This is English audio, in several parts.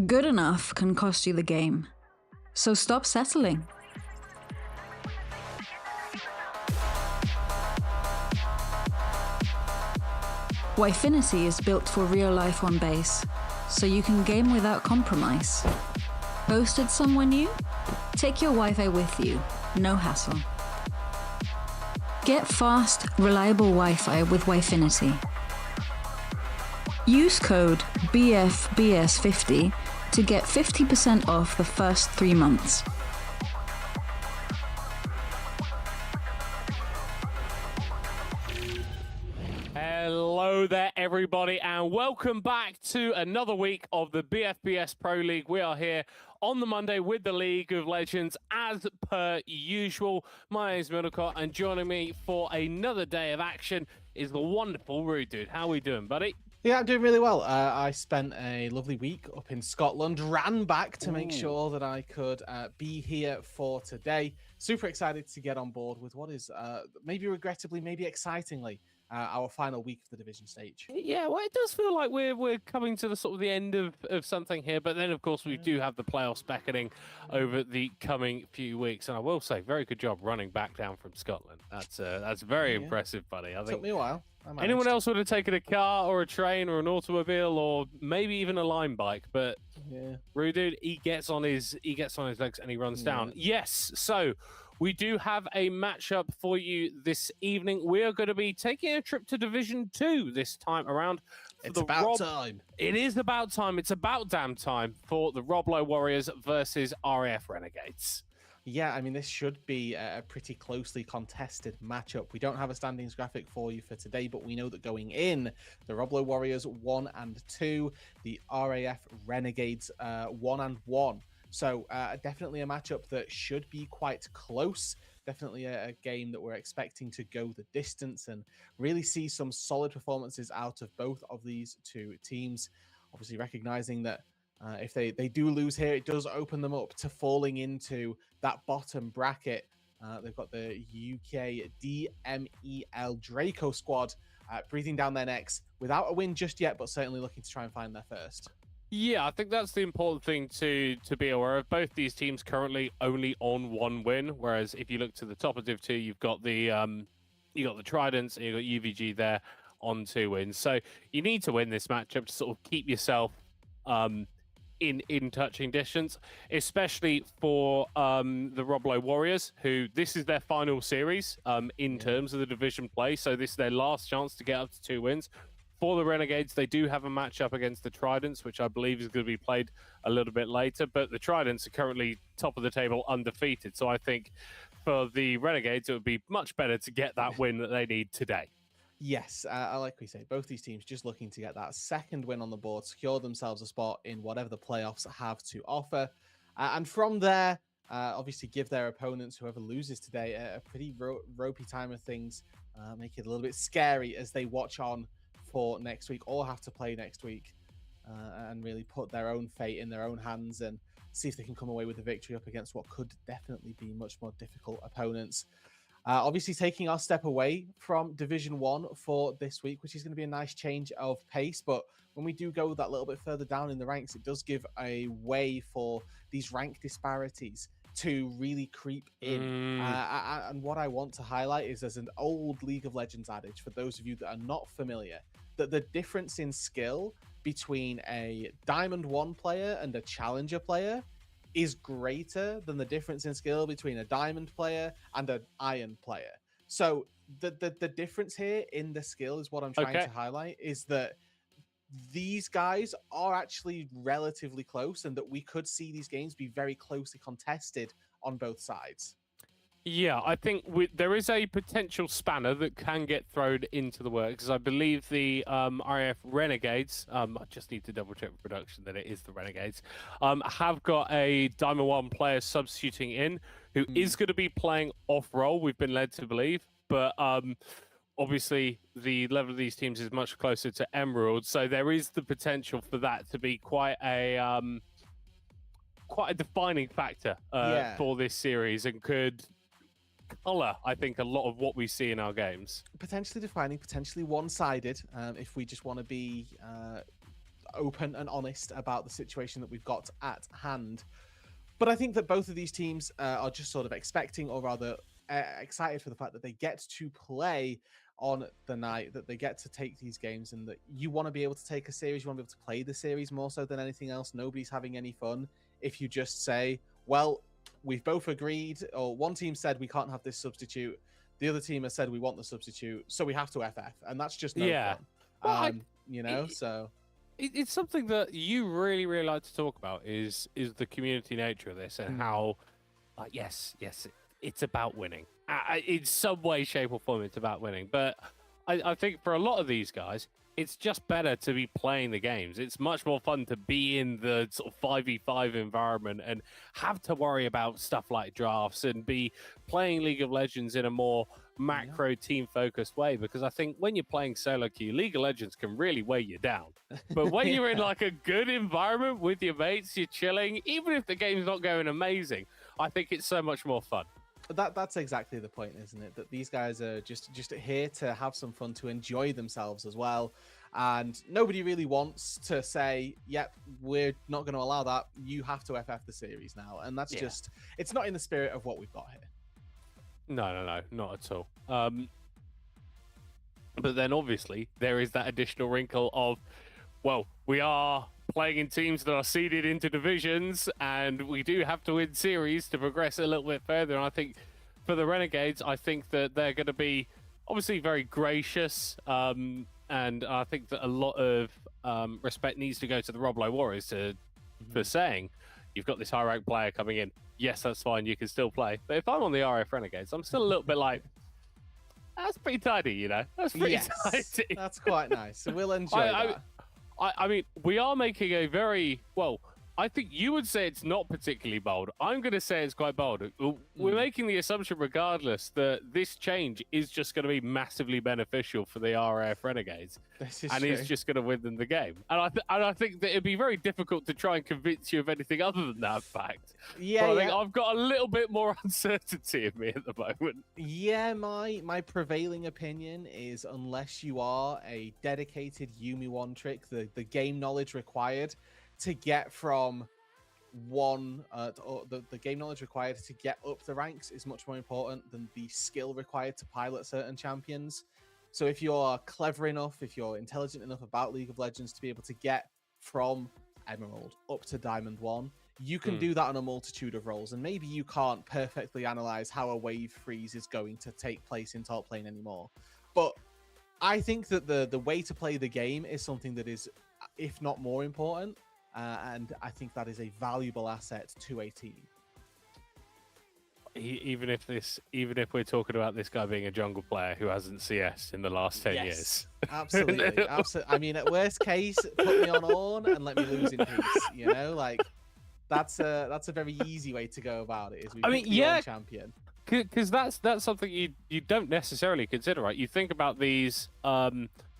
Good enough can cost you the game, so stop settling. Wifinity is built for real life on base, so you can game without compromise. Posted somewhere new? Take your Wi-Fi with you, no hassle. Get fast, reliable Wi-Fi with Wifinity. Use code BFBS50 to get 50% off the first 3 months. Hello there, everybody, and welcome back to another week of the BFBS Pro League. We are here on the Monday with the League of Legends, as per usual. My name is Middlecott, and joining me for another day of action is the wonderful Rude Dude. How are we doing, buddy? Yeah, I'm doing really well. I spent a lovely week up in Scotland, ran back to make sure that I could be here for today. Super excited to get on board with what is maybe regrettably, maybe excitingly, our final week of the division stage. Yeah, well, it does feel like we're coming to the sort of the end of something here, but then of course we do have the playoffs beckoning over the coming few weeks, and I will say, very good job running back down from Scotland. That's very impressive, buddy. I think Took me a while. Anyone else would have taken a car or a train or an automobile or maybe even a line bike, but Rude Dude, he gets on his legs and he runs down. Yes, so we do have a matchup for you this evening. We are going to be taking a trip to Division 2 this time around. It's about time. It is about time. It's about damn time for the Roblo Warriors versus RAF Renegades. Yeah, I mean, this should be a pretty closely contested matchup. We don't have a standings graphic for you for today, but we know that going in, the Roblo Warriors 1 and 2, the RAF Renegades 1 and 1. So definitely a matchup that should be quite close. Definitely a game that we're expecting to go the distance and really see some solid performances out of both of these two teams. Obviously recognizing that if they do lose here, it does open them up to falling into that bottom bracket. They've got the UK DMEL Draco squad breathing down their necks without a win just yet, but certainly looking to try and find their first. Yeah, I think that's the important thing to be aware of. Both these teams currently only on 1 win, whereas if you look to the top of Div 2, you've got the Tridents and you've got UVG there on 2 wins. So you need to win this matchup to sort of keep yourself in touching distance, especially for the Roblo Warriors, who this is their final series in terms of the division play. So this is their last chance to get up to 2 wins. For the Renegades, they do have a matchup against the Tridents, which I believe is going to be played a little bit later, but the Tridents are currently top of the table undefeated. So I think for the Renegades, it would be much better to get that win that they need today. Yes, like we say, both these teams just looking to get that second win on the board, secure themselves a spot in whatever the playoffs have to offer. And from there, obviously give their opponents, whoever loses today, a pretty ropey time of things, make it a little bit scary as they watch on for next week, or have to play next week, and really put their own fate in their own hands and see if they can come away with a victory up against what could definitely be much more difficult opponents. Obviously taking our step away from Division 1 for this week, which is going to be a nice change of pace. But when we do go that little bit further down in the ranks, it does give a way for these rank disparities to really creep in. And what I want to highlight is there's an old League of Legends adage, for those of you that are not familiar, that the difference in skill between a Diamond 1 player and a Challenger player is greater than the difference in skill between a Diamond player and an Iron player. So the difference here in the skill is what I'm trying to highlight, is that these guys are actually relatively close and that we could see these games be very closely contested on both sides. Yeah, I think there is a potential spanner that can get thrown into the works. I believe the RAF Renegades, I just need to double check with production that it is the Renegades, have got a Diamond 1 player substituting in who is going to be playing off-role, we've been led to believe, but obviously the level of these teams is much closer to Emerald, so there is the potential for that to be quite a defining factor for this series, and could color, I think, a lot of what we see in our games. Potentially defining, potentially one-sided, if we just want to be open and honest about the situation that we've got at hand. But I think that both of these teams are just sort of expecting, or rather excited for the fact that they get to play on the night, that they get to take these games, and that you want to be able to take a series, you want to be able to play the series more so than anything else. Nobody's having any fun if you just say, well, we've both agreed, or one team said we can't have this substitute, the other team has said we want the substitute, so we have to FF, and that's just no fun. Well, you know, so it's something that you really, really like to talk about is the community nature of this, and how, yes, it's about winning. In some way, shape, or form, it's about winning. But I think for a lot of these guys, it's just better to be playing the games. It's much more fun to be in the sort of 5v5 environment and have to worry about stuff like drafts and be playing League of Legends in a more macro team-focused way. Because I think when you're playing solo queue, League of Legends can really weigh you down. But when you're in like a good environment with your mates, you're chilling, even if the game's not going amazing, I think it's so much more fun. That's exactly the point, isn't it? That these guys are just here to have some fun, to enjoy themselves as well. And nobody really wants to say, yep, we're not going to allow that. You have to FF the series now. And that's just, it's not in the spirit of what we've got here. No, not at all. But then obviously there is that additional wrinkle of, well, we are playing in teams that are seeded into divisions, and we do have to win series to progress a little bit further. And I think for the Renegades, I think that they're going to be obviously very gracious, and I think that a lot of respect needs to go to the Roblo Warriors for saying, you've got this high-ranked player coming in. Yes, that's fine, you can still play. But if I'm on the RF Renegades, I'm still a little bit like, that's pretty tidy, you know? That's pretty tidy. That's quite nice. So we'll enjoy that. I mean, we are making a very, well, I think you would say it's not particularly bold. I'm going to say it's quite bold. We're making the assumption, regardless, that this change is just going to be massively beneficial for the RAF Renegades. And it's just going to win them the game. And I think that it'd be very difficult to try and convince you of anything other than that fact. Yeah, but I think I've got a little bit more uncertainty in me at the moment. Yeah, my prevailing opinion is, unless you are a dedicated Yumi one trick, the game knowledge required to get from one, the game knowledge required to get up the ranks is much more important than the skill required to pilot certain champions. So if you're clever enough, if you're intelligent enough about League of Legends to be able to get from Emerald up to Diamond 1, you can do that on a multitude of roles. And maybe you can't perfectly analyze how a wave freeze is going to take place in top lane anymore. But I think that the way to play the game is something that is, if not more important, and I think that is a valuable asset to a team. Even if we're talking about this guy being a jungle player who hasn't CS in the last 10 years. Absolutely. I mean, at worst case, put me on and let me lose in peace. You know, like that's a very easy way to go about it. Is we pick the on champion. Because that's something you don't necessarily consider, right? You think about these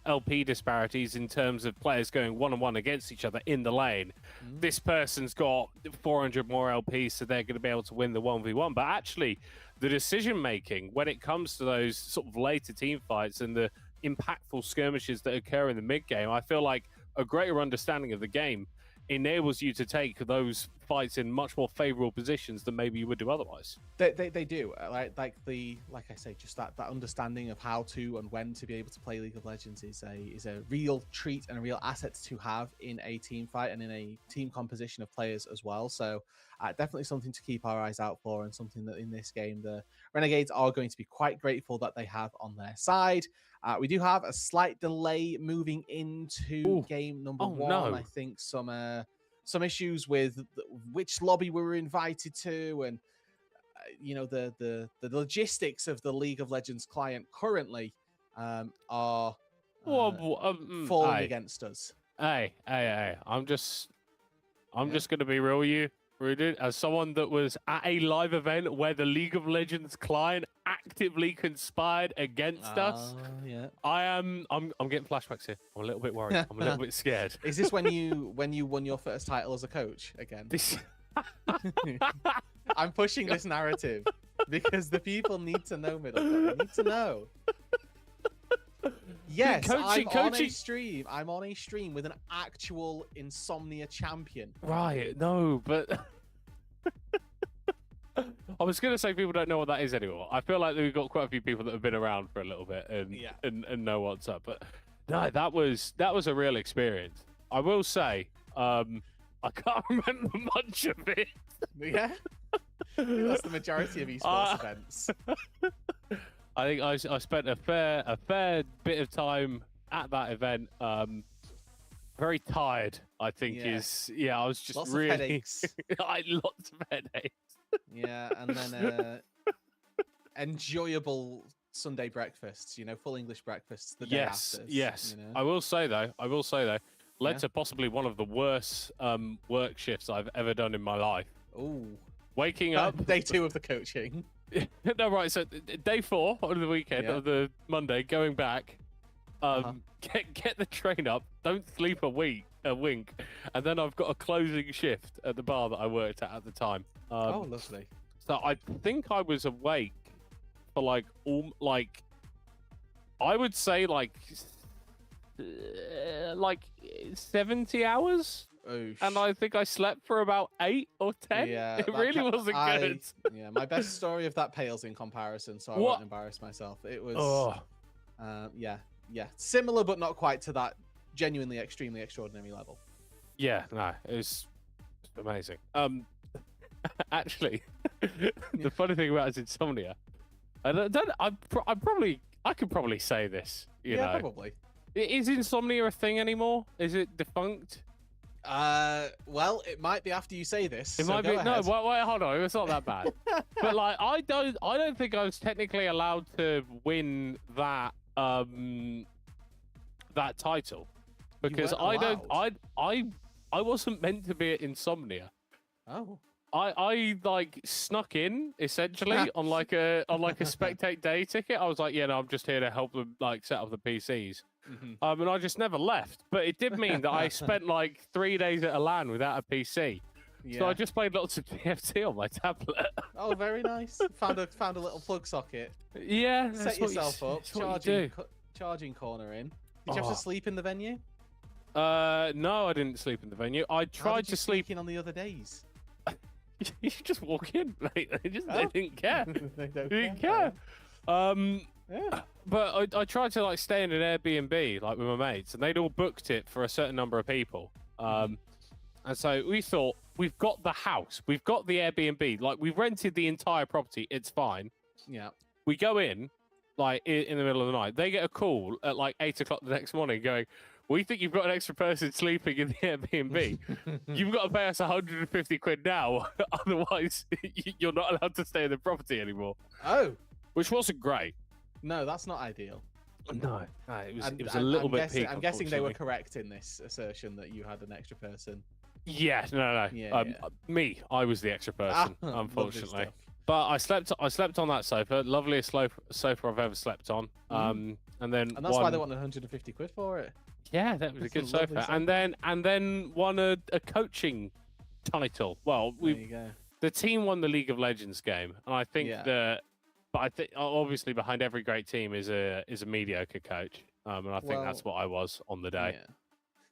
LP disparities in terms of players going one-on-one against each other in the lane. This person's got 400 more LPs, so they're going to be able to win the 1v1. But actually, the decision-making when it comes to those sort of later team fights and the impactful skirmishes that occur in the mid-game, I feel like a greater understanding of the game enables you to take those fights in much more favorable positions than maybe you would do otherwise. They do. Like I say, just that understanding of how to and when to be able to play League of Legends is a real treat and a real asset to have in a team fight and in a team composition of players as well. So definitely something to keep our eyes out for, and something that in this game the Renegades are going to be quite grateful that they have on their side. We do have a slight delay moving into game number one. No. I think some issues with which lobby we were invited to, and you know, the logistics of the League of Legends client currently are falling against us. Hey! I'm just going to be real with you, Rudin, as someone that was at a live event where the League of Legends client actively conspired against us. Yeah. I'm getting flashbacks here. I'm a little bit worried. I'm a little bit scared. Is this when you won your first title as a coach again? I'm pushing this narrative because the people need to know, Middleton. They need to know. Yes, Coaching- I'm on a coaching- stream. I'm on a stream with an actual Insomnia champion. Right, no, but I was going to say people don't know what that is anymore. I feel like we've got quite a few people that have been around for a little bit and Yeah. and know what's up. But no, that was a real experience. I will say, I can't remember much of it. Yeah, that's the majority of esports events. I think I spent a fair bit of time at that event. Very tired, I think I was just Lots really of headaches. I had lots of headaches. Yeah, and then enjoyable Sunday breakfasts. Full English breakfasts the day after. Yes. You know? I will say though, led to possibly one of the worst work shifts I've ever done in my life. Ooh. Waking up Day 2 of the coaching. no, right. So day 4 on the weekend of the Monday, going back. Get the train up. Don't sleep a wink, and then I've got a closing shift at the bar that I worked at the time. Oh, lovely. So I think I was awake for I would say like 70 hours. Oosh. And I think I slept for about 8 or 10. Yeah, It really wasn't good. Yeah, my best story of that pales in comparison, so I What? won't embarrass myself. It was, yeah, similar but not quite to that genuinely extremely extraordinary level. Yeah, no, it was amazing. Actually, the funny thing about his insomnia, I could probably say this. You know, probably. Is insomnia a thing anymore? Is it defunct? Well, it might be after you say this. It so might go be. No, ahead. wait, hold on. It's not that bad. But like, I don't think I was technically allowed to win that that title because weren't I wasn't meant to be at insomnia. Oh. I like snuck in essentially on like a spectate day ticket. I was like, yeah, no, I'm just here to help them like set up the PCs. And I just never left. But it did mean that I spent like 3 days at a LAN without a PC. Yeah. So I just played lots of TFT on my tablet. Oh, very nice. Found a little plug socket. Yeah, Set yourself up. Charging corner in. Did you have to Oh. sleep in the venue? No, I didn't sleep in the venue. I How tried did you to sleep. sneak in on the other days. You just walk in, mate. They didn't care. They don't They didn't care. Yeah. But I tried to like stay in an Airbnb like with my mates, and they'd all booked it for a certain number of people. And so we thought, we've got the house, we've got the Airbnb, like we've rented the entire property, it's fine. Yeah. We go in, like in the middle of the night. They get a call at like 8 o'clock the next morning going, we think you've got an extra person sleeping in the Airbnb. You've got to pay us 150 quid now, otherwise you're not allowed to stay in the property anymore. Oh. Which wasn't great. No, that's not ideal. No, it was And a little I'm bit guessing, peak. I'm guessing they were unfortunately. correct in this assertion that you had an extra person. Yeah, no. Yeah, I was the extra person, Lovely unfortunately. stuff. But I slept on that sofa, loveliest sofa I've ever slept on. And then And that's why they want 150 quid for it. Yeah, that was a That's good a lovely sofa. sofa. And then won a coaching title. Well, There you go. the team won the League of Legends game, and I think Yeah. but I think obviously behind every great team is a mediocre coach. And I think that's what I was on the day. Yeah.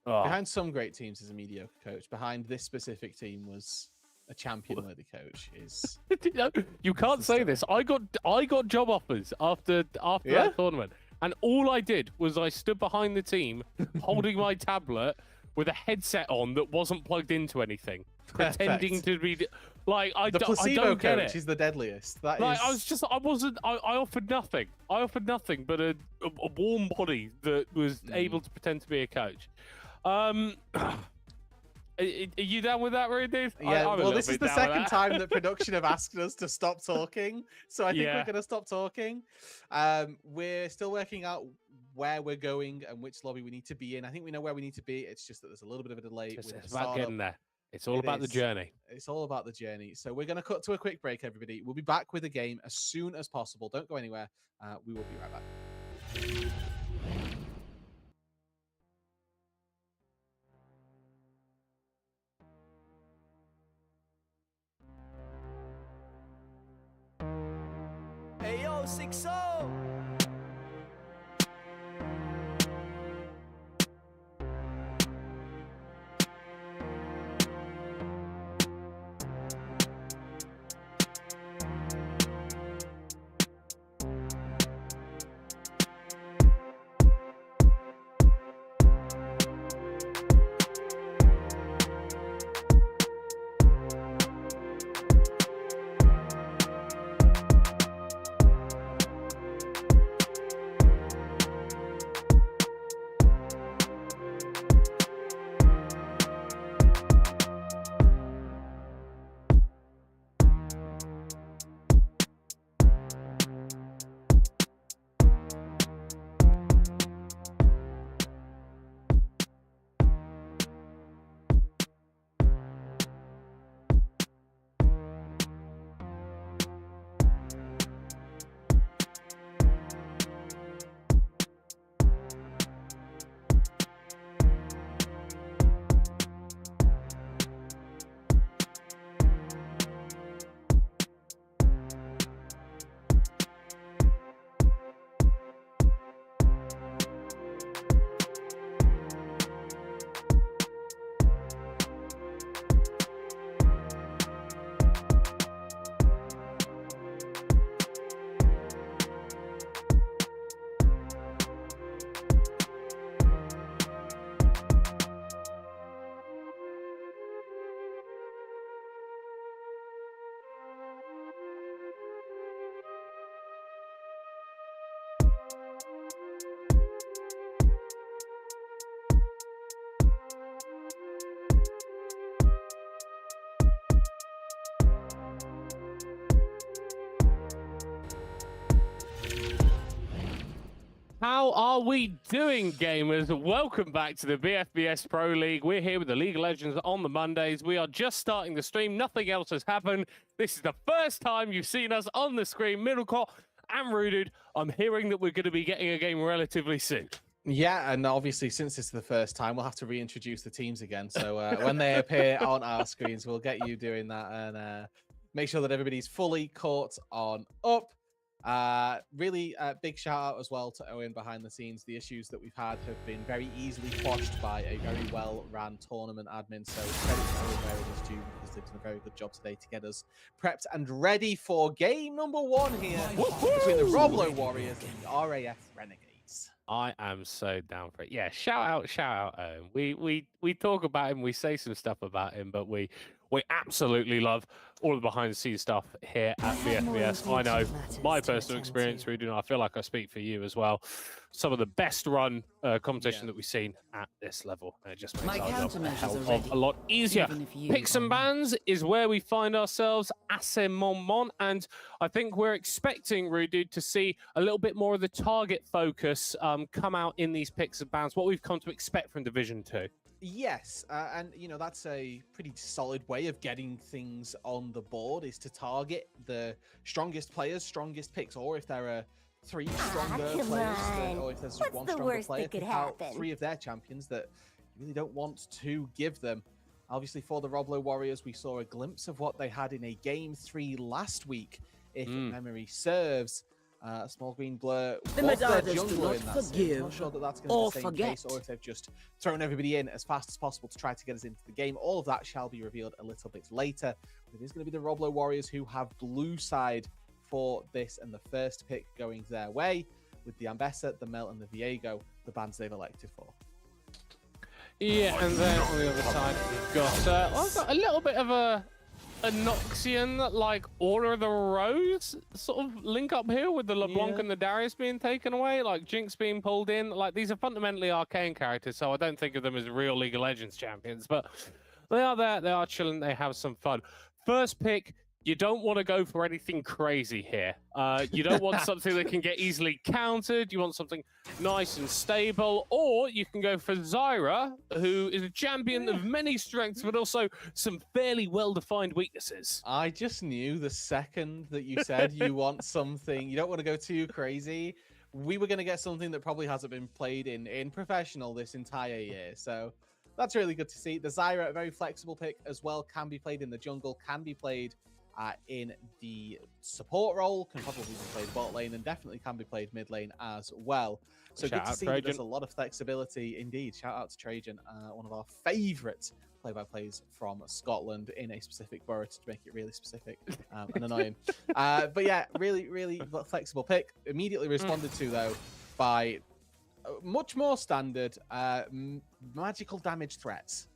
Oh. Behind some great teams is a mediocre coach. Behind this specific team was a champion-worthy coach. Is You can't say this. I got job offers after Yeah? that tournament, and all I did was I stood behind the team, holding my tablet with a headset on that wasn't plugged into anything, pretending to be like I the placebo I don't get coach it. is the deadliest. That Like is. I offered nothing. I offered nothing but a warm body that was able to pretend to be a coach. Are you down with that, Rudy? Yeah, I'm a well, little this is bit the down with second that. time that production have asked us to stop talking, so I think Yeah. we're going to stop talking. We're still working out where we're going and which lobby we need to be in. I think we know where we need to be. It's just that there's a little bit of a delay It's with the about startup. getting there. It's all It about the is. journey. It's all about the journey. So we're going to cut to a quick break, everybody. We'll be back with the game as soon as possible. Don't go anywhere. We will be right back. Hey yo, 6-0. How are we doing, gamers? Welcome back to the BFBS Pro League. We're here with the League of Legends on the Mondays. We are just starting the stream. Nothing else has happened. This is the first time you've seen us on the screen. Middlecourt and Rooted. I'm hearing that we're going to be getting a game relatively soon. Yeah, and obviously, since it's the first time, we'll have to reintroduce the teams again. So when they appear on our screens, we'll get you doing that and make sure that everybody's fully caught on up. Really big shout out as well to Owen behind the scenes. The issues that we've had have been very easily quashed by a very well ran tournament admin, so credit to Owen where it is due, because they've done a very good job today to get us prepped and ready for game number 1 here between the Roblo Warriors and the RAF Renegades. I am so down for it. Yeah, shout out Owen. We talk about him, we say some stuff about him, but we absolutely love all the behind the scenes stuff here at BFBS. I know my personal experience, Rudy, and I feel like I speak for you as well. Some of the best run competition that we've seen at this level. And it just makes our job a hell of a lot easier. Picks and bans is where we find ourselves, assez moment, and I think we're expecting, Rudy, to see a little bit more of the target focus come out in these picks and bans, what we've come to expect from Division 2. Yes, and you know, that's a pretty solid way of getting things on the board, is to target the strongest players, strongest picks, or if there are 3 stronger players, or if there's just one stronger player, pick out 3 of their champions that you really don't want to give them. Obviously, for the Roblo Warriors, we saw a glimpse of what they had in a Game 3 last week, if memory serves. Small green blur was their jungler in that series. I'm not sure that that's going to be the same case, or if they've just thrown everybody in as fast as possible to try to get us into the game. All of that shall be revealed a little bit later. But it is going to be the Roblo Warriors who have blue side for this, and the first pick going their way with the Ambessa, the Mel, and the Viego, the bands they've elected for. Yeah, and then on the other side, we've got, I've got a little bit of a Noxian, like Order of the Rose sort of link up here with the LeBlanc and the Darius being taken away, like Jinx being pulled in. Like, these are fundamentally arcane characters, so I don't think of them as real League of Legends champions, but they are there, they are chilling, they have some fun. First pick, you don't want to go for anything crazy here. You don't want something that can get easily countered. You want something nice and stable. Or you can go for Zyra, who is a champion of many strengths, but also some fairly well-defined weaknesses. I just knew the second that you said you want something, you don't want to go too crazy, we were going to get something that probably hasn't been played in professional this entire year. So that's really good to see. The Zyra, a very flexible pick as well, can be played in the jungle, can be played in the support role, can probably be played bot lane, and definitely can be played mid lane as well. So good to see that there's a lot of flexibility indeed. Shout out to Trajan, one of our favourite play-by-plays from Scotland in a specific borough, to make it really specific and annoying. But yeah, really flexible pick. Immediately responded to, though, by much more standard magical damage threats.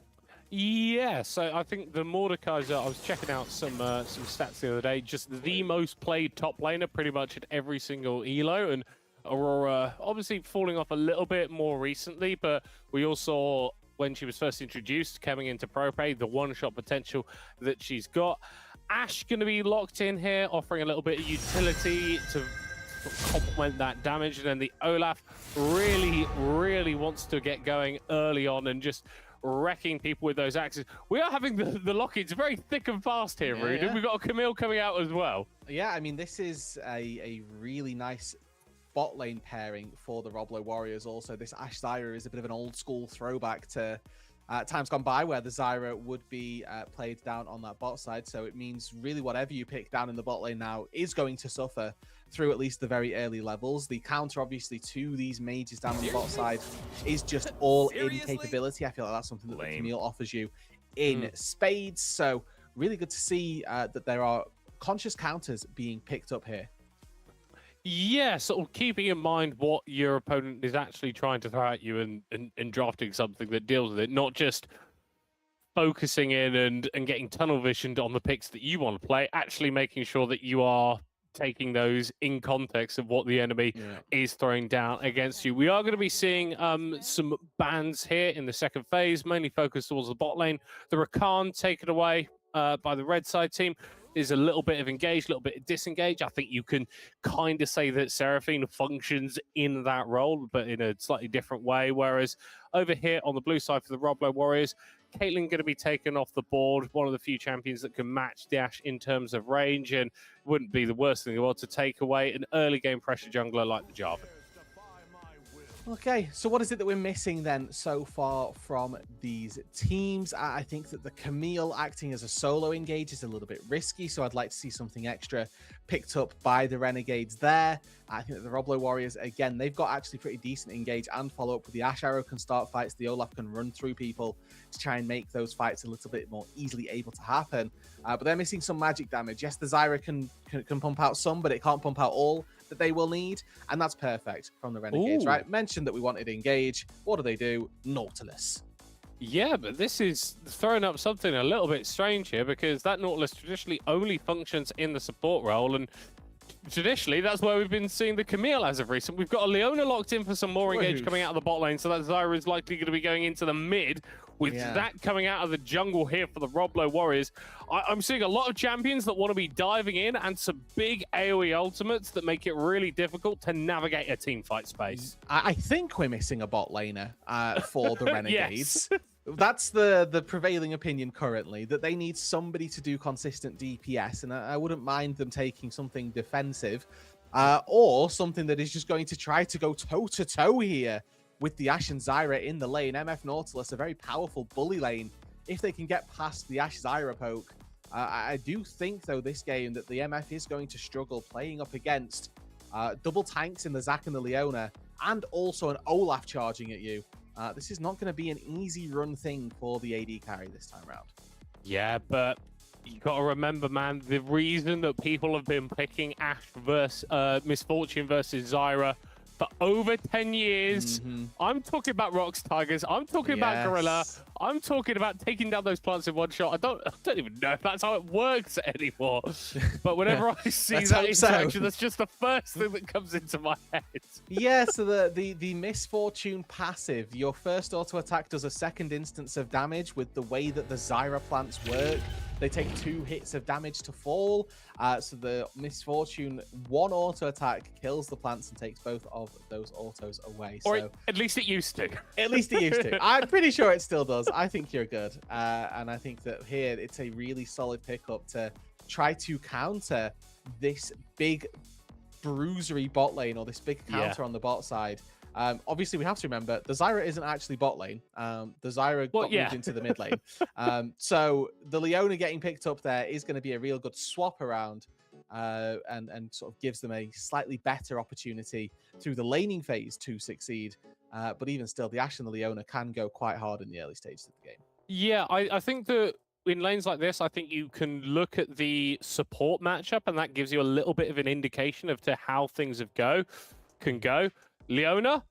Yeah, so I think the Mordekaiser, I was checking out some stats the other day, just the most played top laner pretty much at every single elo, and Aurora obviously falling off a little bit more recently, but we all saw when she was first introduced, coming into Pro Play, the one-shot potential that she's got. Ashe going to be locked in here, offering a little bit of utility to complement that damage, and then the Olaf really wants to get going early on and just wrecking people with those axes. We are having the lock-ins very thick and fast here, Rude. Yeah. We've got a Camille coming out as well. Yeah, I mean, this is a really nice bot lane pairing for the Roblo Warriors. Also, this Ashe Zyra is a bit of an old school throwback to times gone by, where the Zyra would be played down on that bot side. So it means really whatever you pick down in the bot lane now is going to suffer through at least the very early levels. The counter, obviously, to these mages down on the bot side is just all-in capability. I feel like that's something that the Camille offers you in spades. So really good to see that there are conscious counters being picked up here. Yeah, sort of keeping in mind what your opponent is actually trying to throw at you and drafting something that deals with it, not just focusing in and getting tunnel visioned on the picks that you want to play, actually making sure that you are taking those in context of what the enemy is throwing down against you. We are going to be seeing some bans here in the second phase, mainly focused towards the bot lane. The Rakan taken away by the red side team. is a little bit of engage, a little bit of disengage. I think you can kind of say that Seraphine functions in that role, but in a slightly different way. Whereas over here on the blue side for the Roblo Warriors, Caitlyn going to be taken off the board, one of the few champions that can match Dash in terms of range, and wouldn't be the worst thing in the world to take away an early game pressure jungler like the Jarvan. Okay, so what is it that we're missing then so far from these teams? I think that the Camille acting as a solo engage is a little bit risky, so I'd like to see something extra picked up by the Renegades there. I think that the Roblo Warriors, again, they've got actually pretty decent engage and follow-up with the Ash Arrow can start fights, the Olaf can run through people to try and make those fights a little bit more easily able to happen. But they're missing some magic damage. Yes, the Zyra can pump out some, but it can't pump out all that they will need, and that's perfect from the Renegades. Right, mentioned that we wanted engage. What do? Nautilus. Yeah, but this is throwing up something a little bit strange here, because that Nautilus traditionally only functions in the support role, and traditionally that's where we've been seeing the Camille as of recent. We've got a Leona locked in for some more engage coming out of the bot lane, so that Zyra is likely going to be going into the mid, with that coming out of the jungle here for the Roblo Warriors. I'm seeing a lot of champions that want to be diving in, and some big AoE ultimates that make it really difficult to navigate a team fight space. I think we're missing a bot laner for the Renegades. That's the prevailing opinion currently, that they need somebody to do consistent DPS, and I wouldn't mind them taking something defensive or something that is just going to try to go toe-to-toe here with the Ashe and Zyra in the lane. MF Nautilus, a very powerful bully lane, if they can get past the Ashe Zyra poke. I do think, though, this game that the MF is going to struggle playing up against double tanks in the Zac and the Leona, and also an Olaf charging at you. This is not going to be an easy run thing for the AD carry this time around. Yeah, but you got to remember, man, the reason that people have been picking Ashe versus Misfortune versus Zyra for over 10 years. I'm talking about Rocks Tigers. I'm talking about Gorilla. I'm talking about taking down those plants in one shot. I don't even know if that's how it works anymore. But whenever I see that interaction, that's just the first thing that comes into my head. Yeah, so the Misfortune passive, your first auto attack does a second instance of damage. With the way that the Zyra plants work, they take 2 hits of damage to fall. So the Misfortune one auto attack kills the plants and takes both of those autos away. Or at least it used to. At least it used to. I'm pretty sure it still does. I think you're good. And I think that here it's a really solid pickup to try to counter this big bruisery bot lane, or this big counter on the bot side. Obviously, we have to remember the Zyra isn't actually bot lane. The Zyra got moved into the mid lane. So the Leona getting picked up there is going to be a real good swap around, and sort of gives them a slightly better opportunity through the laning phase to succeed. But even still, the Ashe and the Leona can go quite hard in the early stages of the game. Yeah, I think that in lanes like this, I think you can look at the support matchup, and that gives you a little bit of an indication of to how things can go. Leona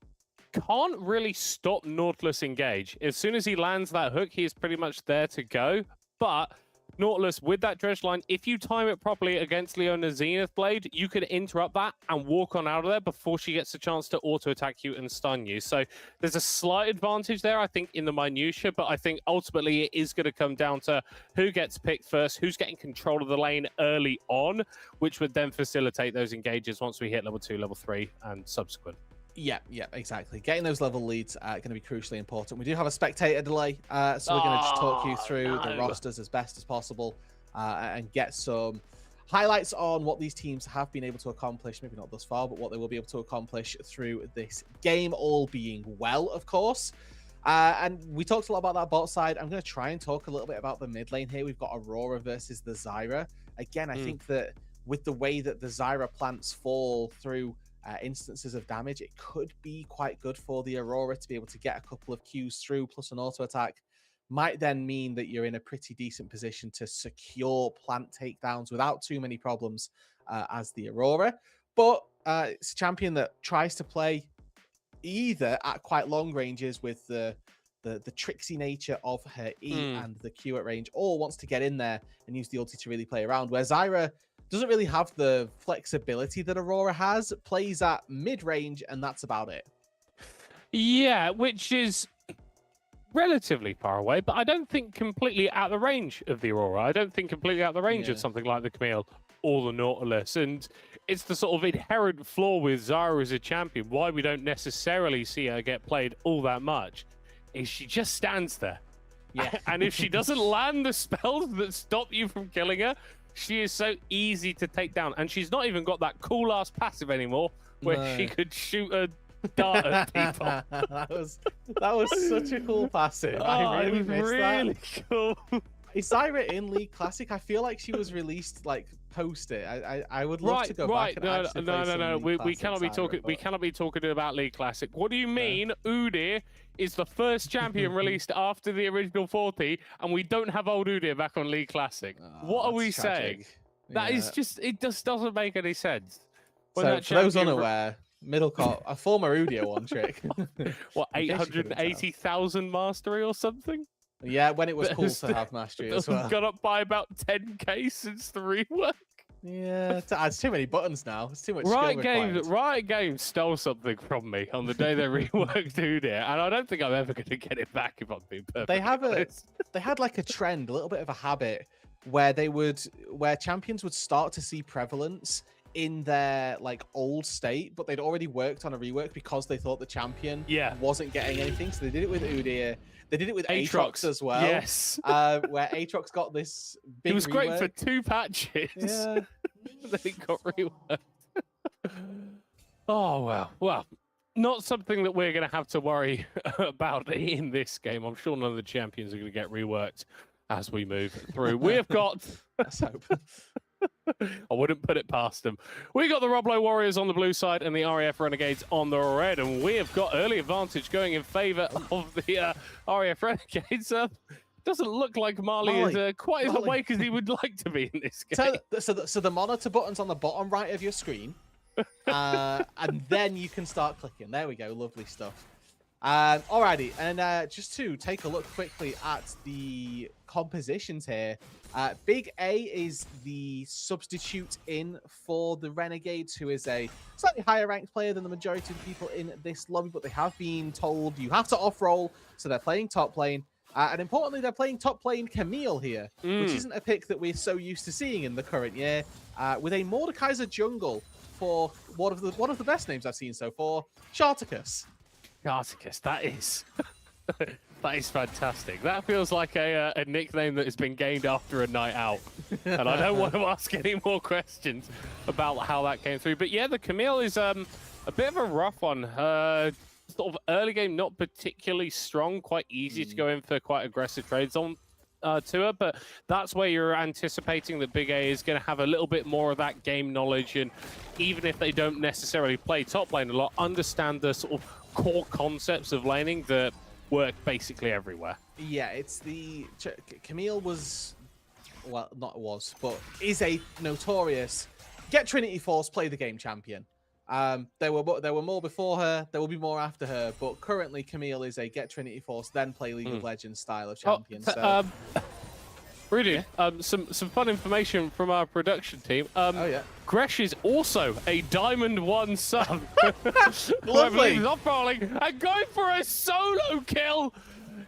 can't really stop Nautilus engage. As soon as he lands that hook, he is pretty much there to go. But Nautilus, with that dredge line, if you time it properly against Leona's Zenith Blade, you can interrupt that and walk on out of there before she gets a chance to auto-attack you and stun you. So there's a slight advantage there, I think, in the minutiae, but I think ultimately it is going to come down to who gets picked first, who's getting control of the lane early on, which would then facilitate those engages once we hit level 2, level 3, and subsequent. Yeah, exactly. Getting those level leads going to be crucially important. We do have a spectator delay, so we're going to just talk you through the rosters as best as possible and get some highlights on what these teams have been able to accomplish, maybe not thus far, but what they will be able to accomplish through this game, all being well, of course. And we talked a lot about that bot side. I'm going to try and talk a little bit about the mid lane here. We've got Aurora versus the Zyra. Again, I think that with the way that the Zyra plants fall through instances of damage, it could be quite good for the Aurora to be able to get a couple of Qs through, plus an auto attack. Might then mean that you're in a pretty decent position to secure plant takedowns without too many problems as the Aurora. But it's a champion that tries to play either at quite long ranges with the tricksy nature of her E and the Q at range, or wants to get in there and use the ulti to really play around, where Zyra doesn't really have the flexibility that Aurora has, plays at mid-range, and that's about it. Yeah, which is relatively far away, but I don't think completely out of the range of the Aurora. I don't think completely out of the range of something like the Camille or the Nautilus. And it's the sort of inherent flaw with Zyra as a champion, why we don't necessarily see her get played all that much, is she just stands there. Yeah. And if she doesn't land the spells that stop you from killing her, she is so easy to take down. And she's not even got that cool-ass passive anymore, where she could shoot a dart at people. that was such a cool passive. I really missed really that. Cool. Is Zyra in League Classic? I feel like she was released like post it. I would love to go back and actually play some no. League We Classic cannot be Zyra, talking. but... We cannot be talking about League Classic. What do you mean? Udyr is the first champion released after the original 40, and we don't have old Udyr back on League Classic. What are we saying? That is just. It just doesn't make any sense. So for those unaware, Middlecott, a former Udyr one trick. What, 880,000 mastery or something? Yeah, when it was cool to have mastery as well. Gone up by about 10k since the rework. Yeah, it's too many buttons now. It's too much. Riot Games stole something from me on the day they reworked Udyr, and I don't think I'm ever going to get it back if I'm being perfectly honest. They had like a trend, a little bit of a habit, where champions would start to see prevalence in their like old state, but they'd already worked on a rework because they thought the champion wasn't getting anything. So they did it with Udyr. They did it with Aatrox as well. Yes. Where Aatrox got this big It was great rework. for 2 patches. Yeah. Then it got reworked. Oh, well, not something that we're going to have to worry about in this game. I'm sure none of the champions are going to get reworked as we move through. We've got... Let's hope. I wouldn't put it past them. We got the Roblo Warriors on the blue side and the RAF Renegades on the red, and we have got early advantage going in favor of the RAF Renegades. Doesn't look like Marley is quite as awake as he would like to be in this game. So the monitor button's on the bottom right of your screen, and then you can start clicking. There we go, lovely stuff. Alrighty, and just to take a look quickly at the compositions here, Big A is the substitute in for the Renegades, who is a slightly higher ranked player than the majority of the people in this lobby, but they have been told you have to off-roll, so they're playing top lane. And importantly, they're playing top lane Camille here, which isn't a pick that we're so used to seeing in the current year, with a Mordekaiser jungle for one of the best names I've seen so far, Sharticus. Sharticus, that is fantastic. That feels like a nickname that has been gained after a night out. And I don't want to ask any more questions about how that came through. But yeah, the Camille is a bit of a rough one. Sort of early game, not particularly strong, quite easy to go in for quite aggressive trades on to her, but that's where you're anticipating that Big A is going to have a little bit more of that game knowledge, and even if they don't necessarily play top lane a lot, understand the sort of core concepts of laning that work basically everywhere. Yeah, it's the... Camille was... Well, not was, but is a notorious get Trinity Force, play the game champion. There were more before her, there will be more after her, but currently Camille is a get Trinity Force, then play League of Legends style of champion. Rudy, some fun information from our production team. Gresh is also a Diamond 1 sub. Lovely. He's off-rolling and going for a solo kill.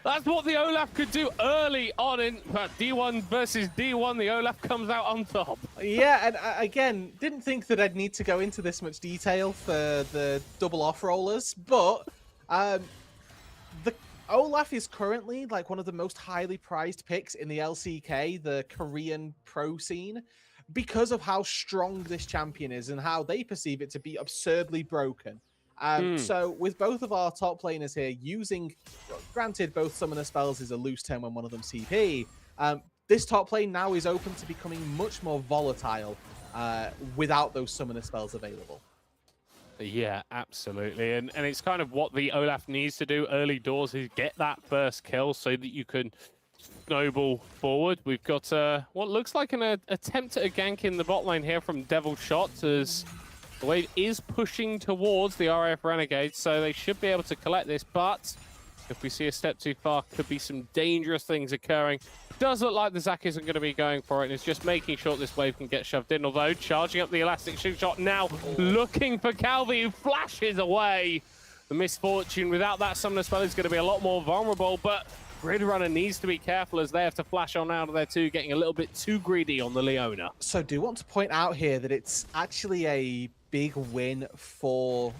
That's what the Olaf could do early on in D1 versus D1. The Olaf comes out on top. Yeah, and again, didn't think that I'd need to go into this much detail for the double off-rollers, but the Olaf is currently like one of the most highly prized picks in the LCK, the Korean pro scene, because of how strong this champion is and how they perceive it to be absurdly broken. So with both of our top laners here using, granted both summoner spells is a loose term when one of them CP, this top lane now is open to becoming much more volatile without those summoner spells available. Yeah, absolutely. And it's kind of what the Olaf needs to do early doors is get that first kill so that you can snowball forward. We've got what looks like an attempt at a gank in the bot lane here from Devil Shot as the wave is pushing towards the RF Renegades, so they should be able to collect this, but if we see a step too far, could be some dangerous things occurring. Does look like the Zac isn't going to be going for it, and it's just making sure this wave can get shoved in, although charging up the elastic shoot shot now, looking for Calvi, who flashes away. The Misfortune without that Summoner spell is going to be a lot more vulnerable, but Grid Runner needs to be careful as they have to flash on out of there too, getting a little bit too greedy on the Leona. So do want to point out here that it's actually a big win for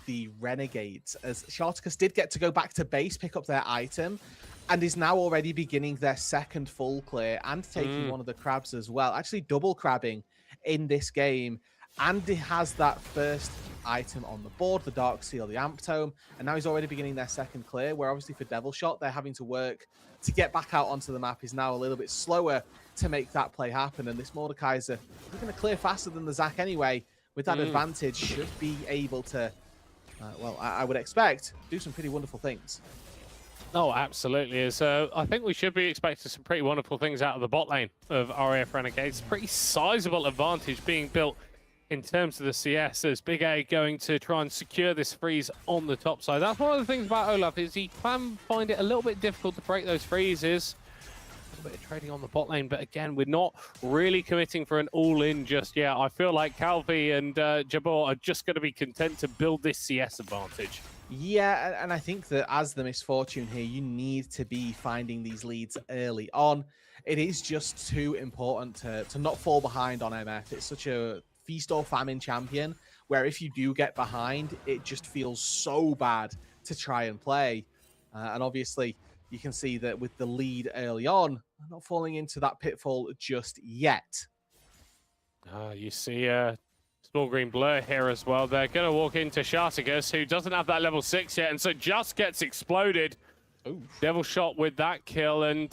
the Renegades, as Sharticus did get to go back to base, pick up their item, and is now already beginning their second full clear and taking one of the crabs as well. Actually double crabbing in this game. And he has that first item on the board, the Dark Seal, the Amp Tome, and now he's already beginning their second clear, where obviously for Devil Shot, they're having to work to get back out onto the map is now a little bit slower to make that play happen. And this Mordekaiser, we're going to clear faster than the Zac anyway, with that advantage, should be able to, well, I would expect, do some pretty wonderful things. Oh, absolutely. So I think we should be expecting some pretty wonderful things out of the bot lane of RAF Renegades. Pretty sizable advantage being built in terms of the CS, as Big A going to try and secure this freeze on the top side. That's one of the things about Olaf, is he can find it a little bit difficult to break those freezes. A little bit of trading on the bot lane, but again, we're not really committing for an all-in just yet. I feel like Calvi and Jabor are just going to be content to build this CS advantage. Yeah, and I think that as the Misfortune here, you need to be finding these leads early on. It is just too important to not fall behind on MF. It's such a feast or famine champion, where if you do get behind, it just feels so bad to try and play. And obviously, you can see that with the lead early on, I'm not falling into that pitfall just yet. You see small green blur here as well. They're going to walk into Sharticus, who doesn't have that level 6 yet, and so just gets exploded. Ooh. Devil Shot with that kill, and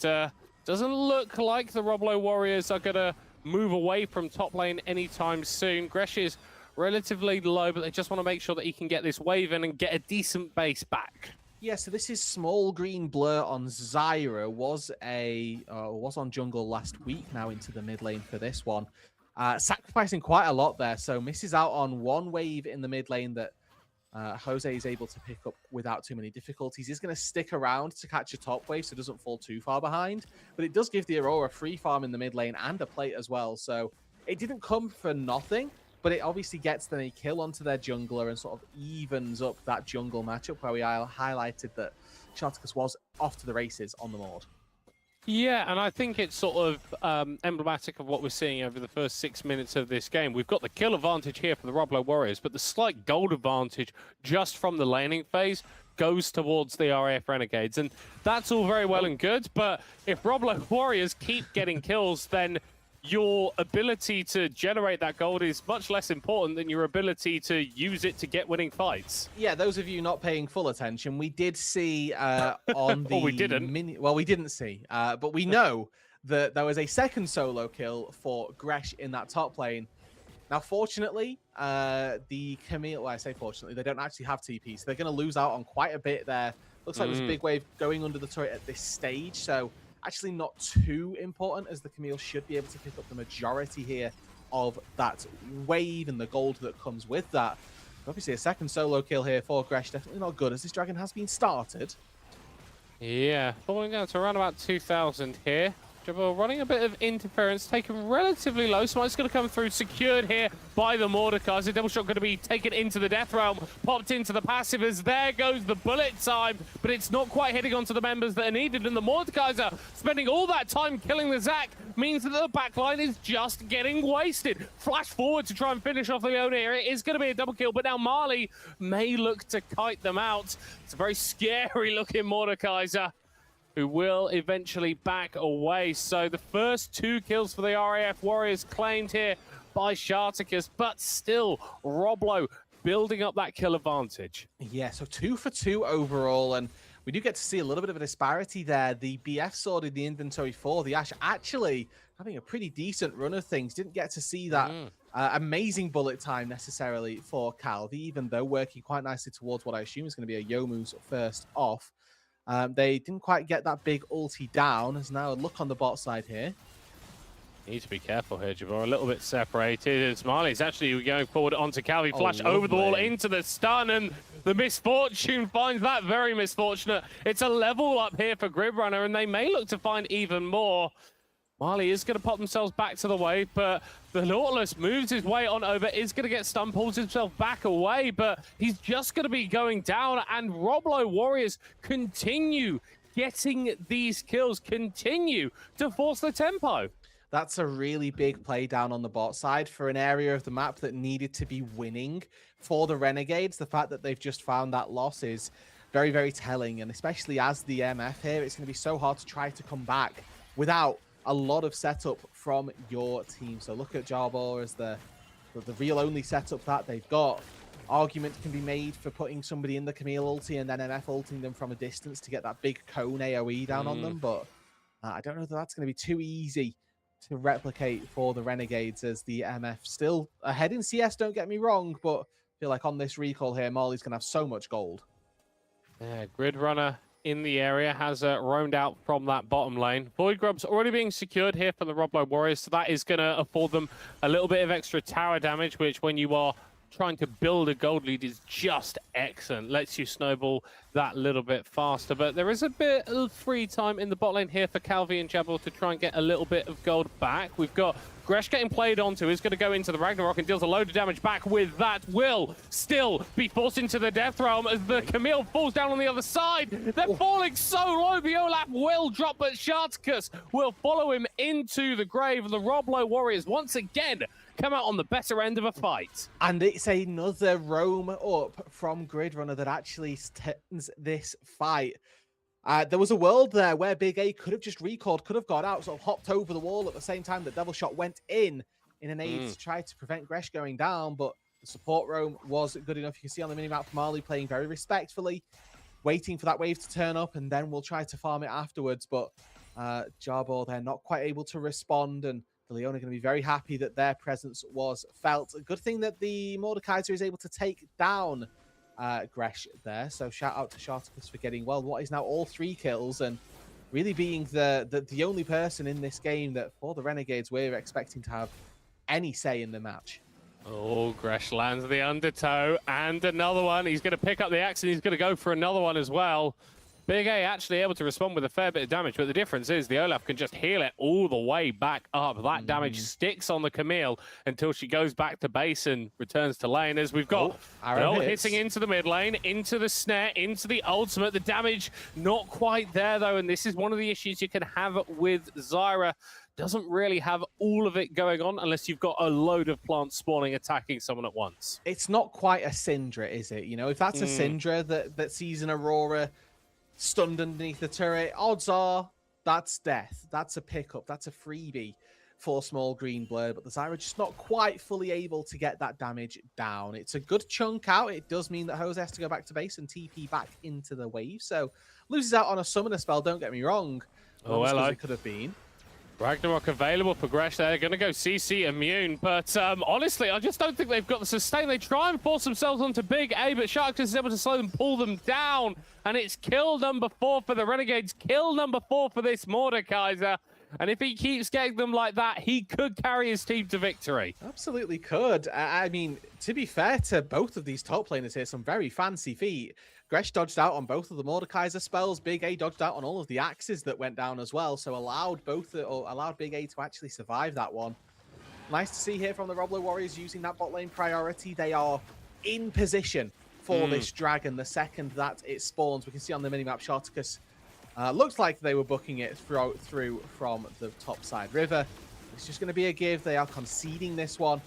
doesn't look like the Roblo Warriors are going to move away from top lane anytime soon. Gresh is relatively low, but they just want to make sure that he can get this wave in and get a decent base back. Yeah, so this is small green blur on Zyra, was on jungle last week, now into the mid lane for this one. Sacrificing quite a lot there, so misses out on one wave in the mid lane that Jose is able to pick up without too many difficulties. He's going to stick around to catch a top wave so it doesn't fall too far behind, but it does give the Aurora free farm in the mid lane and a plate as well, so it didn't come for nothing, but it obviously gets them a kill onto their jungler and sort of evens up that jungle matchup where we highlighted that Sharticus was off to the races on the Mord. Yeah, and I think it's sort of emblematic of what we're seeing over the first 6 minutes of this game. We've got the kill advantage here for the Roblo Warriors, but the slight gold advantage just from the laning phase goes towards the RAF Renegades. And that's all very well and good, but if Roblo Warriors keep getting kills, then your ability to generate that gold is much less important than your ability to use it to get winning fights. Yeah, those of you not paying full attention, we did see on the... Well, we didn't. Well, we didn't see, but we know that there was a second solo kill for Gresh in that top lane. Now, fortunately, the Camille... Well, I say fortunately, they don't actually have TP, so they're going to lose out on quite a bit there. Looks like there's a big wave going under the turret at this stage, so actually not too important, as the Camille should be able to pick up the majority here of that wave and the gold that comes with that. Obviously, a second solo kill here for Gresh, definitely not good, as this dragon has been started. Yeah, falling down to around about 2,000 here. Jabal running a bit of interference, taken relatively low. Smite's going to come through, secured here by the Mordekaiser. Devil Shot going to be taken into the Death Realm, popped into the passive as there goes the bullet time, but it's not quite hitting onto the members that are needed, and the Mordekaiser spending all that time killing the Zac means that the backline is just getting wasted. Flash forward to try and finish off the Leona here. It is going to be a double kill, but now Marley may look to kite them out. It's a very scary looking Mordekaiser, who will eventually back away. So the first 2 kills for the RAF Warriors claimed here by Sharticus, but still Roblo building up that kill advantage. Yeah, so 2 for 2 overall, and we do get to see a little bit of a disparity there. The BF sword in the inventory for the Ashe actually having a pretty decent run of things. Didn't get to see that amazing bullet time necessarily for Calvi, even though working quite nicely towards what I assume is going to be a Youmu's first off. They didn't quite get that big ulti down. There's now a look on the bot side here. Need to be careful here, Jabor. A little bit separated. As Marley's actually going forward onto Calvi. Flash over the wall into the stun, and the Misfortune finds that very misfortunate. It's a level up here for Grid Runner, and they may look to find even more. Marley is going to pop themselves back to the wave, but the Nautilus moves his way on over, is going to get stunned, pulls himself back away, but he's just going to be going down, and Roblo Warriors continue getting these kills, continue to force the tempo. That's a really big play down on the bot side for an area of the map that needed to be winning for the Renegades. The fact that they've just found that loss is very, very telling, and especially as the MF here, it's going to be so hard to try to come back without a lot of setup from your team. So look at Jarbor as the real only setup that they've got. Argument can be made for putting somebody in the Camille ulti and then MF ulting them from a distance to get that big cone AoE down on them, but I don't know that that's going to be too easy to replicate for the Renegades, as the MF still ahead in CS, don't get me wrong, but I feel like on this recall here, Marley's going to have so much gold. Yeah, Grid Runner in the area has roamed out from that bottom lane. Void Grub's already being secured here for the Roblo Warriors, so that is going to afford them a little bit of extra tower damage, which when you are trying to build a gold lead is just excellent. Lets you snowball that little bit faster. But there is a bit of free time in the bot lane here for Calvi and Jabal to try and get a little bit of gold back. We've got Gresh getting played onto, is going to go into the Ragnarok and deals a load of damage back with that. Will still be forced into the Death Realm as the Camille falls down on the other side. They're falling so low. The Olaf will drop, but Sharticus will follow him into the grave. The Roblo Warriors once again come out on the better end of a fight. And it's another roam up from Grid Runner that actually turns this fight. There was a world there where Big A could have just recalled, could have got out, sort of hopped over the wall at the same time that Devil Shot went in an aid to try to prevent Gresh going down, but the support roam was good enough. You can see on the minimap Marley playing very respectfully, waiting for that wave to turn up, and then we'll try to farm it afterwards. But Jarbor, they're not quite able to respond, and the Leona are going to be very happy that their presence was felt. A good thing that the Mordekaiser is able to take down Gresh there. So shout out to Sharticus for getting, well, what is now all 3 kills, and really being the only person in this game that for the Renegades we're expecting to have any say in the match. Oh, Gresh lands the undertow and another one. He's going to pick up the axe and he's going to go for another one as well. Big A actually able to respond with a fair bit of damage, but the difference is the Olaf can just heal it all the way back up. That damage sticks on the Camille until she goes back to base and returns to lane, as we've got Arrow hitting into the mid lane, into the snare, into the ultimate. The damage not quite there though, and this is one of the issues you can have with Zyra. Doesn't really have all of it going on unless you've got a load of plants spawning, attacking someone at once. It's not quite a Syndra, is it? You know, if that's a Syndra that sees an Aurora stunned underneath the turret, odds are that's death. That's a pickup. That's a freebie for Small Green Blur. But the Zyra just not quite fully able to get that damage down. It's a good chunk out. It does mean that Jose has to go back to base and TP back into the wave. So loses out on a summoner spell, don't get me wrong. Oh, well, it could have been. Ragnarok available for Gresh. They're going to go CC immune, but honestly, I just don't think they've got the sustain. They try and force themselves onto Big A, but Sharks is able to slow them, pull them down, and it's kill number 4 for the Renegades, kill number 4 for this Mordekaiser. And if he keeps getting them like that, he could carry his team to victory. Absolutely could. I mean, to be fair to both of these top laners here, some very fancy feat. Gresh dodged out on both of the Mordekaiser spells. Big A dodged out on all of the axes that went down as well, so allowed Big A to actually survive that one. Nice to see here from the Roblo Warriors using that bot lane priority. They are in position for this dragon the second that it spawns. We can see on the minimap Sharticus looks like they were booking it through from the top side river. It's just going to be a give. They are conceding this one.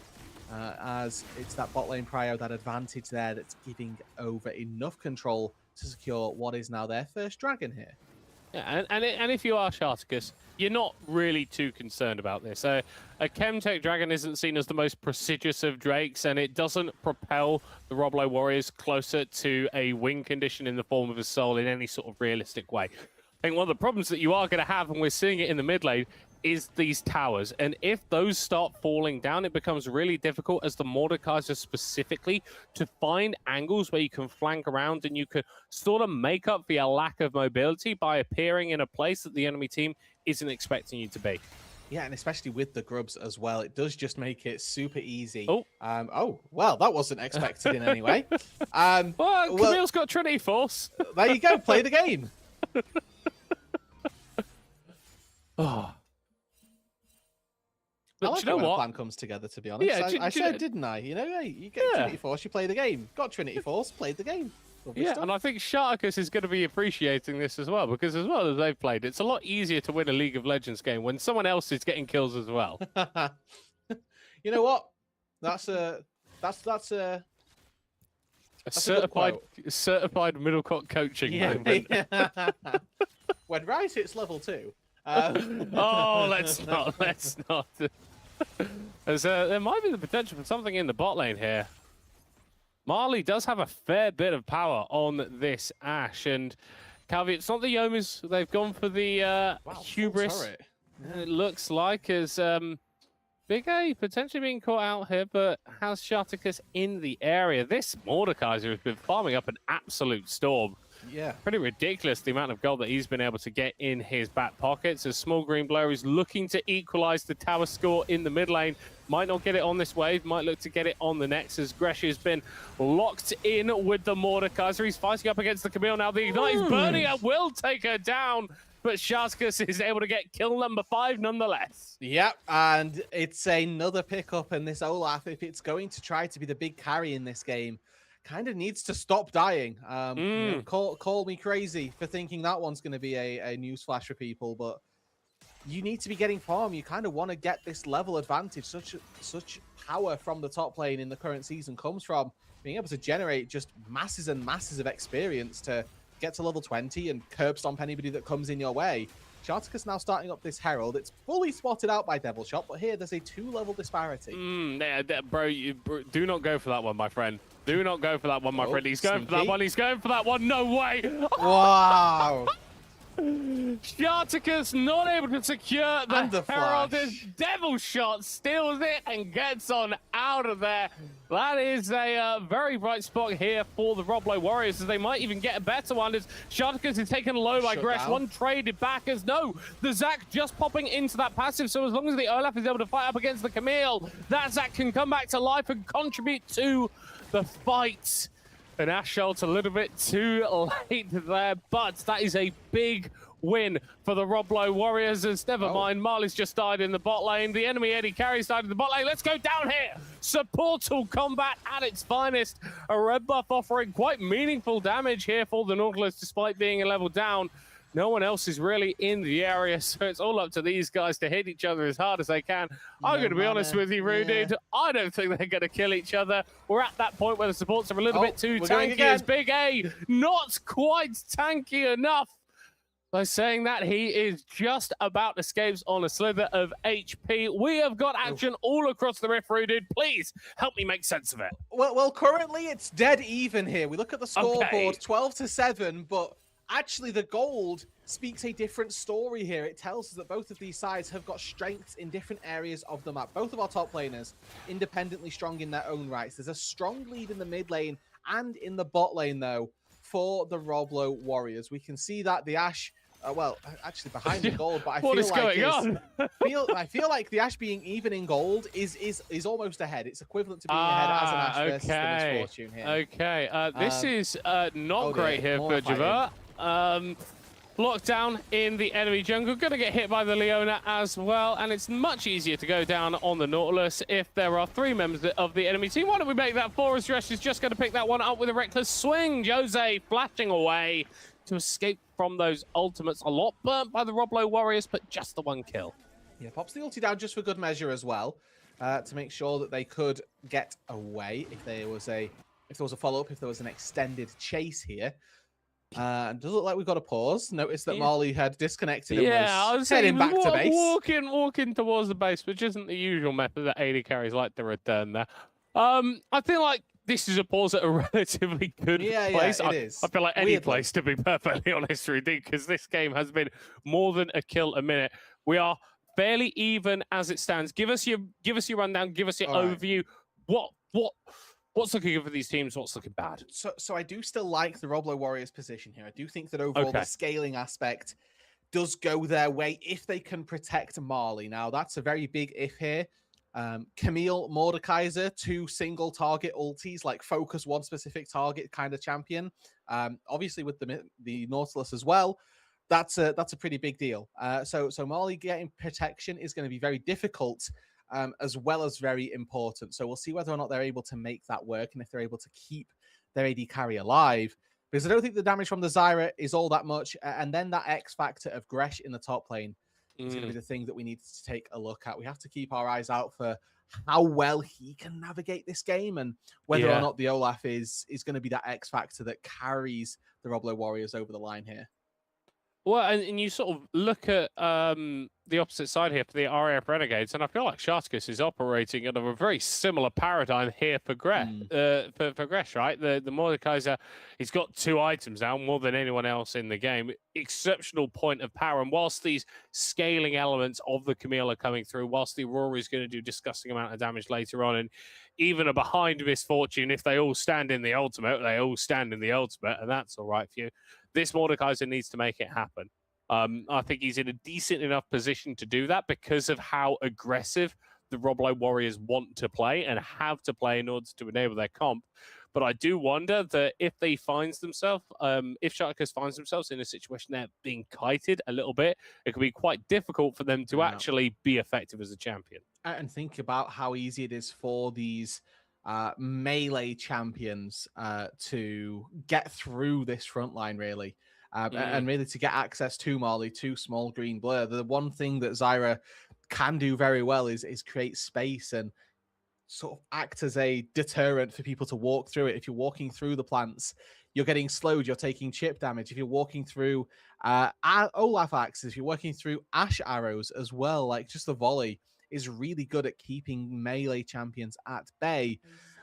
As it's that bot lane prio, that advantage there that's giving over enough control to secure what is now their first dragon here. Yeah, and if you are Sharticus, you're not really too concerned about this. A Chemtech dragon isn't seen as the most prestigious of drakes, and it doesn't propel the Roblo Warriors closer to a win condition in the form of a soul in any sort of realistic way. I think one of the problems that you are going to have, and we're seeing it in the mid lane, is these towers. And if those start falling down, it becomes really difficult as the Mordekaiser specifically to find angles where you can flank around and you can sort of make up for your lack of mobility by appearing in a place that the enemy team isn't expecting you to be. Yeah, and especially with the grubs as well, it does just make it super easy. Oh, well, that wasn't expected in any way. Well, Camille's got Trinity Force. There you go, play the game. Oh. I But like do you know it when a what? plan comes together, to be honest. Yeah, I said, didn't I? You know, hey, you get Yeah. Trinity Force, you play the game. Got Trinity Force, played the game. Lovely Yeah, stuff. and I think Sharkus is going to be appreciating this as well, because as well as they've played, it's a lot easier to win a League of Legends game when someone else is getting kills as well. You know what? That's a certified middlecock coaching moment. Yeah. When Rice hits level 2. Oh, let's not. There might be the potential for something in the bot lane here. Marley does have a fair bit of power on this Ashe, and Calvi, it's not the Yomis. They've gone for the hubris. It looks like as Big A potentially being caught out here, but has Sharticus in the area. This Mordekaiser has been farming up an absolute storm. Yeah. Pretty ridiculous the amount of gold that he's been able to get in his back pockets. As Small Green Blower is looking to equalize the tower score in the mid lane. Might not get it on this wave, might look to get it on the next, as Gresh has been locked in with the Mordekaiser. He's fighting up against the Camille now. The Ignite is burning and will take her down, but Sharticus is able to get kill number 5 nonetheless. Yep, and it's another pickup, and this Olaf, if it's going to try to be the big carry in this game, kind of needs to stop dying. You know, call me crazy for thinking that one's going to be a newsflash for people, but you need to be getting farm. You kind of want to get this level advantage. Such power from the top lane in the current season comes from being able to generate just masses and masses of experience to get to level 20 and curb stomp anybody that comes in your way. Sharticus now starting up this Herald. It's fully spotted out by Devil Shot, but here there's a 2-level disparity. Bro, do not go for that one, my friend. Do not go for that one, my friend. He's going for that one. He's going for that one. No way. Wow. Sharticus not able to secure the Herald. Devil Shot steals it and gets on out of there. That is a very bright spot here for the Roblo Warriors, as they might even get a better one, as Sharticus is taken low by Gresh. One traded back, as no, the Zac just popping into that passive, so as long as the Olaf is able to fight up against the Camille, that Zac can come back to life and contribute to the fight. And Ashe ult a little bit too late there, but that is a big win for the Roblo Warriors, as never mind, Marley's just died in the bot lane. The enemy Eddie Carey's died in the bot lane. Let's go down here. Supportal combat at its finest. A red buff offering quite meaningful damage here for the Nautilus, despite being a level down. No one else is really in the area, so it's all up to these guys to hit each other as hard as they can. I'm going to be honest with you, Rude. I don't think they're going to kill each other. We're at that point where the supports are a little bit too tanky, as Big A not quite tanky enough. By saying that, he is just about escapes on a slither of HP. We have got action all across the rift, Rude. Please help me make sense of it. Well, currently it's dead even here. We look at the scoreboard, 12-7, but actually the gold speaks a different story here. It tells us that both of these sides have got strengths in different areas of the map. Both of our top laners independently strong in their own rights. There's a strong lead in the mid lane and in the bot lane, though, for the Roblo Warriors. We can see that the Ashe, well, actually behind the gold, but I what feel is going on? I feel like the Ashe being even in gold is almost ahead. It's equivalent to being ahead as an Ashe versus the Misfortune here. Okay, this is not great here for Javert. Lockdown in the enemy jungle, gonna get hit by the Leona as well, and it's much easier to go down on the Nautilus if there are 3 members of the enemy team. Why don't we make that 4, as Dresh is just gonna pick that one up with a reckless swing. Jose flashing away to escape from those ultimates. A lot burnt by the Roblo Warriors, but just the 1 kill. Yeah, pops the ulti down just for good measure as well, to make sure that they could get away if there was a follow-up, if there was an extended chase here. Does it look like we've got a pause? Notice that Marley had disconnected and was heading back to base. Walking towards the base, which isn't the usual method that AD carries like to return there. I feel like this is a pause at a relatively good place. Yeah, it is. I feel like any place, to be perfectly honest, Rudy, because this game has been more than a kill a minute. We are fairly even as it stands. Give us your rundown. Give us your overview. What's looking good for these teams? What's looking bad? So I do still like the Roblo Warriors' position here. I do think that overall the scaling aspect does go their way if they can protect Marley. Now, that's a very big if here. Camille, Mordekaiser, 2 single target ultis, like focus one specific target kind of champion. Obviously with the Nautilus as well, that's a pretty big deal. So Marley getting protection is going to be very difficult. as well as very important. So we'll see whether or not they're able to make that work and if they're able to keep their AD carry alive. Because I don't think the damage from the Zyra is all that much. And then that X factor of Gresh in the top lane is going to be the thing that we need to take a look at. We have to keep our eyes out for how well he can navigate this game and whether or not the Olaf is going to be that X factor that carries the Roblo Warriors over the line here. Well, and you sort of look at the opposite side here for the RAF Renegades, and I feel like Sharkus is operating under a very similar paradigm here for Gresh, right? The Mordekaiser, he's got 2 items now, more than anyone else in the game. Exceptional point of power, and whilst these scaling elements of the Camille are coming through, whilst the Aurora is going to do disgusting amount of damage later on, and even a behind Misfortune, if they all stand in the ultimate, they all stand in the ultimate, and that's all right for you. This Mordekaiser needs to make it happen. I think he's in a decent enough position to do that because of how aggressive the Roblo Warriors want to play and have to play in order to enable their comp. But I do wonder that if they finds themselves, if Sharkus finds themselves in a situation they're being kited a little bit, it could be quite difficult for them to actually be effective as a champion. And think about how easy it is for these melee champions to get through this front line, really. And really to get access to Marley, to small green blur. The one thing that Zyra can do very well is create space and sort of act as a deterrent for people to walk through it. If you're walking through the plants, you're getting slowed, you're taking chip damage. If you're walking through Olaf axes, if you're working through Ash arrows as well, like just the volley is really good at keeping melee champions at bay,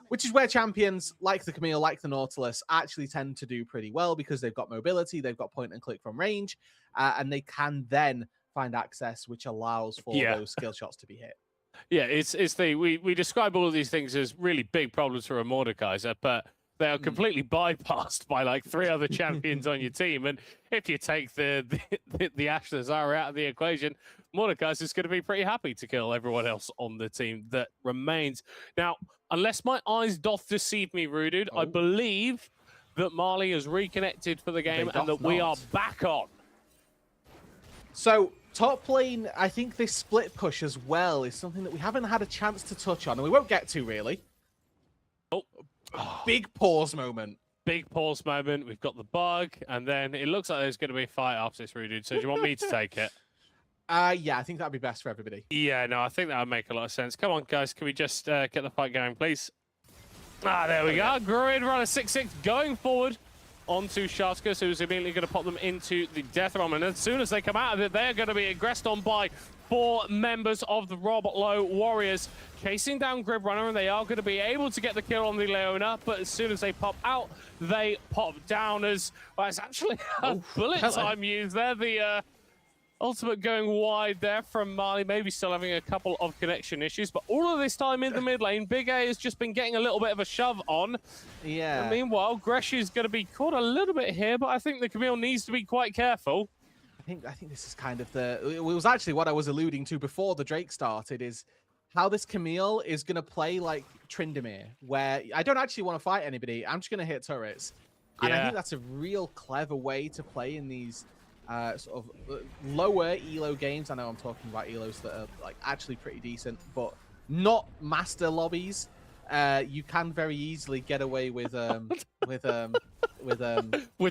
which is where champions like the Camille, like the Nautilus, actually tend to do pretty well because they've got mobility, they've got point and click from range, and they can then find access, which allows for those skill shots to be hit. Yeah, we describe all of these things as really big problems for a Mordekaiser, but they are completely bypassed by like 3 other champions on your team. And if you take the Ash the Zyra out of the equation, Mordekaiser is going to be pretty happy to kill everyone else on the team that remains. Now, unless my eyes doth deceive me, Rudude, I believe that Marley is reconnected for the game and that we are back on. So top lane, I think this split push as well is something that we haven't had a chance to touch on, and we won't get to really. Big pause moment. Big pause moment. We've got the bug, and then it looks like there's going to be a fight after this, Rudude. So do you want me to take it? Yeah, I think that'd be best for everybody. Yeah, no, I think that would make a lot of sense. Come on, guys. Can we just get the fight going, please? There we go. Grid runner 6-6 going forward onto Sharkus, who's immediately going to pop them into the death realm. And as soon as they come out of it, they're going to be aggressed on by 4 members of the Roblo Warriors, chasing down Grid Runner, and they are going to be able to get the kill on the Leona, but as soon as they pop out, they pop down as, well, it's actually a bullet time used there. The ultimate going wide there from Marley, maybe still having a couple of connection issues, but all of this time in the mid lane, Big A has just been getting a little bit of a shove on. Yeah. And meanwhile, Gresh is going to be caught a little bit here, but I think the Camille needs to be quite careful. I think this is kind of it was actually what I was alluding to before the Drake started, is how this Camille is going to play like Tryndamere, where I don't actually want to fight anybody. I'm just going to hit turrets. And I think that's a real clever way to play in these sort of lower elo games. I know I'm talking about elos that are like actually pretty decent, but not master lobbies. You can very easily get away with that.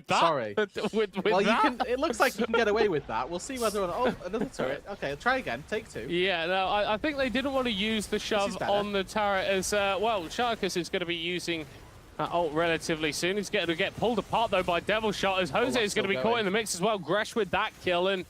Sorry. Well, you can. It looks like you can get away with that. We'll see whether or not. Oh, another turret. Okay, try again. Take 2. Yeah, no, I think they didn't want to use the shove on the turret as well. Sharkus is going to be using ult relatively soon. He's going to get pulled apart though by Devil Shot as Jose is going to be caught in the mix as well. Gresh with that kill, and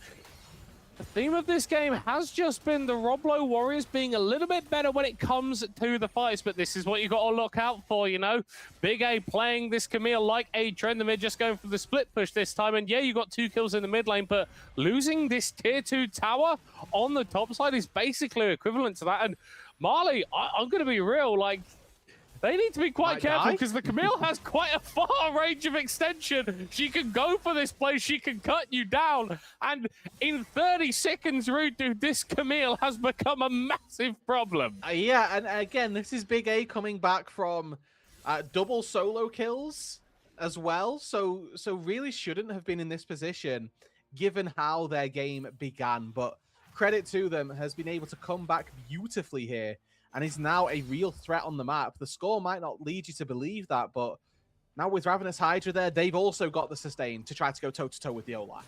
the theme of this game has just been the Roblo Warriors being a little bit better when it comes to the fights, but this is what you got to look out for, you know. Big A playing this Camille like a Tryndamere, just going for the split push this time, and yeah, you got 2 kills in the mid lane, but losing this tier 2 tower on the top side is basically equivalent to that. And Marley, I'm going to be real, like, they need to be quite careful because the Camille has quite a far range of extension. She can go for this play, she can cut you down. And in 30 seconds, Rudude, this Camille has become a massive problem. Yeah, and again, this is Big A coming back from double solo kills as well. So really shouldn't have been in this position given how their game began. But credit to them, has been able to come back beautifully here and is now a real threat on the map. The score might not lead you to believe that, but now with Ravenous Hydra there, they've also got the sustain to try to go toe-to-toe with the Olaf.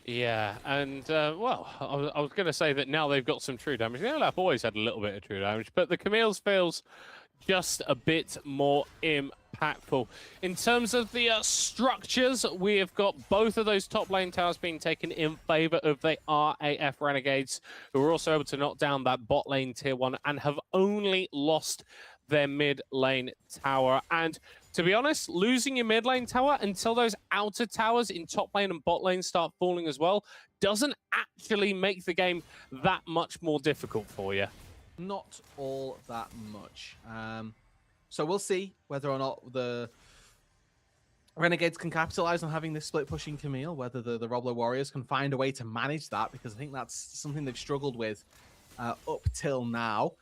Yeah, and, well, I was going to say that now they've got some true damage. The Olaf always had a little bit of true damage, but the Camille's feels just a bit more impactful. In terms of the structures, we have got both of those top lane towers being taken in favor of the RAF Renegades, who were also able to knock down that bot lane tier 1 and have only lost their mid lane tower. And to be honest, losing your mid lane tower until those outer towers in top lane and bot lane start falling as well doesn't actually make the game that much more difficult for you. Not all that much. So we'll see whether or not the Renegades can capitalize on having this split pushing Camille, whether the Roblo Warriors can find a way to manage that, because I think that's something they've struggled with up till now.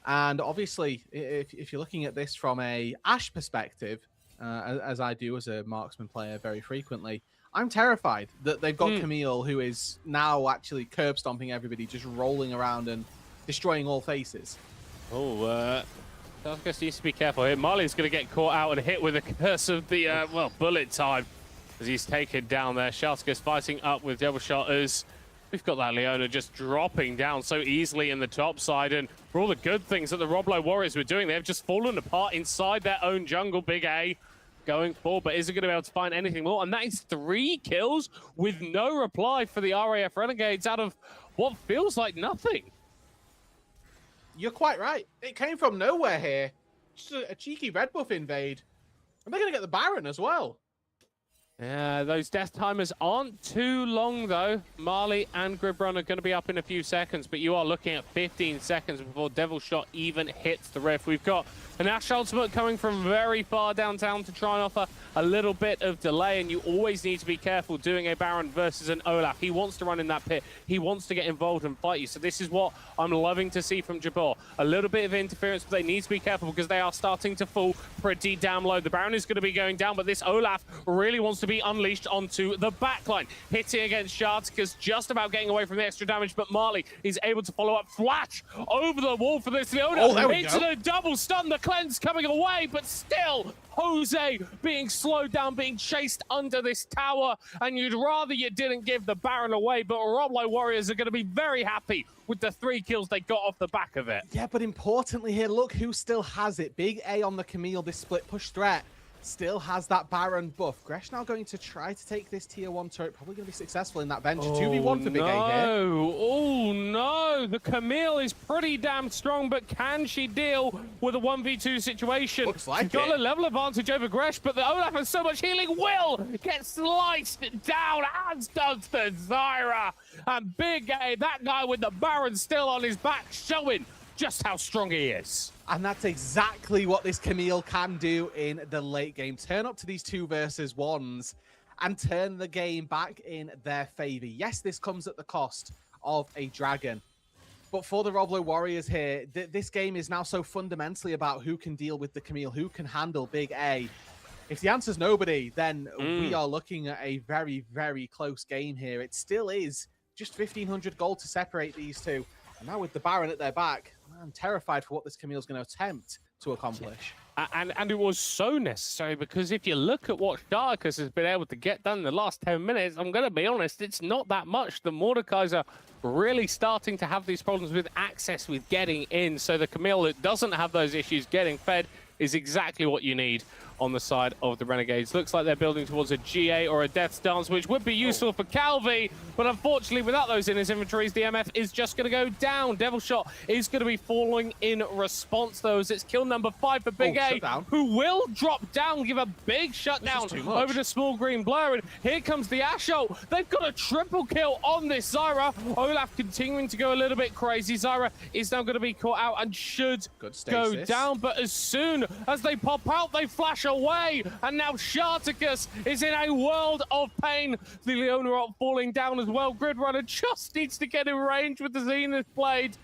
And obviously, if you're looking at this from a Ashe perspective, as I do as a marksman player very frequently, I'm terrified that they've got Camille, who is now actually curb stomping everybody, just rolling around and destroying all faces. Oh, Shartikus needs to be careful here. Marley's going to get caught out and hit with a curse of the, well, bullet time as he's taken down there. Shartikus fighting up with Devil Shot as we've got that Leona just dropping down so easily in the top side. And for all the good things that the Roblo Warriors were doing, they've just fallen apart inside their own jungle. Big A going forward, but isn't going to be able to find anything more. And that is 3 kills with no reply for the RAF Renegades out of what feels like nothing. You're quite right. It came from nowhere here. Just a cheeky red buff invade. And they're going to get the Baron as well. Yeah, those death timers aren't too long, though. Marley and Gribrun are going to be up in a few seconds, but you are looking at 15 seconds before Devil Shot even hits the rift. We've got an Ashe ultimate coming from very far downtown to try and offer a little bit of delay, and you always need to be careful doing a Baron versus an Olaf. He wants to run in that pit. He wants to get involved and fight you, so this is what I'm loving to see from Jabor. A little bit of interference, but they need to be careful because they are starting to fall pretty damn low. The Baron is going to be going down, but this Olaf really wants to be unleashed onto the backline. Hitting against Shartikus, just about getting away from the extra damage, but Marley is able to follow up. Flash over the wall for this Leona. Oh, there we into go. the double stun. The cleanse coming away, but still Jose being slowed down, being chased under this tower, and you'd rather you didn't give the Baron away, but Roblo Warriors are going to be very happy with the 3 kills they got off the back of it. Yeah, but importantly here, look who still has it. Big A on the Camille, this split push threat. Still has that Baron buff. Gresh now going to try to take this tier 1 turret. Probably going to be successful in that bench. 2v1 for Big A here. Oh no, the Camille is pretty damn strong, but can she deal with a 1v2 situation? Looks like She's got it. a level advantage over Gresh, but the Olaf has so much healing. Will get sliced down, as does the Zyra. And Big A, that guy with the Baron still on his back, showing just how strong he is. And that's exactly what this Camille can do in the late game. Turn up to these 2 versus 1s and turn the game back in their favor. Yes, this comes at the cost of a dragon. But for the Roblo Warriors here, this game is now so fundamentally about who can deal with the Camille, who can handle Big A. If the answer's nobody, then we are looking at a very, very close game here. It still is just 1,500 gold to separate these two. And now with the Baron at their back, I'm terrified for what this Camille's going to attempt to accomplish. And it was so necessary, because if you look at what Shartikus has been able to get done in the last 10 minutes, I'm going to be honest, it's not that much. The Mordekaiser are really starting to have these problems with access, with getting in. So the Camille that doesn't have those issues getting fed is exactly what you need on the side of the Renegades. Looks like they're building towards a GA or a Death Stance, which would be useful for Calvi, but unfortunately without those in his inventories, the MF is just going to go down. Devil Shot is going to be falling in response, though, as it's kill number 5 for Big A, who will drop down, give a big shutdown over to Small Green Blur, and here comes the Ashe ult. They've got a triple kill on this Zyra. Olaf continuing to go a little bit crazy. Zyra is now going to be caught out and should go down, but as soon as they pop out, they flash away, and now Shartikus is in a world of pain. The Leona ult falling down as well. Grid Runner just needs to get in range with the Zenith Blade.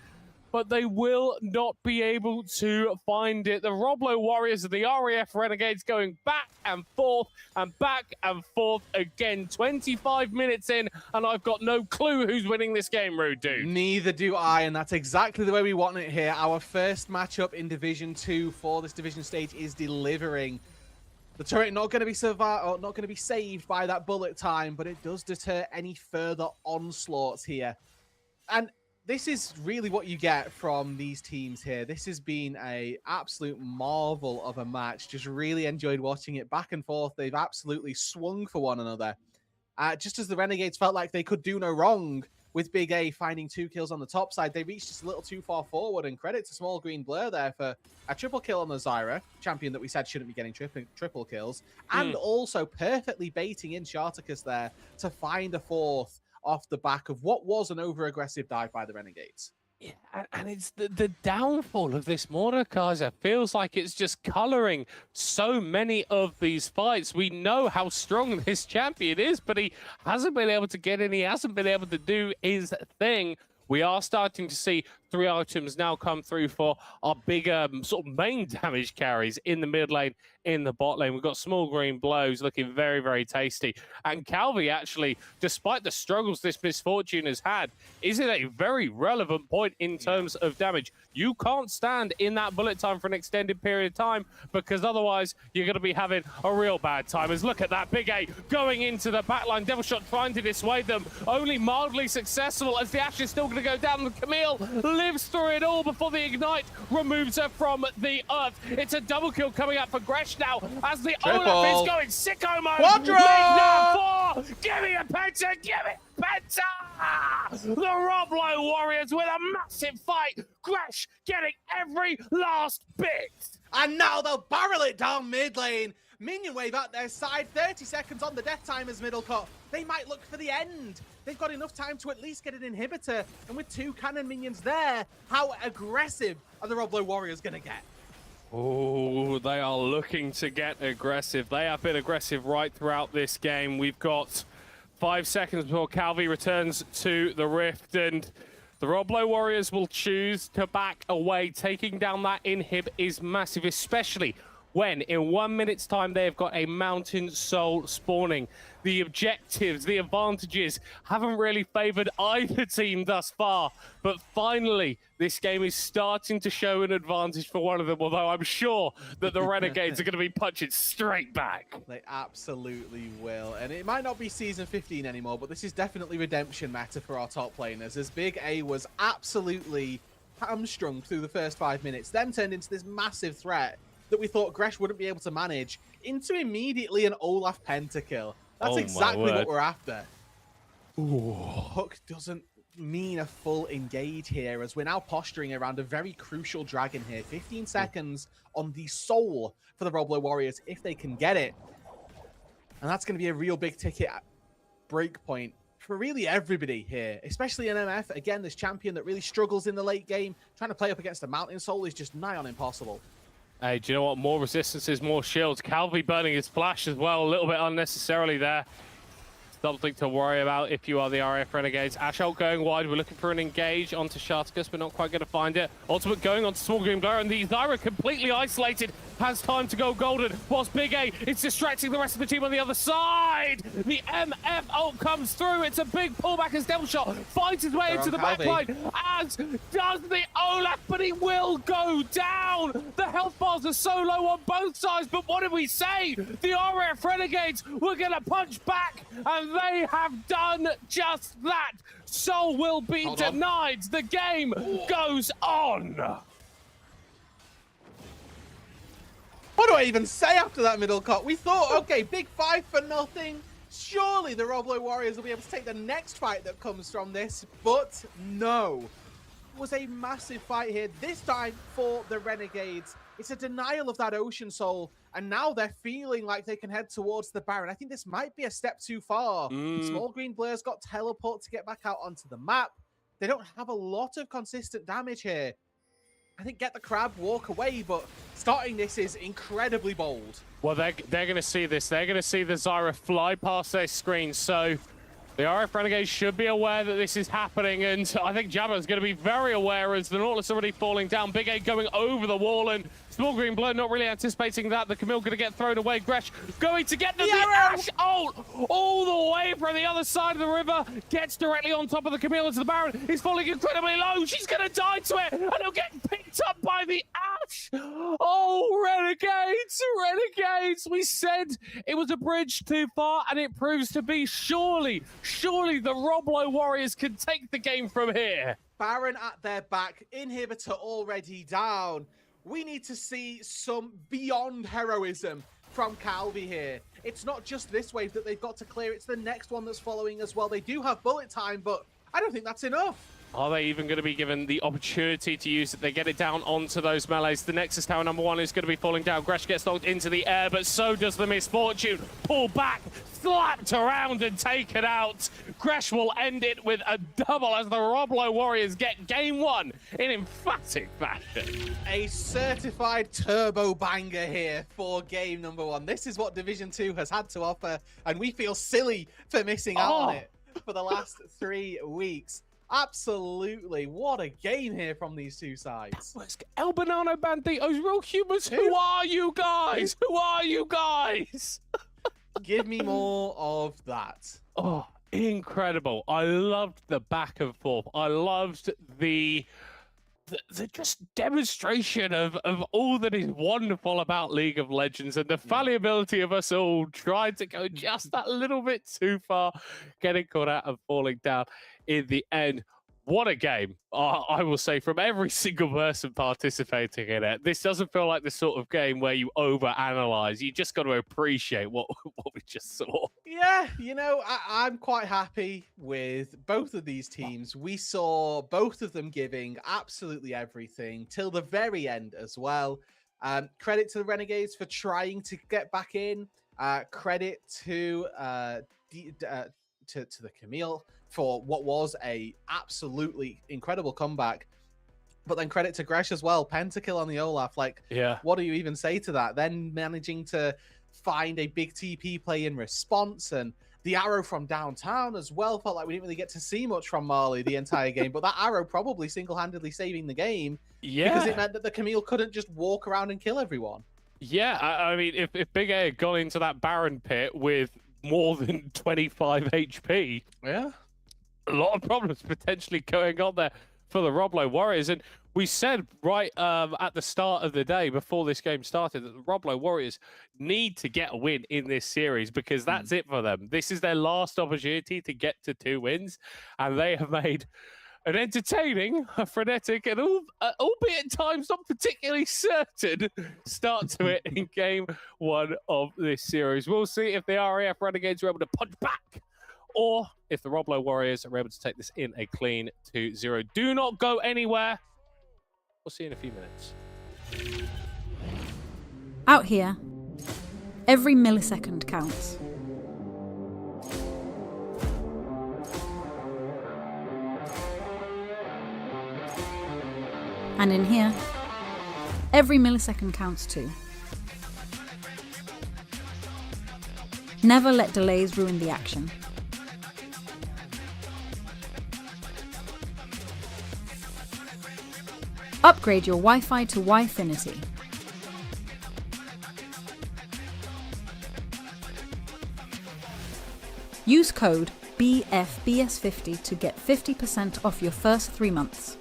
but they will not be able to find it. The Roblo Warriors of the RAF Renegades going back and forth again. 25 minutes in, and I've got no clue who's winning this game, Rude Dude. Neither do I, and that's exactly the way we want it here. Our first matchup in Division 2 for this division stage is delivering. The turret not going to be not going to be saved by that bullet time, but it does deter any further onslaughts here. And this is really what you get from these teams here. This has been an absolute marvel of a match. Just really enjoyed watching it back and forth. They've absolutely swung for one another. Just as the Renegades felt like they could do no wrong with Big A finding 2 kills on the top side, they reached just a little too far forward, and credit to Small Green Blur there for a triple kill on the Zyra, champion that we said shouldn't be getting triple kills, and also perfectly baiting in Sharticus there to find a 4th off the back of what was an over-aggressive dive by the Renegades. Yeah, and it's the downfall of this Mordekaiser. Feels like it's just coloring so many of these fights. We know how strong this champion is, but he hasn't been able to get in. He hasn't been able to do his thing. We are starting to see 3 items now come through for our bigger sort of main damage carries in the mid lane, in the bot lane. We've got Small Green Blows looking very, very tasty. And Calvi actually, despite the struggles this Misfortune has had, is at a very relevant point in terms of damage. You can't stand in that bullet time for an extended period of time, because otherwise you're going to be having a real bad time. As look at that, Big A going into the backline. Devil Shot trying to dissuade them, only mildly successful, as the Ashe is still going to go down. The Camille lives through it all before the Ignite removes her from the earth. It's a double kill coming up for Gresh now, as the Olaf is going sicko mode. Quadra! Give me a penta! Give me a penta! The Roblo Warriors with a massive fight. Gresh getting every last bit. And now they'll barrel it down mid lane. Minion wave at their side, 30 seconds on the death timers middle cut. They might look for the end. They've got enough time to at least get an inhibitor. And with 2 cannon minions there, how aggressive are the Roblo Warriors going to get? Oh, they are looking to get aggressive. They have been aggressive right throughout this game. We've got 5 seconds before Calvi returns to the Rift, and the Roblo Warriors will choose to back away. Taking down that inhib is massive, especially when in 1 minute's time they've got a Mountain Soul spawning. The objectives, the advantages haven't really favored either team thus far, but finally this game is starting to show an advantage for one of them, although I'm sure that the Renegades are going to be punching straight back. They absolutely will, and it might not be Season 15 anymore, but this is definitely redemption matter for our top laners, as Big A was absolutely hamstrung through the first 5 minutes, then turned into this massive threat that we thought Gresh wouldn't be able to manage, into immediately an Olaf pentakill. That's exactly what we're after. Ooh. Hook doesn't mean a full engage here, as we're now posturing around a very crucial dragon here. 15 seconds on the soul for the Roblo Warriors if they can get it. And that's going to be a real big ticket break point for really everybody here, especially in MF. Again, this champion that really struggles in the late game, trying to play up against the Mountain Soul is just nigh on impossible. Hey, do you know what? More resistances, more shields. Calvi burning his flash as well, a little bit unnecessarily there. Something to worry about if you are the RF Renegades. Ashe ult going wide. We're looking for an engage onto Sharticus, but not quite going to find it. Ultimate going on to Small Green Blur, and the Zyra completely isolated. Has time to go golden, whilst Big A is distracting the rest of the team on the other side. The MF ult comes through. It's a big pullback as Devil Shot finds his way into the backline, as does the Olaf, but he will go down. The health bars are so low on both sides, but what did we say? The RF Renegades were going to punch back, and they have done just that. Soul will be denied. The game goes on. What do I even say after that middle cut? We thought, okay, big 5 for nothing. Surely the Roblo Warriors will be able to take the next fight that comes from this, but no. It was a massive fight here, this time for the Renegades. It's a denial of that Ocean Soul, and now they're feeling like they can head towards the Baron. I think this might be a step too far. Small Green Blur's got teleport to get back out onto the map. They don't have a lot of consistent damage here. I think get the crab, walk away, but starting this is incredibly bold. Well, they're going to see this. They're going to see the Zyra fly past their screen, so The RF Renegades should be aware that this is happening, and I think Jabba's going to be very aware as the Nautilus already falling down. Big A going over the wall, and Small Green Blood not really anticipating that. The Camille going to get thrown away. Gresh going to get the Ash ult all the way from the other side of the river. Gets directly on top of the Camille into the Baron. He's falling incredibly low. She's going to die to it, and he'll get picked up by the Ash. Oh, Renegades, Renegades. We said it was a bridge too far, and it proves to be. Surely the Roblo Warriors can take the game from here. Baron at their back, inhibitor already down. We need to see some beyond heroism from Calvi here. It's not just this wave that they've got to clear, it's the next one that's following as well. They do have bullet time, but I don't think that's enough. Are they even going to be given the opportunity to use it? They get it down onto those melees. The Nexus Tower #1 is going to be falling down. Gresh gets knocked into the air, but so does the Misfortune. Pull back, slapped around and taken out. Gresh will end it with a double as the Roblo Warriors get game 1 in emphatic fashion. A certified turbo banger here for game #1. This is what Division 2 has had to offer, and we feel silly for missing out on it for the last 3 weeks. Absolutely. What a game here from these two sides. El Banano Banditos, real humans. Who are you guys? Who are you guys? Give me more of that. Oh, incredible. I loved the back and forth. I loved the just demonstration of all that is wonderful about League of Legends and the fallibility of us all trying to go just that little bit too far, getting caught out and falling down in the end. What a game, I will say, from every single person participating in it. This doesn't feel like the sort of game where you overanalyze. You just got to appreciate what we just saw. Yeah, you know, I'm quite happy with both of these teams. We saw both of them giving absolutely everything till the very end as well. Credit to the Renegades for trying to get back in. Credit to the Camille for what was a absolutely incredible comeback. But then credit to Gresh as well. Pentakill on the Olaf. Like, yeah, what do you even say to that? Then managing to find a big TP play in response, and the arrow from downtown as well. Felt like we didn't really get to see much from Marley the entire game, but that arrow probably single-handedly saving the game. Yeah, because it meant that the Camille couldn't just walk around and kill everyone. Yeah, I mean, if Big A had gone into that Baron pit with more than 25 HP, yeah, a lot of problems potentially going on there for the Roblo Warriors. And we said right at the start of the day before this game started that the Roblo Warriors need to get a win in this series because that's it for them. This is their last opportunity to get to 2 wins, and they have made an entertaining, a frenetic, and albeit at times not particularly certain start to it in game 1 of this series. We'll see if the RAF Renegades are able to punch back, or if the Roblo Warriors are able to take this in a clean 2-0. Do not go anywhere. We'll see you in a few minutes. Out here, every millisecond counts. And in here, every millisecond counts too. Never let delays ruin the action. Upgrade your Wi-Fi to Wi-Finity. Use code BFBS50 to get 50% off your first 3 months.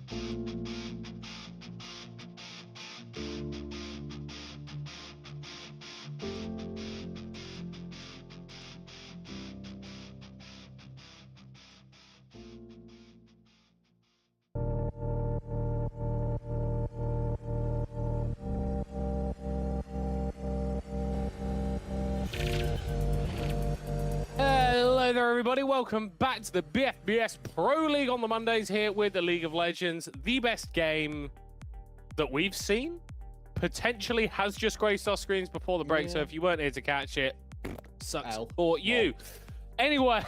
Hello there, everybody. Welcome back to the BFBS Pro League on the Mondays here with the League of Legends. The best game that we've seen potentially has just graced our screens before the break. So if you weren't here to catch it, sucks for you. Anyway,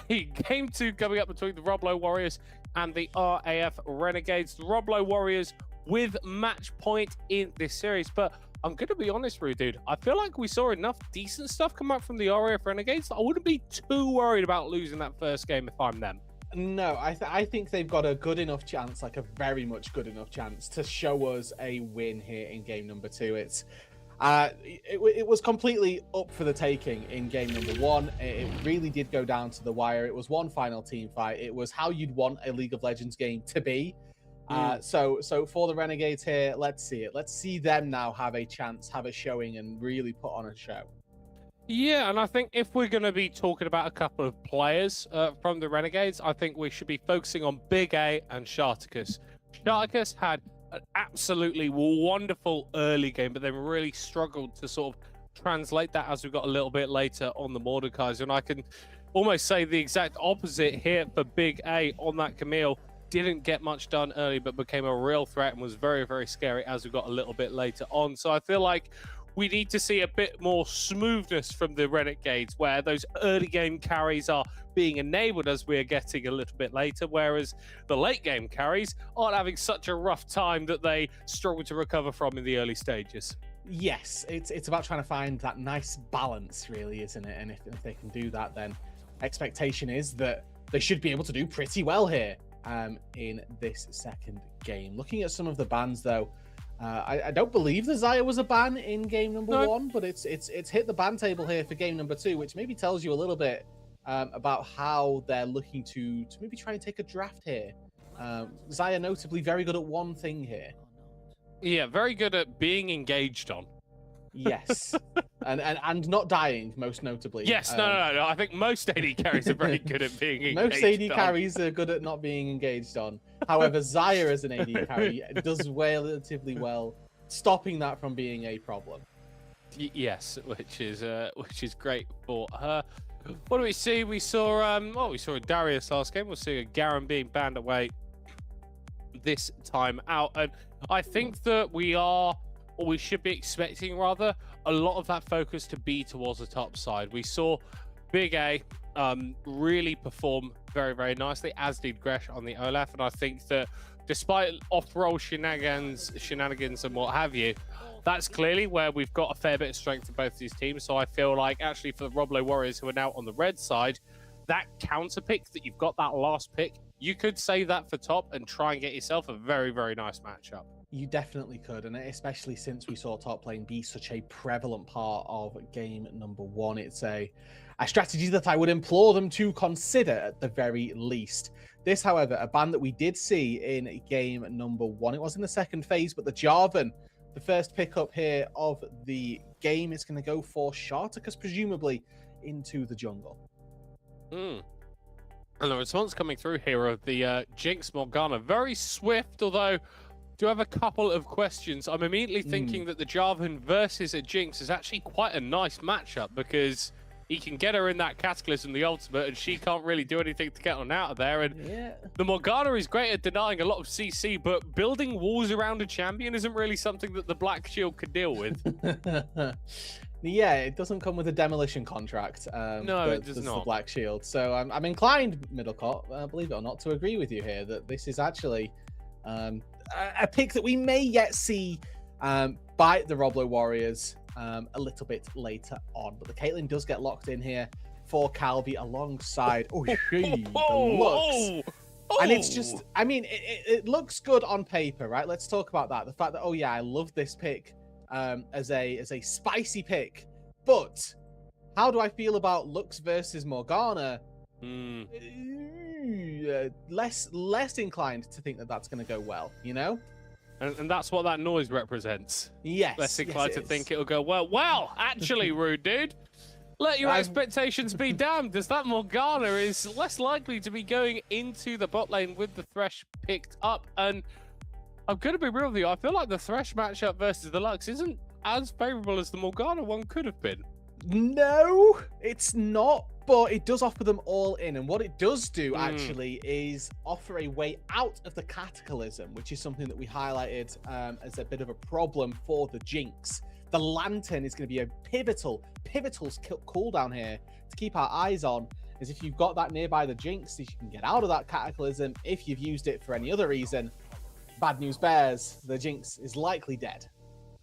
game 2 coming up between the Roblo Warriors and the RAF Renegades. The Roblo Warriors with match point in this series, but I'm going to be honest, Rue, dude. I feel like we saw enough decent stuff come out from the RAF Renegades that I wouldn't be too worried about losing that first game if I'm them. No, I think they've got a good enough chance, like a very much good enough chance to show us a win here in game number 2. It was completely up for the taking in game number 1. It really did go down to the wire. It was one final team fight. It was how you'd want a League of Legends game to be. So for the Renegades here, let's see it. Let's see them now have a chance, have a showing, and really put on a show. Yeah, and I think if we're going to be talking about a couple of players from the Renegades, I think we should be focusing on Big A and Sharticus. Sharticus had an absolutely wonderful early game, but then really struggled to sort of translate that as we got a little bit later on the Mordekaiser. And I can almost say the exact opposite here for Big A on that Camille. Didn't get much done early, but became a real threat and was very, very scary as we got a little bit later on. So I feel like we need to see a bit more smoothness from the Renegades, where those early game carries are being enabled as we're getting a little bit later, whereas the late game carries aren't having such a rough time that they struggle to recover from in the early stages. Yes, it's about trying to find that nice balance, really, isn't it? And if they can do that, then expectation is that they should be able to do pretty well here. In this second game. Looking at some of the bans, though, I don't believe the Xayah was a ban in game number 1, but it's hit the ban table here for game number 2, which maybe tells you a little bit about how they're looking to maybe try and take a draft here. Xayah notably very good at one thing here. Yeah, very good at being engaged on. Yes, and not dying, most notably. Yes, no. I think most AD carries are very good at being engaged most AD carries are good at not being engaged on. However, Xayah as an AD carry does relatively well, stopping that from being a problem. Yes, which is great for her. What do we see? We saw we saw a Darius last game. We'll see a Garen being banned away this time out, and I think that we should be expecting rather a lot of that focus to be towards the top side. We saw Big A really perform very, very nicely, as did Gresh on the Olaf, and I think that despite off-roll shenanigans and what have you, that's clearly where we've got a fair bit of strength in both these teams. So I feel like actually for the Roblo Warriors who are now on the red side, that counter pick that you've got, that last pick, you could save that for top and try and get yourself a very, very nice matchup. You definitely could, and especially since we saw top lane be such a prevalent part of game number 1, it's a strategy that I would implore them to consider at the very least. This, however, a ban that we did see in game number 1. It was in the second phase, but the Jarvan, the first pickup here of the game, is going to go for Sharticus, presumably into the jungle. And the response coming through here of the Jinx Morgana, very swift, although do have a couple of questions. I'm immediately thinking that the Jarvan versus a Jinx is actually quite a nice matchup, because he can get her in that Cataclysm, the ultimate, and she can't really do anything to get on out of there. And the Morgana is great at denying a lot of CC, but building walls around a champion isn't really something that the Black Shield could deal with. Yeah, it doesn't come with a demolition contract. No, it does not. The Black Shield. So I'm inclined, Middlecott, believe it or not, to agree with you here that this is actually a pick that we may yet see bite the Roblo Warriors a little bit later on. But the Caitlyn does get locked in here for Calvi alongside the looks. And it's just, I mean, it looks good on paper, right? Let's talk about that. The fact that, I love this pick as a spicy pick. But how do I feel about Lux versus Morgana? less inclined to think that that's going to go well, you know? And that's what that noise represents. Yes. Less inclined to is. think it'll go well. Well, actually, rude dude. Let your expectations be damned, as that Morgana is less likely to be going into the bot lane with the Thresh picked up. And I'm going to be real with you, I feel like the Thresh matchup versus the Lux isn't as favorable as the Morgana one could have been. No, it's not, but it does offer them all in. And what it does do, actually, is offer a way out of the Cataclysm, which is something that we highlighted as a bit of a problem for the Jinx. The Lantern is going to be a pivotal cooldown here to keep our eyes on, as if you've got that nearby the Jinx, you can get out of that Cataclysm. If you've used it for any other reason, bad news bears, the Jinx is likely dead.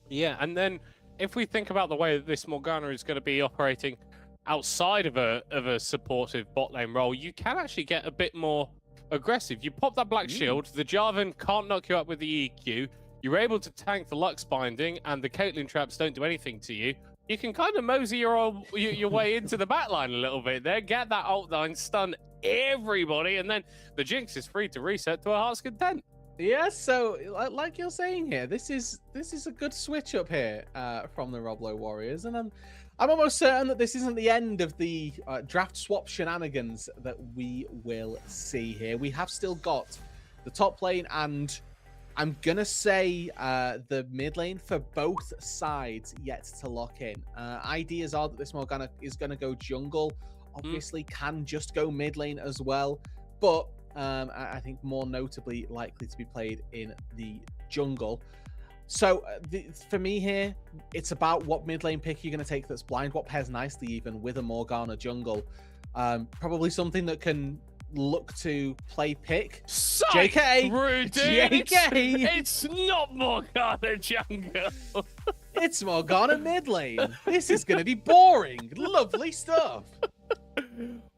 Yeah, and then if we think about the way that this Morgana is going to be operating outside of a supportive bot lane role, you can actually get a bit more aggressive. You pop that Black Shield, the Jarvan can't knock you up with the EQ, you're able to tank the Lux binding, and the Caitlyn traps don't do anything to you. You can kind of mosey your way into the backline a little bit there, get that ult line, stun everybody, and then the Jinx is free to reset to a heart's content. Yeah, so like you're saying here, this is a good switch up here from the Roblo Warriors, and I'm almost certain that this isn't the end of the draft swap shenanigans that we will see here. We have still got the top lane and I'm gonna say the mid lane for both sides yet to lock in. Ideas are that this Morgana is gonna go jungle. Obviously, can just go mid lane as well, but I think more notably likely to be played in the jungle. So for me here, it's about what mid lane pick you're going to take that's blind, what pairs nicely even with a Morgana jungle. Probably something that can look to play pick. JK! Rude, JK! It's not Morgana jungle. It's Morgana mid lane. This is going to be boring. Lovely stuff.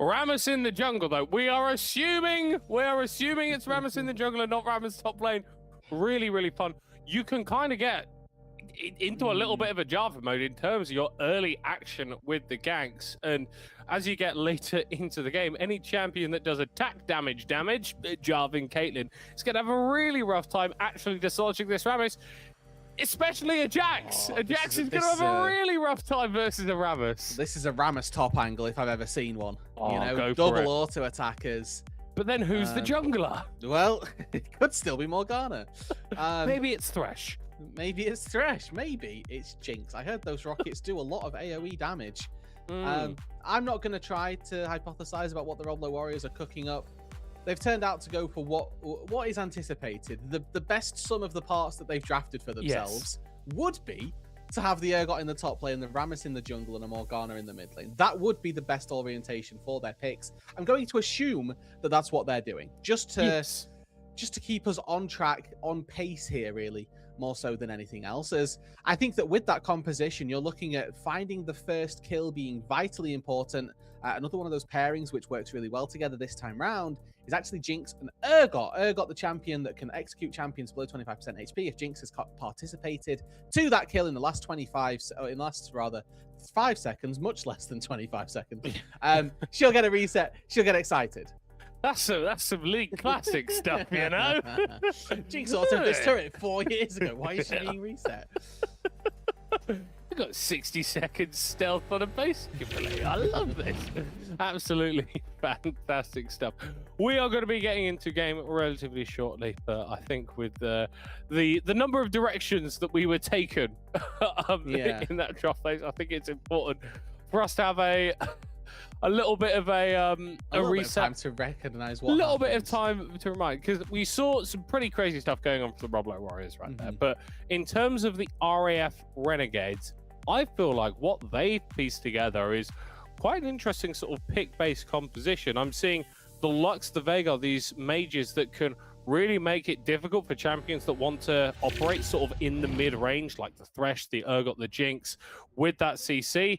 Rammus in the jungle, though. We are assuming it's Rammus in the jungle and not Rammus top lane. Really, really fun. You can kind of get into a little bit of a Java mode in terms of your early action with the ganks. And as you get later into the game, any champion that does attack damage, Jarvan, Caitlyn, is going to have a really rough time actually dislodging this Rammus. Especially a Jax. A Jax is going to have a really rough time versus a Rammus. This is a Rammus top angle if I've ever seen one. Oh, you know, double auto attackers. But then who's the jungler? Well, it could still be Morgana. Maybe it's Thresh. Maybe it's Thresh. Maybe it's Jinx. I heard those rockets do a lot of AoE damage. I'm not going to try to hypothesize about what the Roblo Warriors are cooking up. They've turned out to go for what is anticipated. The best sum of the parts that they've drafted for themselves would be to have the Urgot in the top lane, the Rammus in the jungle, and a Morgana in the mid lane. That would be the best orientation for their picks. I'm going to assume that that's what they're doing, just to keep us on track, on pace here, really, more so than anything else. As I think that with that composition, you're looking at finding the first kill being vitally important. Another one of those pairings which works really well together this time round is actually Jinx and Urgot. Urgot, the champion that can execute champions below 25% HP. If Jinx has participated to that kill in the last 5 seconds, much less than 25 seconds, she'll get a reset. She'll get excited. That's some League Classic stuff, you know? Jinx autoed this turret 4 years ago. Why is she being reset? We got 60 seconds stealth on a base ability. I love this. Absolutely fantastic stuff. We are going to be getting into game relatively shortly, but I think with the number of directions that we were taken in that draft phase, I think it's important for us to have a little bit of a reset. Bit of time to recognize what. A little bit of time to remind, because we saw some pretty crazy stuff going on for the Roblo Warriors right there. But in terms of the RAF Renegades, I feel like what they've pieced together is quite an interesting sort of pick-based composition. I'm seeing the Lux, the Veigar, these mages that can really make it difficult for champions that want to operate sort of in the mid-range, like the Thresh, the Urgot, the Jinx, with that CC.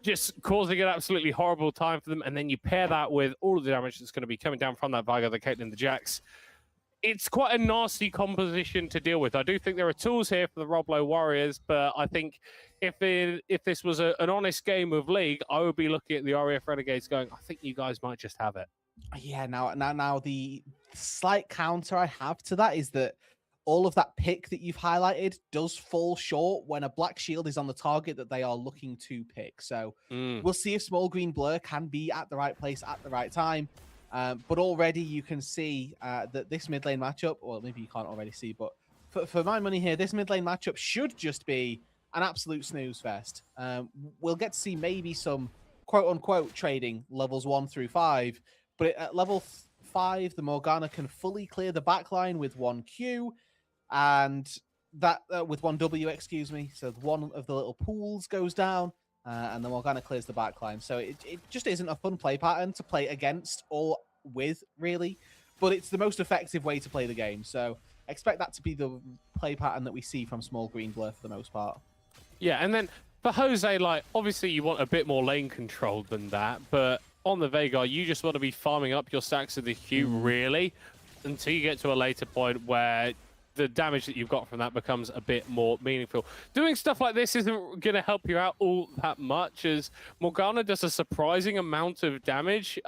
Just causing an absolutely horrible time for them. And then you pair that with all of the damage that's going to be coming down from that Veigar, the Caitlyn, the Jax. It's quite a nasty composition to deal with. I do think there are tools here for the Roblo Warriors, but I think if this was an honest game of League, I would be looking at the RAF Renegades going, I think you guys might just have it. Yeah, now the slight counter I have to that is that all of that pick that you've highlighted does fall short when a black shield is on the target that they are looking to pick. So Mm. we'll see if small green blur can be at the right place at the right time. But already you can see that this mid lane matchup, or maybe you can't already see, but for my money here, this mid lane matchup should just be an absolute snooze fest. We'll get to see maybe some quote unquote trading levels 1 through 5, but at level 5, the Morgana can fully clear the backline with 1Q and that with 1W, excuse me. So one of the little pools goes down and the Morgana clears the backline. So it just isn't a fun play pattern to play against or with, really, but it's the most effective way to play the game. So expect that to be the play pattern that we see from small green blur for the most part. Yeah, and then for Jose, like, obviously you want a bit more lane control than that, but on the Veigar, you just want to be farming up your stacks of the Q, really, until you get to a later point where the damage that you've got from that becomes a bit more meaningful. Doing stuff like this isn't going to help you out all that much, as Morgana does a surprising amount of damage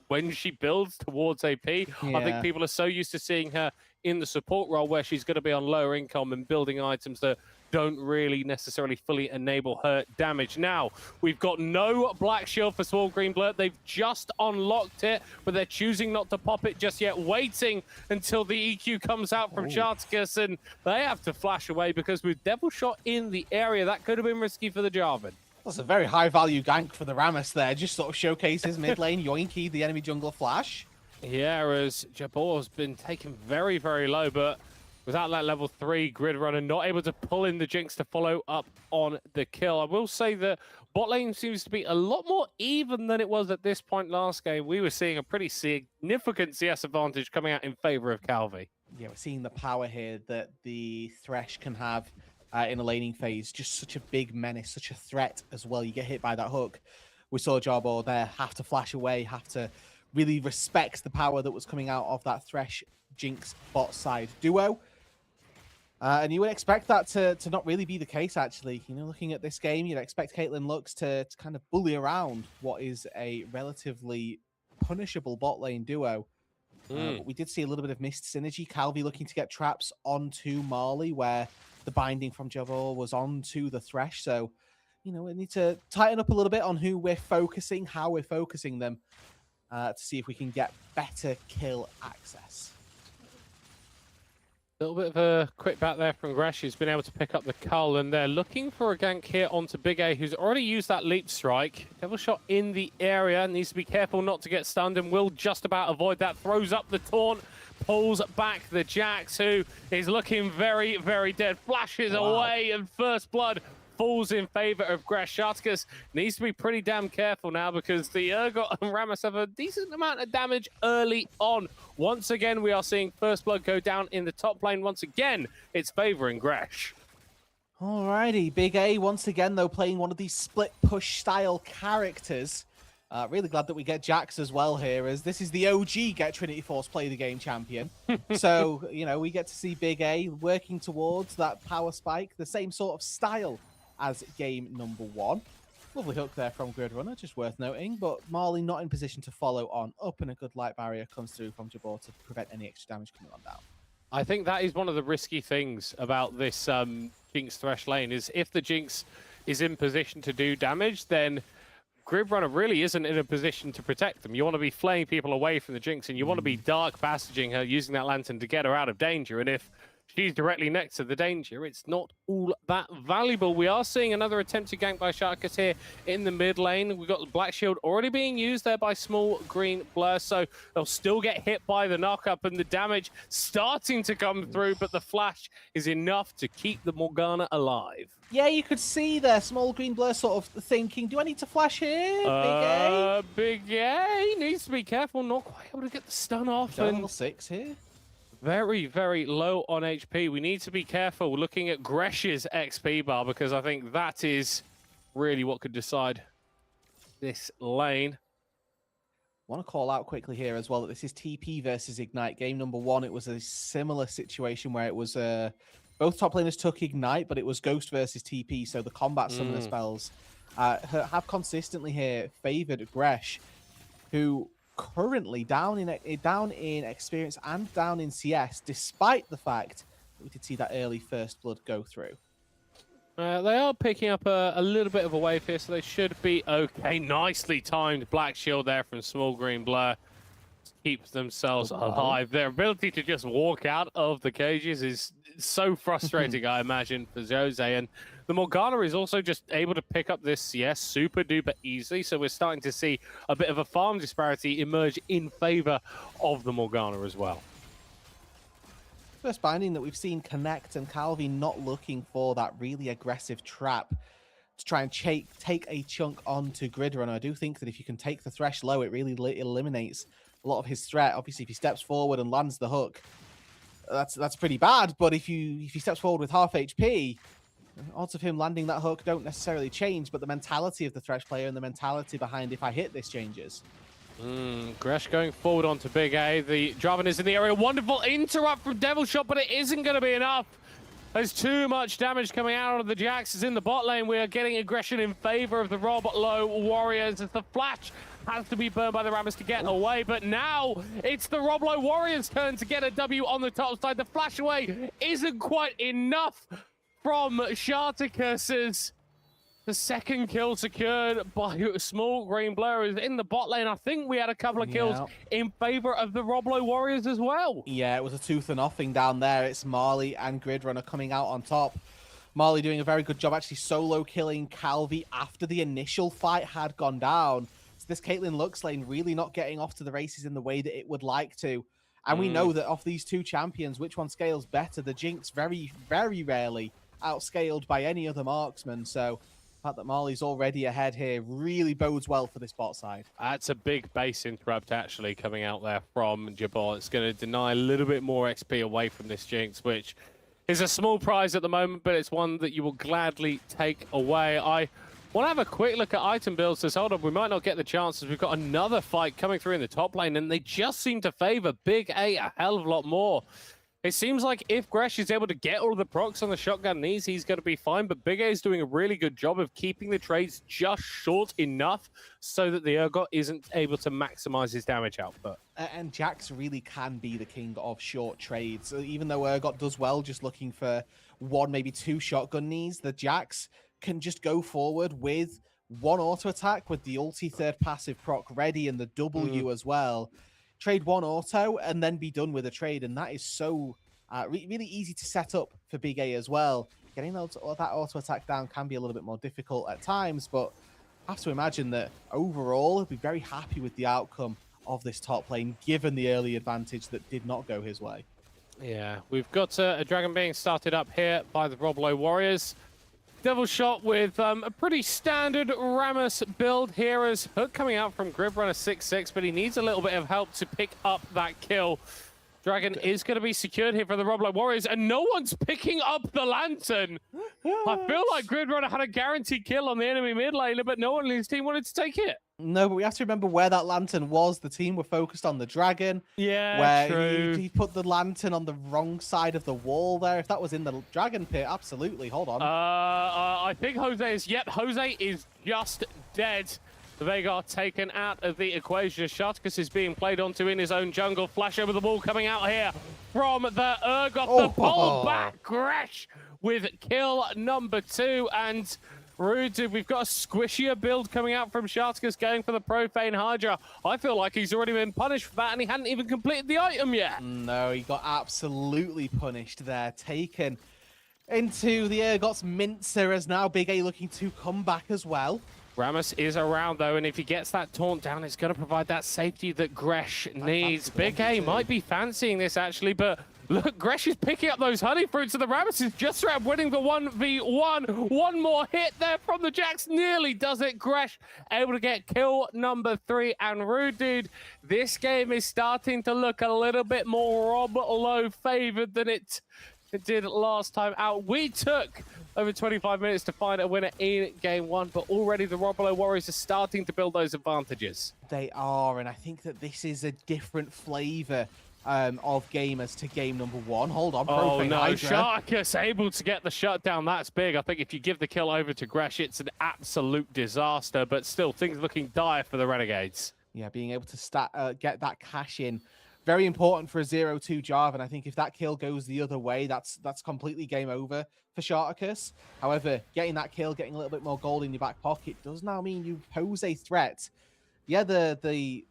when she builds towards AP. I think people are so used to seeing her in the support role where she's going to be on lower income and building items that don't really necessarily fully enable her damage. Now, we've got no black shield for small green blur. They've just unlocked it, but they're choosing not to pop it just yet, waiting until the EQ comes out from Shartikus, and they have to flash away because with Devil Shot in the area, that could have been risky for the Jarvan. That's a very high value gank for the Rammus there. Just sort of showcases mid lane, Yoinky, the enemy jungler flash. Yeah, as Jabor's been taken very, very low, but without that level 3 grid runner, not able to pull in the Jinx to follow up on the kill. I will say that bot lane seems to be a lot more even than it was at this point last game. We were seeing a pretty significant CS advantage coming out in favor of Calvi. Yeah, we're seeing the power here that the Thresh can have in a laning phase. Just such a big menace, such a threat as well. You get hit by that hook. We saw Jabor there have to flash away, have to really respect the power that was coming out of that Thresh Jinx bot side duo. And you would expect that to not really be the case, actually. You know, looking at this game, you'd expect Caitlyn Lux to kind of bully around what is a relatively punishable bot lane duo. But we did see a little bit of missed synergy. Calvi looking to get traps onto Marley, where the binding from Javor was onto the Thresh. So, you know, we need to tighten up a little bit on who we're focusing, how we're focusing them, to see if we can get better kill access. A little bit of a quick back there from Gresh, who's been able to pick up the cull, and they're looking for a gank here onto Big A, who's already used that leap strike. Devil Shot in the area, needs to be careful not to get stunned, and will just about avoid that. Throws up the taunt, pulls back the Jax, who is looking very, very dead. Flashes away, and first blood falls in favor of Gresh. Shartikus needs to be pretty damn careful now because the Urgot and Rammus have a decent amount of damage early on. Once again, we are seeing first blood go down in the top lane. Once again, it's favoring Gresh. Alrighty, Big A once again, though, playing one of these split push style characters. Really glad that we get Jax as well here, as this is the OG Get Trinity Force Play the Game champion. So, you know, we get to see Big A working towards that power spike, the same sort of style as game number 1. Lovely hook there from Grid Runner, just worth noting, but Marley not in position to follow on up, and a good light barrier comes through from Jabor to prevent any extra damage coming on down. I think that is one of the risky things about this Jinx Thresh lane, is if the Jinx is in position to do damage, then Grid Runner really isn't in a position to protect them. You want to be flaying people away from the Jinx, and you want to be dark passaging her, using that lantern to get her out of danger, and if she's directly next to the danger, it's not all that valuable. We are seeing another attempted gank by Shartikus here in the mid lane. We've got the Black Shield already being used there by small green blur, so they'll still get hit by the knockup, and the damage starting to come through, but the flash is enough to keep the Morgana alive. Yeah, you could see there, small green blur sort of thinking, do I need to flash here, Big A? Big A needs to be careful, not quite able to get the stun off. Level 6 here. Very, very low on HP. We need to be careful looking at Gresh's XP bar, because I think that is really what could decide this lane. Want to call out quickly here as well that this is TP versus Ignite. Game number 1, it was a similar situation where it was both top laners took Ignite, but it was Ghost versus TP, so the combat summoner spells have consistently here favored Gresh, who currently down in experience and down in CS, despite the fact that we did see that early first blood go through. They are picking up a little bit of a wave here, so they should be okay. Nicely timed Black Shield there from Small Green Blur. Keeps themselves alive. Their ability to just walk out of the cages is so frustrating, I imagine, for Jose. And the Morgana is also just able to pick up this CS super duper easily. So we're starting to see a bit of a farm disparity emerge in favor of the Morgana as well. First finding that we've seen Connect and Calvi not looking for that really aggressive trap to try and take a chunk onto Gridrunner. I do think that if you can take the Thresh low, it really eliminates a lot of his threat. Obviously, if he steps forward and lands the hook, that's pretty bad. But if he steps forward with half HP, odds of him landing that hook don't necessarily change. But the mentality of the Thresh player and the mentality behind if I hit this changes. Gresh going forward onto Big A. The Draven is in the area. Wonderful interrupt from Devil Shot, but it isn't going to be enough. There's too much damage coming out of the Jax. Is in the bot lane. We are getting aggression in favor of the Roblo Warriors as the flash has to be burned by the Rammus to get away. But now it's the Roblo Warriors' turn to get a W on the top side. The flash away isn't quite enough from Sharticus as the second kill secured by Small Green Blur is in the bot lane. I think we had a couple of kills in favor of the Roblo Warriors as well. Yeah, it was a 2-0 down there. It's Marley and Gridrunner coming out on top. Marley doing a very good job actually solo killing Calvi after the initial fight had gone down. So this Caitlyn Lux lane really not getting off to the races in the way that it would like to. And we know that of these two champions, which one scales better? The Jinx very, very rarely outscaled by any other marksman. So the fact that Marley's already ahead here really bodes well for this bot side. That's a big base interrupt actually coming out there from Jabal. It's going to deny a little bit more XP away from this Jinx, which is a small prize at the moment, but it's one that you will gladly take away. I want to have a quick look at item builds. Says, hold on, we might not get the chances. We've got another fight coming through in the top lane, and they just seem to favor Big A a hell of a lot more. It seems like if Gresh is able to get all of the procs on the shotgun knees, he's going to be fine. But Big A is doing a really good job of keeping the trades just short enough so that the Urgot isn't able to maximize his damage output. And Jax really can be the king of short trades. Even though Urgot does well just looking for one, maybe two shotgun knees, the Jax can just go forward with one auto attack with the ulti third passive proc ready and the W as well. Trade one auto and then be done with a trade, and that is so really easy to set up for Big A as well. Getting that auto attack down can be a little bit more difficult at times, but I have to imagine that overall he'll be very happy with the outcome of this top lane, given the early advantage that did not go his way. Yeah, we've got a dragon being started up here by the Roblo Warriors. Devil Shot with a pretty standard Rammus build here as Hook coming out from Gridrunner 6-6, but he needs a little bit of help to pick up that kill. Dragon is going to be secured here for the Roblo Warriors, and no one's picking up the Lantern. I feel like Gridrunner had a guaranteed kill on the enemy mid laner, but no one in his team wanted to take it. No, but we have to remember where that Lantern was. The team were focused on the Dragon. Yeah, where true. He put the Lantern on the wrong side of the wall there. If that was in the Dragon pit, absolutely. Hold on. I think Jose is... Yep, Jose is just dead. The Veigar taken out of the equation. Sharticus is being played onto in his own jungle. Flash over the wall coming out here from the Urgot. The pull back Gresh with kill number 2. And Rude, we've got a squishier build coming out from Sharticus going for the Profane Hydra. I feel like he's already been punished for that and he hadn't even completed the item yet. No, he got absolutely punished there. Taken into the Urgot's mincer as now Big A looking to come back as well. Rammus is around though, and if he gets that taunt down, it's going to provide that safety that Gresh needs. Big A might be fancying this actually, but look, Gresh is picking up those honey fruits, and the Rammus is just around winning the 1v1. One more hit there from the Jax nearly does it. Gresh able to get kill number 3, and Rude, dude, this game is starting to look a little bit more Roblo favored than it did last time out. We took over 25 minutes to find a winner in game 1, but already the Roblo Warriors are starting to build those advantages. They are, and I think that this is a different flavor of gamers to game number 1. Hold on, Profane Hydra. Sharticus able to get the shutdown. That's big. I think if you give the kill over to Gresh, it's an absolute disaster, but still things looking dire for the Renegades. Yeah, being able to get that cash in, very important for a 0-2 Jarvan. I think if that kill goes the other way, that's completely game over for Sharticus. However, getting that kill, getting a little bit more gold in your back pocket does now mean you pose a threat. Yeah, the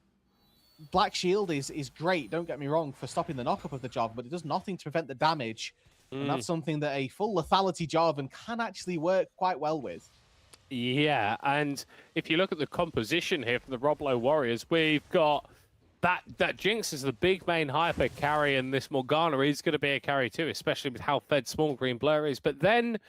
Black Shield is great, don't get me wrong, for stopping the knockup of the Jarvan, but it does nothing to prevent the damage. And that's something that a full lethality Jarvan can actually work quite well with. Yeah, and if you look at the composition here from the Roblo Warriors, we've got that Jinx is the big main hyper carry, and this Morgana is going to be a carry too, especially with how fed Small Green Blur is. But then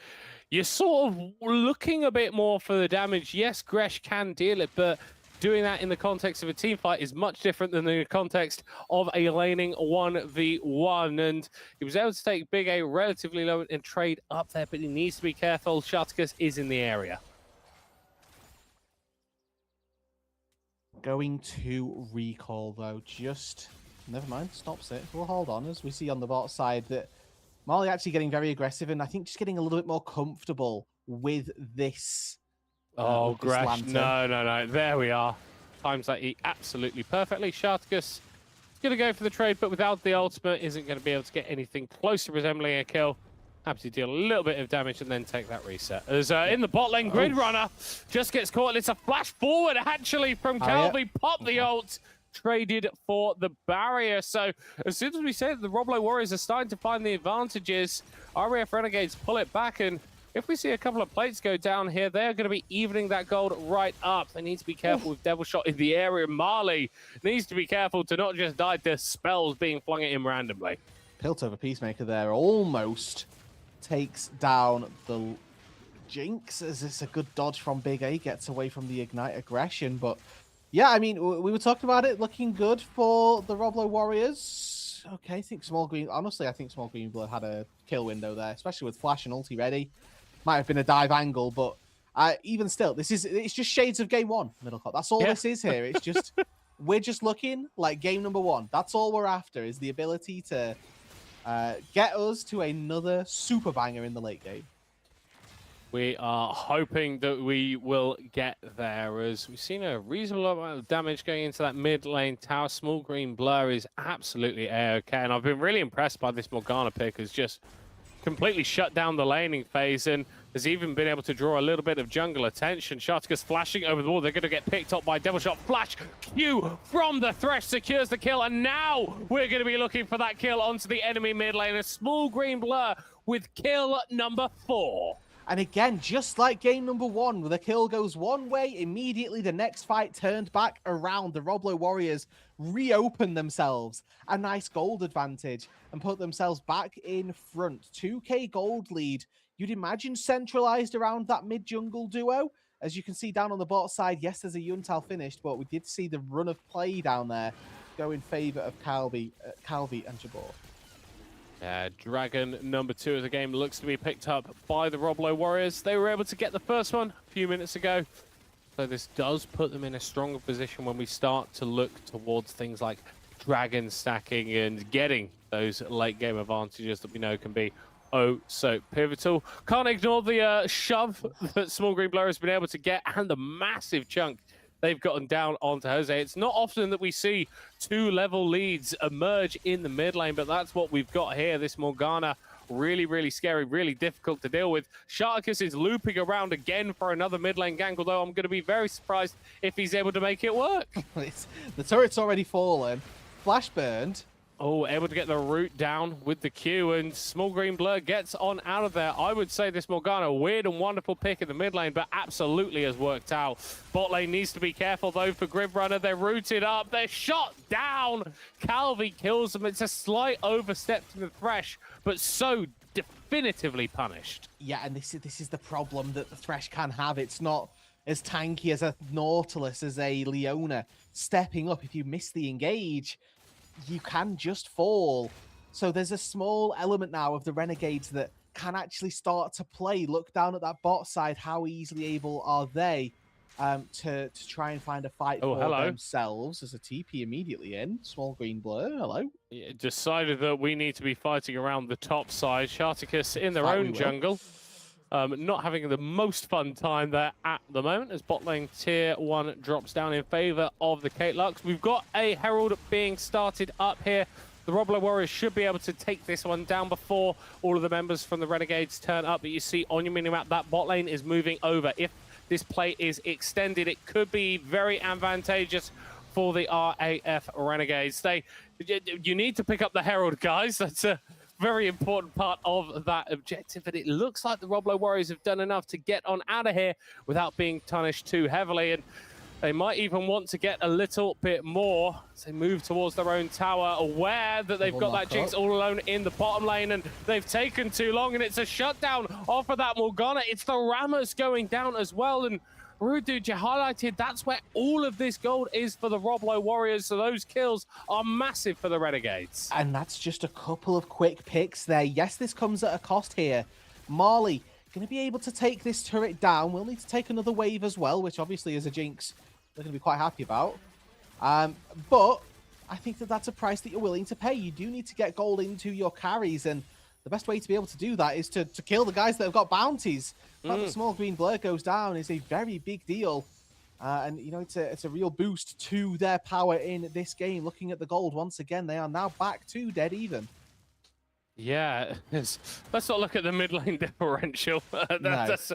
you're sort of looking a bit more for the damage. Yes, Gresh can deal it, but doing that in the context of a team fight is much different than the context of a laning 1v1. And he was able to take Big A relatively low and trade up there, but he needs to be careful. Sharticus is in the area. Going to recall, though. Just never mind. Stops it. We'll hold on, as we see on the bot side that Marley actually getting very aggressive, and I think just getting a little bit more comfortable with this. Oh, Gresh. No. There we are. Times that E absolutely perfectly. Sharticus going to go for the trade, but without the ultimate, isn't going to be able to get anything close to resembling a kill. Happy to deal a little bit of damage and then take that reset. As in the bot lane, Grid Runner just gets caught. It's a flash forward, actually, from Calvi. Pop the ult, traded for the barrier. So as soon as we say that the Roblo Warriors are starting to find the advantages, RAF Renegades pull it back. And if we see a couple of plates go down here, they're going to be evening that gold right up. They need to be careful with Devil Shot in the area. Marley needs to be careful to not just die to spells being flung at him randomly. Piltover Peacemaker there almost takes down the Jinx, as it's a good dodge from Big A, gets away from the Ignite aggression. But yeah, I mean, we were talking about it looking good for the Roblo Warriors. Okay, I think Small Green Blood had a kill window there, especially with Flash and ulti ready. Might have been a dive angle, but even still, it's just shades of game one, Middlecott. That's all this is here. It's just, we're just looking like game number one. That's all we're after, is the ability to get us to another super banger in the late game. We are hoping that we will get there, as we've seen a reasonable amount of damage going into that mid lane tower. Small Green Blur is absolutely A-okay, and I've been really impressed by this Morgana pick. Has just completely shut down the laning phase and has even been able to draw a little bit of jungle attention. Sharticus flashing over the wall. They're going to get picked up by Devil Shot. Flash Q from the Thresh secures the kill, and now we're going to be looking for that kill onto the enemy mid lane. A Small Green Blur with kill number 4. And again, just like game number one, where the kill goes one way, immediately the next fight turned back around. The Roblo Warriors reopen themselves a nice gold advantage and put themselves back in front. 2k gold lead. You'd imagine centralized around that mid-jungle duo. As you can see down on the bot side, yes, there's a Yuntal finished, but we did see the run of play down there go in favor of Calvi and Jabor. Dragon number 2 of the game looks to be picked up by the Roblo Warriors. They were able to get the first one a few minutes ago. So this does put them in a stronger position when we start to look towards things like dragon stacking and getting those late game advantages that we know can be oh so pivotal. Can't ignore the shove that Small Green Blur has been able to get, and the massive chunk they've gotten down onto Jose. It's not often that we see 2-level leads emerge in the mid lane, but that's what we've got here. This Morgana, really, really scary, really difficult to deal with. Sharticus is looping around again for another mid lane gank, although I'm going to be very surprised if he's able to make it work. The turret's already fallen. Flash burned. Oh, able to get the root down with the Q, and Small Green Blur gets on out of there. I would say this Morgana, weird and wonderful pick in the mid lane, but absolutely has worked out. Bot lane needs to be careful, though, for Grid Runner. They're rooted up. They're shot down. Calvi kills them. It's a slight overstep to the Thresh, but so definitively punished. Yeah, and this is the problem that the Thresh can have. It's not as tanky as a Nautilus, as a Leona. Stepping up, if you miss the engage, you can just fall. So there's a small element now of the Renegades that can actually start to play. Look down at that bot side. How easily able are they to try and find a fight for themselves? As a TP immediately in. Small Green Blur, hello. Yeah, decided that we need to be fighting around the top side. Sharticus in their own jungle. not having the most fun time there at the moment as bot lane tier 1 drops down in favor of the Kate Lux. We've got a Herald being started up here. The Roblo Warriors should be able to take this one down before all of the members from the Renegades turn up. But you see on your minimap that bot lane is moving over. If this play is extended, it could be very advantageous for the RAF Renegades. You need to pick up the Herald, guys. That's a very important part of that objective, and it looks like the Roblo Warriors have done enough to get on out of here without being punished too heavily, and they might even want to get a little bit more as they move towards their own tower, aware that they've got that Jinx all alone in the bottom lane, and they've taken too long, and it's a shutdown off of that Morgana. It's the Rammers going down as well, and Rude, dude, you highlighted that's where all of this gold is for the Roblo Warriors, so those kills are massive for the Renegades. And that's just a couple of quick picks there. Yes, this comes at a cost here. Marley going to be able to take this turret down. We'll need to take another wave as well, which obviously is a Jinx they're going to be quite happy about. But I think that that's a price that you're willing to pay. You do need to get gold into your carries, and the best way to be able to do that is to kill the guys that have got bounties. The fact that small green blur goes down is a very big deal. And, you know, it's a real boost to their power in this game. Looking at the gold once again, they are now back to dead even. Yeah, let's not look at the mid lane differential. That's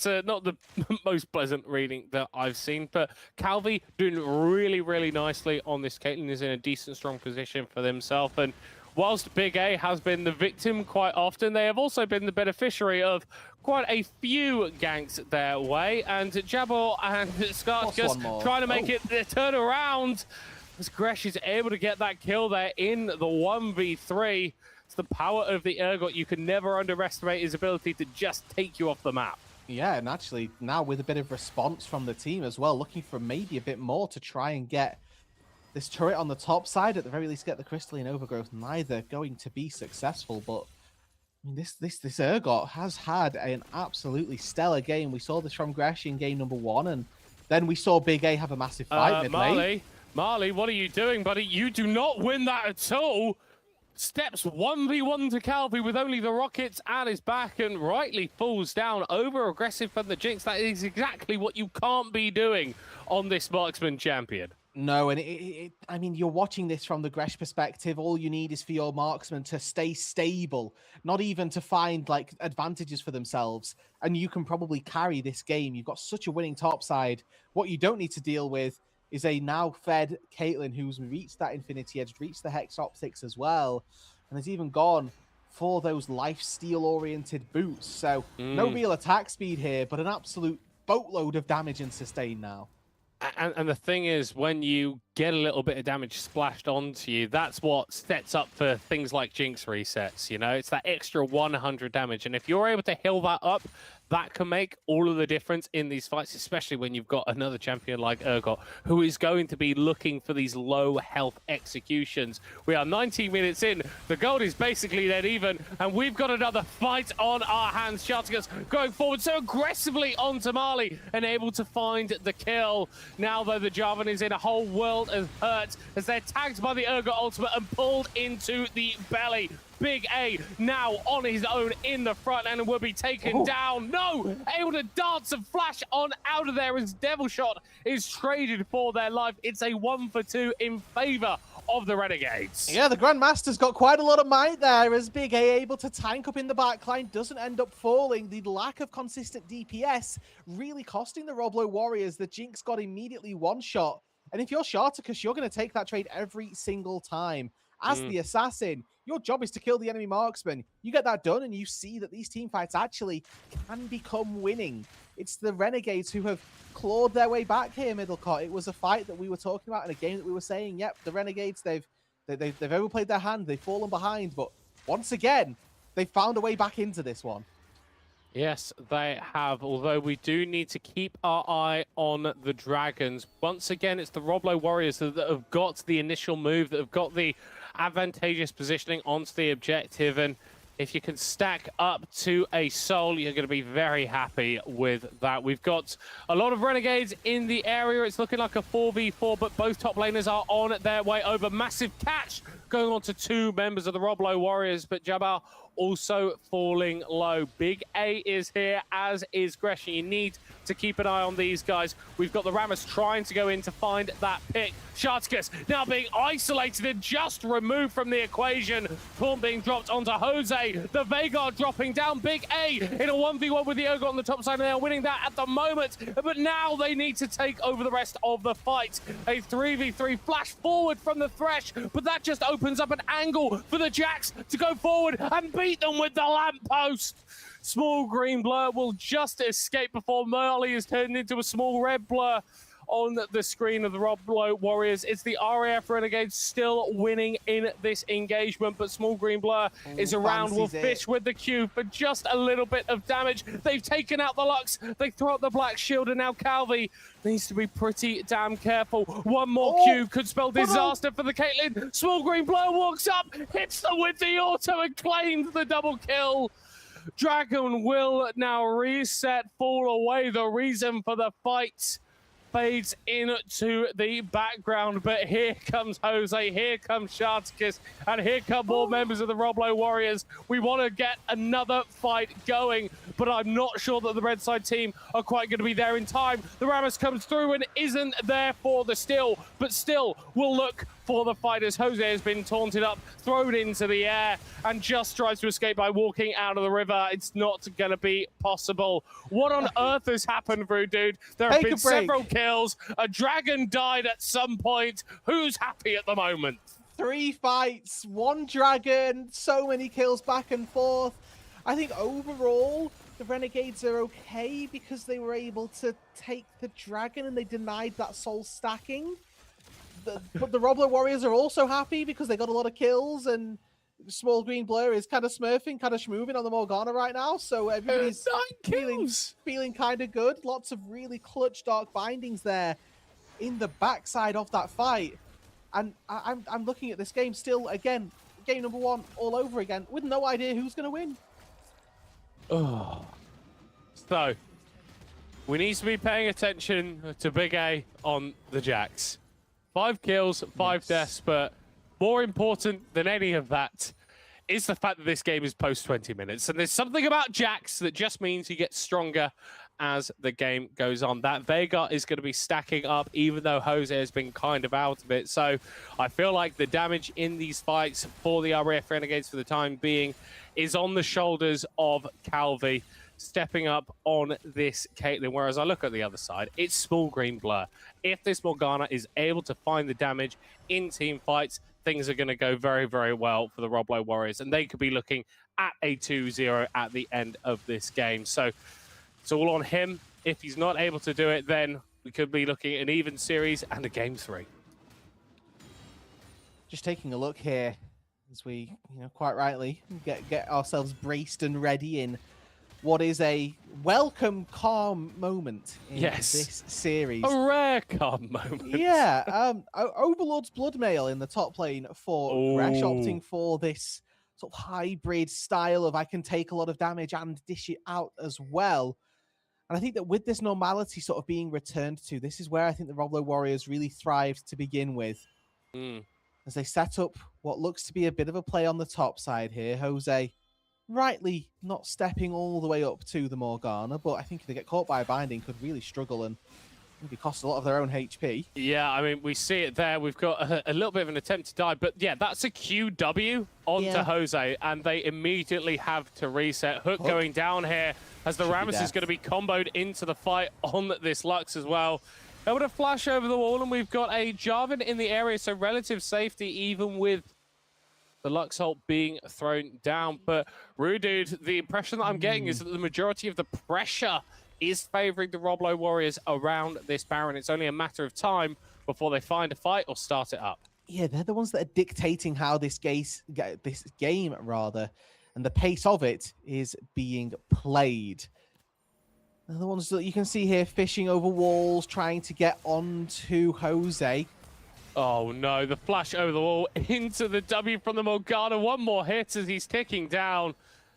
not the most pleasant reading that I've seen. But Calvi doing really, really nicely on this. Caitlyn is in a decent, strong position for themselves. And whilst Big A has been the victim quite often, they have also been the beneficiary of quite a few ganks their way. And Jabber and Skartkus trying to make it turn around as Gresh is able to get that kill there in the 1v3. It's the power of the Urgot. You can never underestimate his ability to just take you off the map. Yeah, and actually now with a bit of response from the team as well, looking for maybe a bit more to try and get this turret on the top side, at the very least get the crystalline overgrowth. Neither going to be successful, but I mean, this Urgot has had an absolutely stellar game. We saw this from Gresh in game number 1, and then we saw Big A have a massive fight mid lane. Marley, what are you doing, buddy? You do not win that at all. Steps 1v1 to Calvi with only the rockets at his back and rightly falls down. Over-aggressive from the Jinx. That is exactly what you can't be doing on this marksman champion. No, and I mean, you're watching this from the Gresh perspective. All you need is for your marksman to stay stable, not even to find like advantages for themselves. And you can probably carry this game. You've got such a winning top side. What you don't need to deal with is a now fed Caitlyn who's reached that Infinity Edge, reached the Hex Optics as well, and has even gone for those lifesteal-oriented boots. So no real attack speed here, but an absolute boatload of damage and sustain now. And the thing is, when you get a little bit of damage splashed onto you, that's what sets up for things like Jinx resets, you know? It's that extra 100 damage, and if you're able to heal that up, that can make all of the difference in these fights, especially when you've got another champion like Urgot, who is going to be looking for these low health executions. We are 19 minutes in. The gold is basically dead even, and we've got another fight on our hands. Shartigus going forward so aggressively onto Marley and able to find the kill. Now, though, the Jarvan is in a whole world of hurt as they're tagged by the Urgot ultimate and pulled into the belly. Big A now on his own in the front and will be taken down. No! Able to dance and flash on out of there as Devil Shot is traded for their life. It's a 1-for-2 in favor of the Renegades. Yeah, the Grandmaster's got quite a lot of might there as Big A able to tank up in the backline, doesn't end up falling. The lack of consistent DPS really costing the Roblo Warriors. The Jinx got immediately one shot. And if you're Shartikus, you're going to take that trade every single time. As the assassin, your job is to kill the enemy marksman. You get that done and you see that these team fights actually can become winning. It's the Renegades who have clawed their way back here, Middlecott. It was a fight that we were talking about in a game that we were saying, yep, the Renegades, they've overplayed their hand, they've fallen behind, but once again, they found a way back into this one. Yes, they have, although we do need to keep our eye on the Dragons. Once again, it's the Roblo Warriors that have got the initial move, that have got the advantageous positioning onto the objective, and if you can stack up to a soul, you're going to be very happy with that. We've got a lot of Renegades in the area. It's looking like a 4v4, but both top laners are on their way over. Massive catch going on to two members of the Roblo Warriors, but Jabbar also falling low. Big A is here, as is Gresham. You need to keep an eye on these guys. We've got the Rammus trying to go in to find that pick. Sharticus now being isolated and just removed from the equation. Taunt being dropped onto Jose. The Veigar dropping down. Big A in a 1v1 with the Ogre on the top side, and they are winning that at the moment. But now they need to take over the rest of the fight. A 3v3 flash forward from the Thresh, but that just opens up an angle for the Jacks to go forward and beat them with the lamppost. Small green blur will just escape before Merley is turned into a small red blur on the screen of the Roblo Warriors. It's the RAF Renegades still winning in this engagement, but Small Green Blur is around, will fish with the Q for just a little bit of damage. They've taken out the Lux, they throw out the Black Shield, and now Calvi needs to be pretty damn careful. One more Q could spell disaster for the Caitlyn. Small Green Blur walks up, hits them with the auto, and claims the double kill. Dragon will now reset, fall away. The reason for the fight fades into the background, but here comes Jose, here comes Sharticus, and here come more members of the Roblo Warriors. We want to get another fight going, but I'm not sure that the red side team are quite going to be there in time. The Rammus comes through and isn't there for the steal, but still will look for the fighters. Jose has been taunted up, thrown into the air, and just tries to escape by walking out of the river. It's not going to be possible. What on earth has happened, Brew Dude? There have been several kills. A dragon died at some point. Who's happy at the moment? 3 fights, 1 dragon, so many kills back and forth. I think overall, the Renegades are okay because they were able to take the dragon and they denied that soul stacking. But the Roblo Warriors are also happy because they got a lot of kills, and Small Green Blur is kind of smurfing, kind of schmoving on the Morgana right now. So everybody's feeling kind of good. Lots of really clutch Dark Bindings there in the backside of that fight. And I'm looking at this game still, again, game number 1 all over again, with no idea who's going to win. Oh. So, we need to be paying attention to Big A on the Jacks. 5 kills, 5 deaths, but more important than any of that is the fact that this game is post 20 minutes. And there's something about Jax that just means he gets stronger as the game goes on. That Veigar is going to be stacking up, even though Jose has been kind of out of it. So I feel like the damage in these fights for the RAF Renegades for the time being is on the shoulders of Calvi, stepping up on this Caitlyn, whereas I look at the other side, it's Small Green Blur. If this Morgana is able to find the damage in team fights, things are going to go very, very well for the Roblo Warriors, and they could be looking at a 2-0 at the end of this game. So it's all on him. If he's not able to do it, then we could be looking at an even series and a game 3. Just taking a look here as we, quite rightly get ourselves braced and ready in what is a welcome calm moment in this series. A rare calm moment. Yeah. Overlord's Bloodmail in the top lane for Gresh, opting for this sort of hybrid style of I can take a lot of damage and dish it out as well. And I think that with this normality sort of being returned to, this is where I think the Roblo Warriors really thrived to begin with. As they set up what looks to be a bit of a play on the top side here. Jose rightly not stepping all the way up to the Morgana, but I think if they get caught by a binding, could really struggle and maybe cost a lot of their own HP. Yeah, I mean, we see it there. We've got a little bit of an attempt to die, but yeah, that's a QW onto Jose, and they immediately have to reset. Hook going down here as the Rammus is going to be comboed into the fight on this Lux as well. Able to flash over the wall, and we've got a Jarvan in the area, so relative safety even with the Lux ult being thrown down. But Rudude, the impression that I'm getting is that the majority of the pressure is favoring the Roblo Warriors around this Baron. It's only a matter of time before they find a fight or start it up. Yeah, they're the ones that are dictating how this game, and the pace of it is being played. They're the ones that you can see here fishing over walls, trying to get onto Jose. Oh no, the flash over the wall into the W from the Morgana. One more hit as he's ticking down.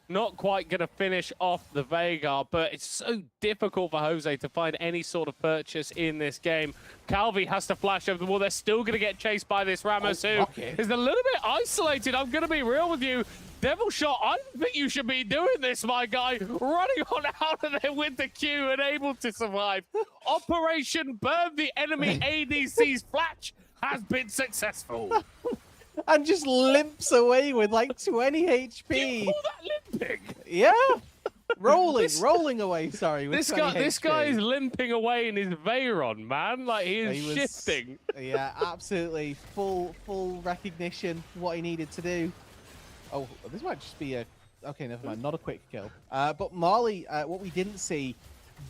Not quite going to finish off the Veigar, but it's so difficult for Jose to find any sort of purchase in this game. Calvi has to flash over the wall. They're still going to get chased by this Rammus, who is a little bit isolated. I'm going to be real with you. Devil Shot, I don't think you should be doing this, my guy. Running on out of there with the Q and able to survive. Operation Burn the Enemy ADC's Flash has been successful. And just limps away with like 20 HP. Do you call that limping? Yeah. Rolling away, sorry. With This guy is limping away in his Veyron, man. Like, he is shifting. Yeah, absolutely. Full recognition what he needed to do. Oh, this might just be a... Okay, never mind. Not a quick kill. But Marley, what we didn't see,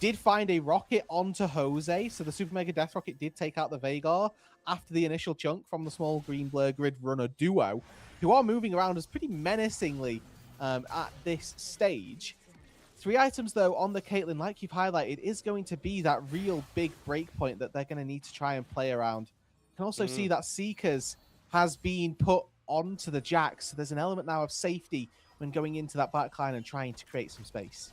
did find a rocket onto Jose. So the Super Mega Death Rocket did take out the Veigar after the initial chunk from the small green blur grid runner duo, who are moving around as pretty menacingly at this stage. 3 items, though, on the Caitlyn, like you've highlighted, is going to be that real big breakpoint that they're going to need to try and play around. You can also see that Seekers has been put onto the Jax, so there's an element now of safety when going into that backline and trying to create some space.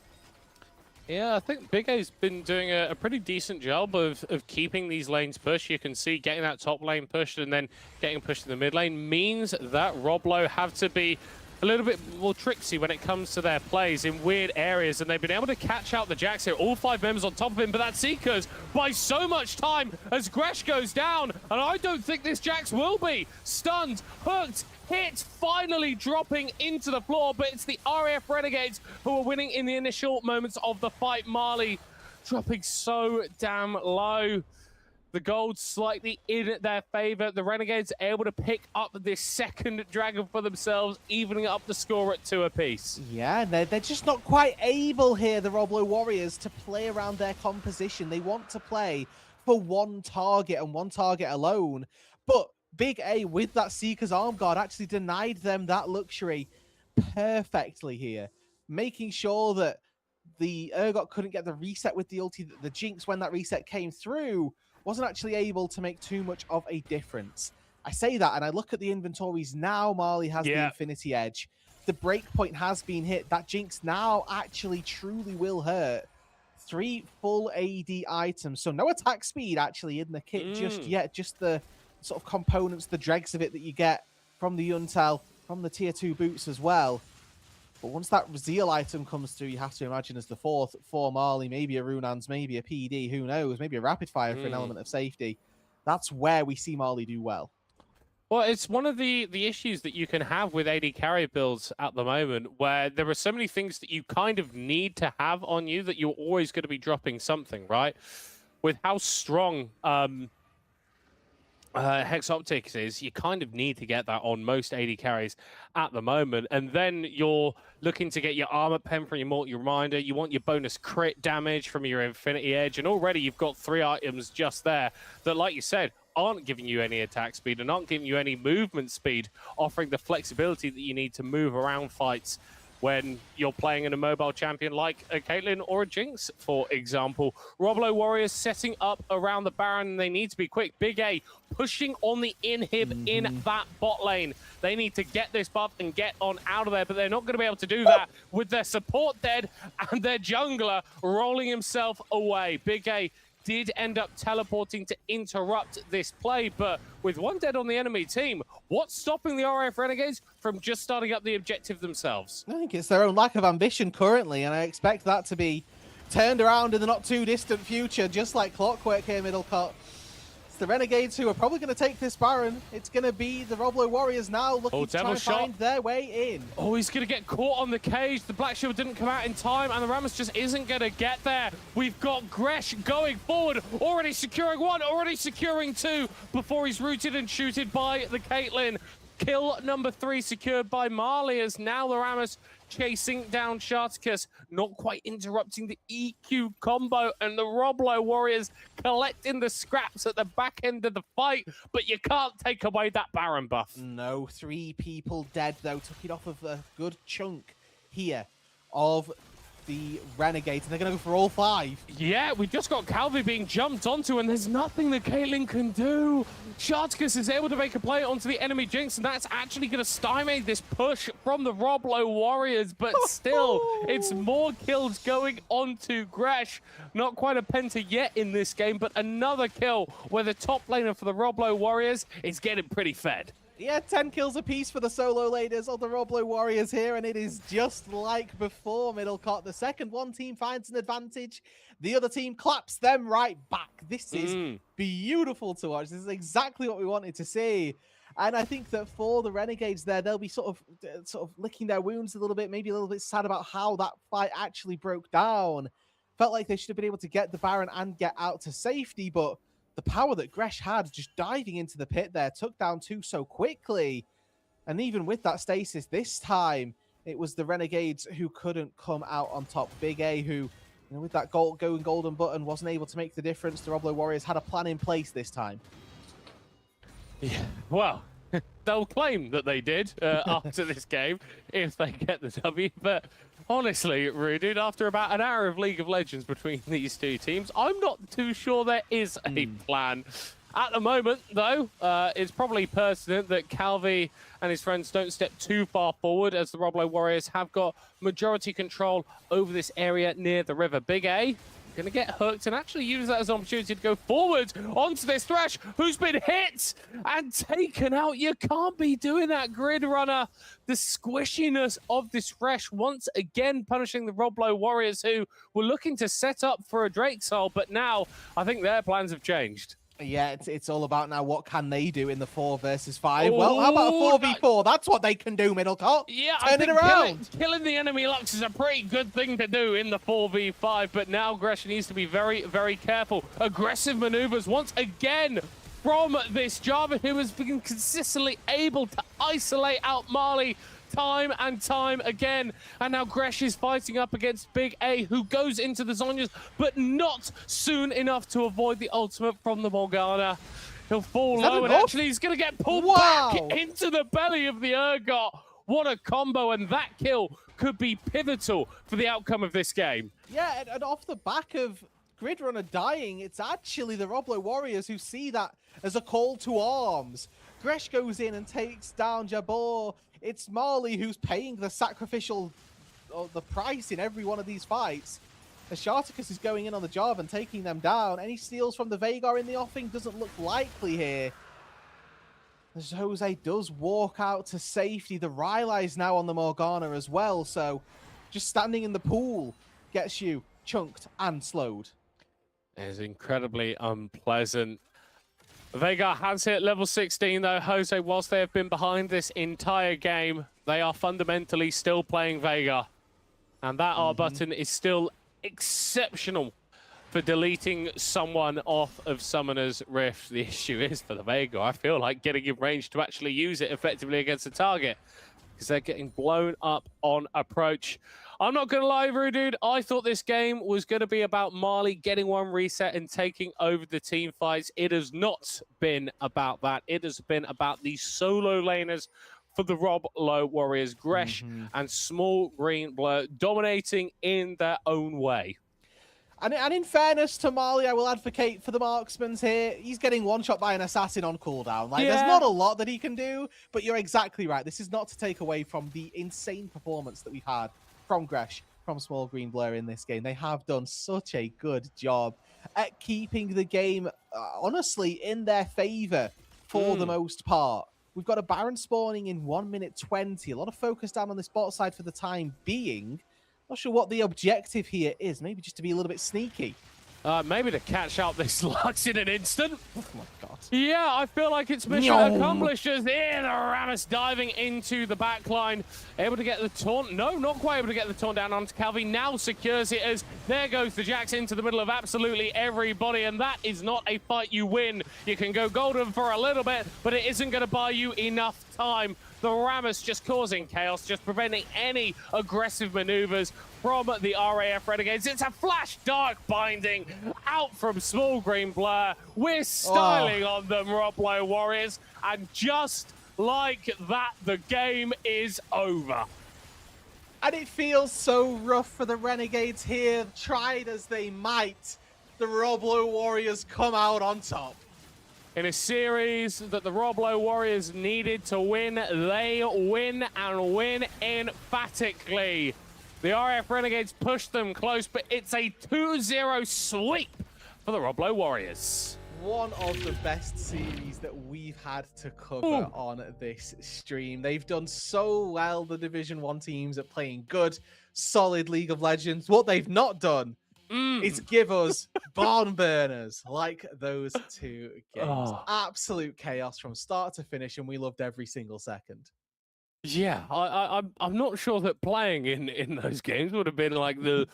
Yeah, I think Big A's been doing a pretty decent job of keeping these lanes pushed. You can see getting that top lane pushed and then getting pushed in the mid lane means that Roblo have to be a little bit more tricksy when it comes to their plays in weird areas, and they've been able to catch out the Jax here. All 5 members on top of him, but that Seekers buys so much time as Gresh goes down, and I don't think this Jax will be. Stunned, hooked, hit, finally dropping into the floor, but it's the RAF Renegades who are winning in the initial moments of the fight. Marley dropping so damn low. The gold slightly in their favor. The Renegades are able to pick up this second dragon for themselves, evening up the score at 2 apiece. Yeah, they're just not quite able here, the Roblo Warriors, to play around their composition. They want to play for one target and one target alone. But Big A, with that Seeker's Arm Guard, actually denied them that luxury perfectly here, making sure that the Urgot couldn't get the reset with the ulti. The Jinx, when that reset came through, wasn't actually able to make too much of a difference. I say that, and I look at the inventories now. Marley has the Infinity Edge. The breakpoint has been hit. That Jinx now actually truly will hurt. 3 full AD items. So no attack speed actually in the kit just yet. Just the sort of components, the dregs of it that you get from the Yuntel, from the tier 2 boots as well. But once that Zeal item comes through, you have to imagine as the 4th for Marley, maybe a Runans, maybe a PD, who knows, maybe a Rapid Fire for an element of safety. That's where we see Marley do well. Well, it's one of the issues that you can have with AD carry builds at the moment, where there are so many things that you kind of need to have on you that you're always going to be dropping something, right? With how strong Hex Optics is, you kind of need to get that on most AD carries at the moment. And then you're looking to get your armor pen from your Mortal Reminder. You want your bonus crit damage from your Infinity Edge. And already you've got 3 items just there that, like you said, aren't giving you any attack speed and aren't giving you any movement speed, offering the flexibility that you need to move around fights when you're playing in a mobile champion like a Caitlyn or a Jinx, for example. Roblo Warriors setting up around the Baron, and they need to be quick. Big A pushing on the inhib in that bot lane. They need to get this buff and get on out of there, but they're not going to be able to do that with their support dead and their jungler rolling himself away. Big A did end up teleporting to interrupt this play, but with 1 dead on the enemy team, what's stopping the RF Renegades from just starting up the objective themselves? I think it's their own lack of ambition currently, and I expect that to be turned around in the not too distant future, just like clockwork here, Middlecut. It's the Renegades who are probably going to take this Baron. It's going to be the Roblo Warriors now looking to try and find their way in. Oh, he's going to get caught on the cage. The Black Shield didn't come out in time, and the Rammus just isn't going to get there. We've got Gresh going forward, already securing 1, already securing 2, before he's rooted and shooted by the Caitlyn. Kill number 3 secured by Marley, as now the Rammus chasing down Sharticus, not quite interrupting the EQ combo, and the Roblo Warriors collecting the scraps at the back end of the fight, but you can't take away that Baron buff. No, 3 people dead though, took it off of a good chunk here of the Renegades, and they're going to go for all 5. Yeah, we just got Calvi being jumped onto, and there's nothing that Caitlyn can do. Sharticus is able to make a play onto the enemy Jinx, and that's actually going to stymie this push from the Roblo Warriors, but still, it's more kills going onto Gresh. Not quite a penta yet in this game, but another kill where the top laner for the Roblo Warriors is getting pretty fed. Yeah, 10 kills apiece for the solo laners of the Roblo Warriors here, and it is just like before, Middlecott. The second one team finds an advantage, the other team claps them right back. This is beautiful to watch. This is exactly what we wanted to see. And I think that for the Renegades there, they'll be sort of licking their wounds a little bit, maybe a little bit sad about how that fight actually broke down. Felt like they should have been able to get the Baron and get out to safety, but the power that Gresh had just diving into the pit there took down 2 so quickly. And even with that stasis this time, it was the Renegades who couldn't come out on top. Big A, who, with that going golden button, wasn't able to make the difference. The Roblo Warriors had a plan in place this time. Yeah, well, they'll claim that they did after this game if they get the W, but honestly, Rudude, after about an hour of League of Legends between these two teams, I'm not too sure there is a plan. At the moment, though, it's probably pertinent that Calvi and his friends don't step too far forward, as the Roblo Warriors have got majority control over this area near the river. Big A going to get hooked and actually use that as an opportunity to go forward onto this Thresh, who's been hit and taken out. You can't be doing that, Grid Runner. The squishiness of this Thresh once again punishing the Roblo Warriors, who were looking to set up for a Drake Soul, but now I think their plans have changed. Yeah, it's all about now what can they do in the 4 versus 5. Well, how about a 4v4? That's what they can do, Middlecott. Yeah, turn it around. Killing the enemy Lux is a pretty good thing to do in the 4v5, but now Gresh needs to be very, very careful. Aggressive maneuvers once again from this Jarvan, who has been consistently able to isolate out Marley time and time again. And now Gresh is fighting up against Big A, who goes into the Zhonya's, but not soon enough to avoid the ultimate from the Morgana. He'll fall low, and actually he's going to get pulled back into the belly of the Urgot. What a combo, and that kill could be pivotal for the outcome of this game. Yeah, and off the back of Grid Runner dying, it's actually the Roblo Warriors who see that as a call to arms. Gresh goes in and takes down Jabor. It's Marley who's paying the sacrificial, the price in every one of these fights. As Sharticus is going in on the job and taking them down. Any steals from the Veigar in the offing doesn't look likely here. As Jose does walk out to safety. The Rylai is now on the Morgana as well, so just standing in the pool gets you chunked and slowed. It's incredibly unpleasant. Veigar has hit level 16 though. Jose, whilst they have been behind this entire game, they are fundamentally still playing Veigar. And that R button is still exceptional for deleting someone off of Summoner's Rift. The issue is for the Veigar, I feel like getting in range to actually use it effectively against the target, because they're getting blown up on approach. I'm not going to lie, Rudude, I thought this game was going to be about Marley getting one reset and taking over the team fights. It has not been about that. It has been about the solo laners for the Roblo Warriors. Gresh and Small Green Blur dominating in their own way. And in fairness to Marley, I will advocate for the marksmans here. He's getting one-shot by an assassin on cooldown. Like, there's not a lot that he can do, but you're exactly right. This is not to take away from the insane performance that we've had from Gresh, from Small Green Blur in this game. They have done such a good job at keeping the game, honestly, in their favor for the most part. We've got a Baron spawning in 1 minute 20. A lot of focus down on this bot side for the time being. Not sure what the objective here is. Maybe just to be a little bit sneaky. Maybe to catch out this Lux in an instant. Oh my god. Yeah, I feel like it's mission accomplished as here the Rammus diving into the backline. Able to get the taunt. No, not quite able to get the taunt down onto Calvi. Now secures it as there goes the Jax into the middle of absolutely everybody. And that is not a fight you win. You can go golden for a little bit, but it isn't going to buy you enough time. The Rammus just causing chaos, just preventing any aggressive maneuvers from the RAF Renegades. It's a flash dark binding out from Small Green Blur. We're styling on them, Roblo Warriors. And just like that, the game is over. And it feels so rough for the Renegades here. Tried as they might, the Roblo Warriors come out on top. In a series that the Roblo Warriors needed to win, they win and win emphatically. The RF Renegades pushed them close, but it's a 2-0 sweep for the Roblo Warriors. one of the best series that we've had to cover on this stream. They've done so well, the Division 1 teams, at playing good, solid League of Legends. What they've not done is give us barn burners like those two games. Absolute chaos from start to finish, and we loved every single second. Yeah, I'm not sure that playing in those games would have been like the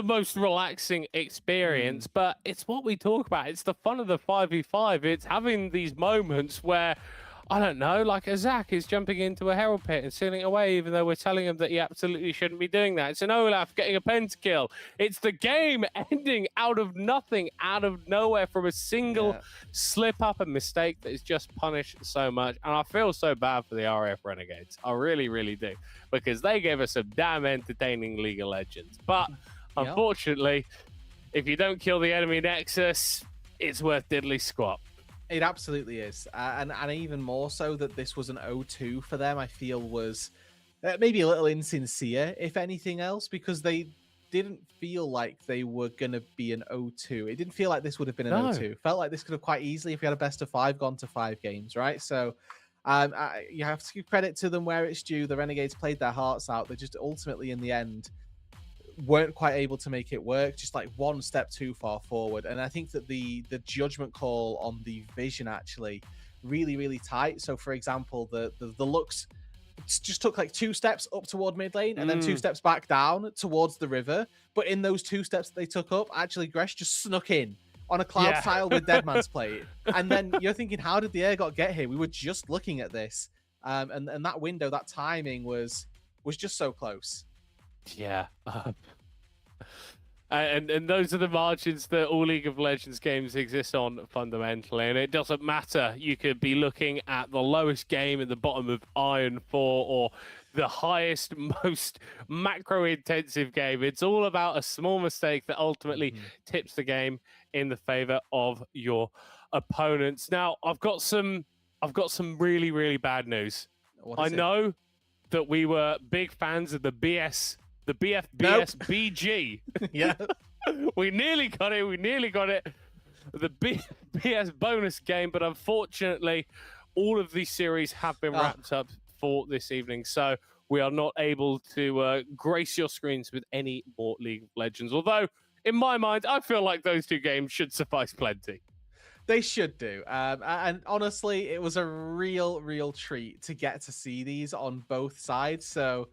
most relaxing experience, but it's what we talk about. It's the fun of the 5v5. It's having these moments where, I don't know, like a Zach is jumping into a Herald pit and sealing away, even though we're telling him that he absolutely shouldn't be doing that. It's an Olaf getting a pentakill. It's the game ending out of nothing, out of nowhere, from a single slip up and mistake that is just punished so much. And I feel so bad for the RF Renegades. I really, really do, because they gave us a damn entertaining League of Legends. But unfortunately, if you don't kill the enemy Nexus, it's worth diddly squat. It absolutely is. And even more so that this was an 0-2 for them, I feel was maybe a little insincere, if anything else, because they didn't feel like they were going to be an 0-2. It didn't feel like this would have been an 0-2. Felt like this could have quite easily, if we had a best of 5, gone to 5 games, right? So you have to give credit to them where it's due. The Renegades played their hearts out. They just ultimately, in the end, weren't quite able to make it work, just like one step too far forward. And I think that the judgment call on the vision actually really, really tight. So for example, the Lux just took like 2 steps up toward mid lane and then 2 steps back down towards the river. But in those 2 steps that they took up, actually Gresh just snuck in on a cloud tile with Deadman's Plate. And then you're thinking, how did the air god get here? We were just looking at this. And that window, that timing was just so close. Yeah. And those are the margins that all League of Legends games exist on fundamentally. And it doesn't matter. You could be looking at the lowest game at the bottom of Iron 4 or the highest, most macro-intensive game. It's all about a small mistake that ultimately tips the game in the favor of your opponents. Now, I've got some really, really bad news. I know that we were big fans of the BFBS BG. Yeah. We nearly got it. The BFBS bonus game, but unfortunately, all of these series have been wrapped up for this evening. So we are not able to grace your screens with any more League of Legends. Although, in my mind, I feel like those 2 games should suffice plenty. They should do. And honestly, it was a real treat to get to see these on both sides. So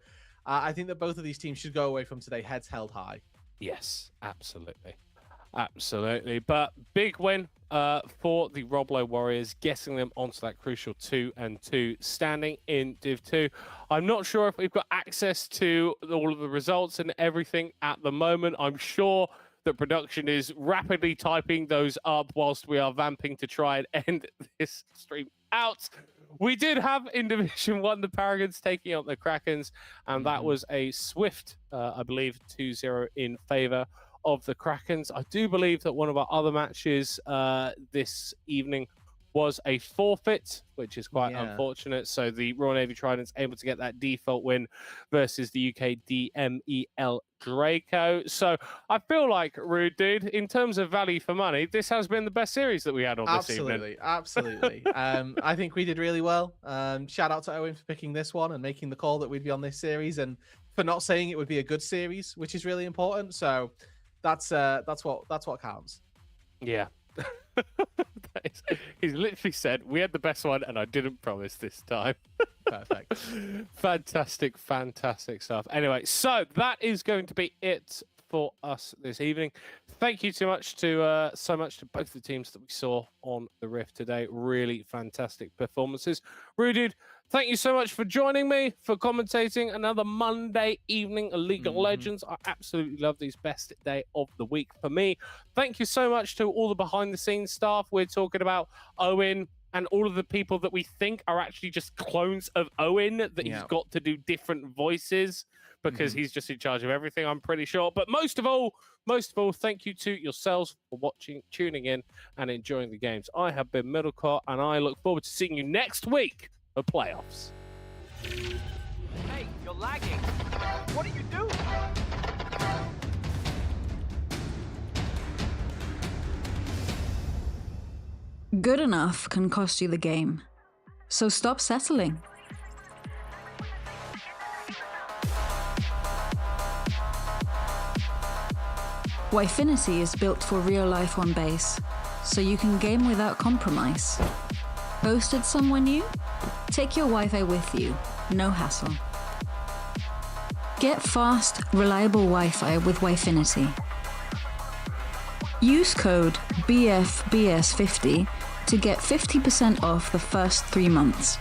I think that both of these teams should go away from today heads held high. Yes, absolutely. But big win for the Roblo Warriors, getting them onto that crucial 2-2 standing in Div 2. I'm not sure if we've got access to all of the results and everything at the moment. I'm sure that production is rapidly typing those up whilst we are vamping to try and end this stream out. We did have in Division 1 the Paragons taking out the Krakens, and that was a swift, I believe, 2-0 in favor of the Krakens. I do believe that one of our other matches this evening was a forfeit, which is quite unfortunate. So the Royal Navy Tridents able to get that default win versus the UK DMEL Draco. So I feel like, Rude Dude, in terms of value for money, this has been the best series that we had on this evening. Absolutely. I think we did really well. Shout out to Owen for picking this one and making the call that we'd be on this series, and for not saying it would be a good series, which is really important. So that's what counts. Yeah. He's literally said, we had the best one and I didn't promise this time. Perfect. Fantastic stuff. Anyway, so that is going to be it for us this evening. Thank you so much to both the teams that we saw on the Rift today. Really fantastic performances. Rudid, thank you so much for joining me, for commentating another Monday evening of League of Legends. I absolutely love these, best day of the week for me. Thank you so much to all the behind the scenes staff. We're talking about Owen and all of the people that we think are actually just clones of Owen, that he's got to do different voices because he's just in charge of everything, I'm pretty sure. But most of all, thank you to yourselves for watching, tuning in, and enjoying the games. I have been Middlecourt, and I look forward to seeing you next week for playoffs. Hey, you're lagging. What are you doing? Good enough can cost you the game. So stop settling. Wifinity is built for real life on base, so you can game without compromise. Posted somewhere new? Take your Wi-Fi with you, no hassle. Get fast, reliable Wi-Fi with Wifinity. Use code BFBS50 to get 50% off the first 3 months.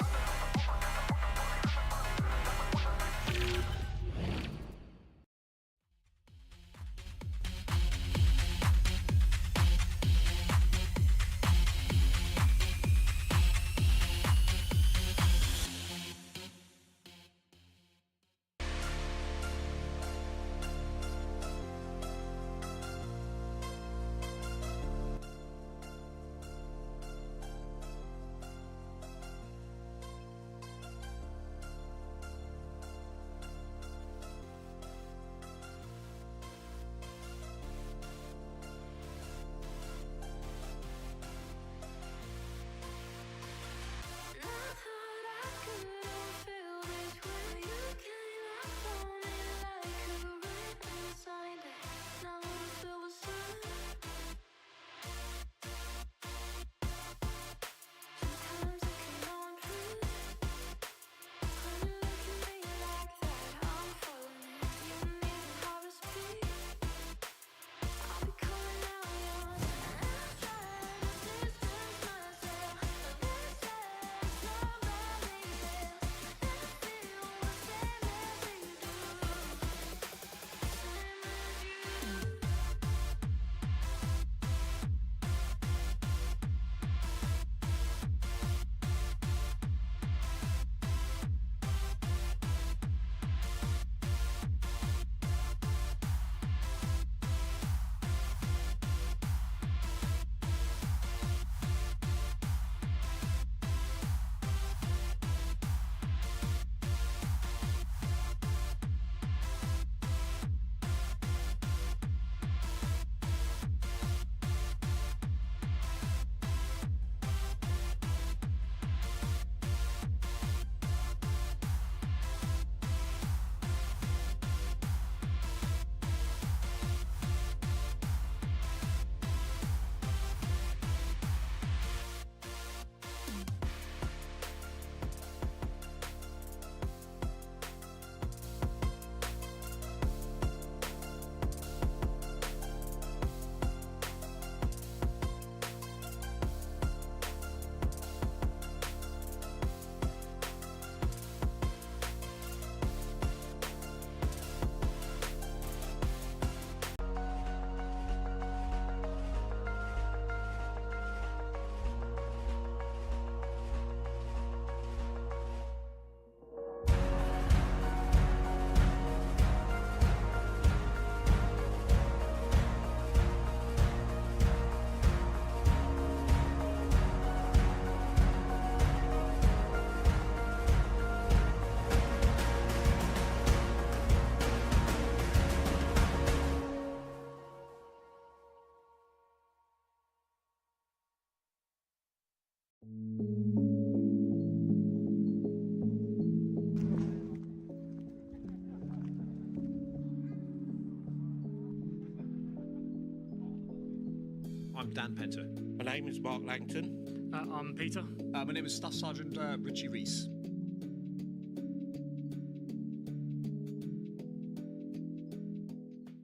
I'm Dan Penter. My name is Mark Langton. I'm Peter. My name is Staff Sergeant Richie Reese.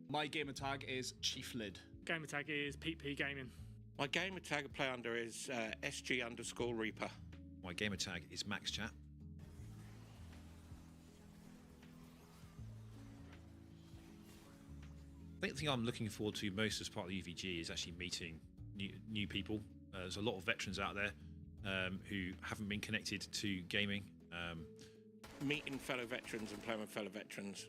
My gamer tag is Chief Lid. Gamer tag is Pete P Gaming. My gamer tag I play under is SG_Reaper. My gamer tag is MaxChat. I think the thing I'm looking forward to most as part of the UVG is actually meeting new people. There's a lot of veterans out there who haven't been connected to gaming. Meeting fellow veterans and playing with fellow veterans,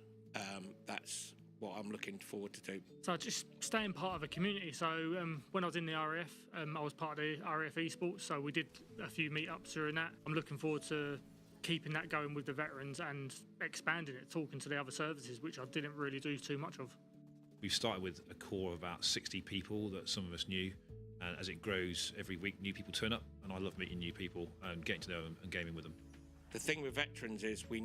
that's what I'm looking forward to do. So just staying part of a community. So when I was in the RAF, I was part of the RAF esports, so we did a few meetups during that. I'm looking forward to keeping that going with the veterans and expanding it, talking to the other services, which I didn't really do too much of. We've started with a core of about 60 people that some of us knew, And as it grows every week, new people turn up, and I love meeting new people and getting to know them and gaming with them. The thing with veterans is we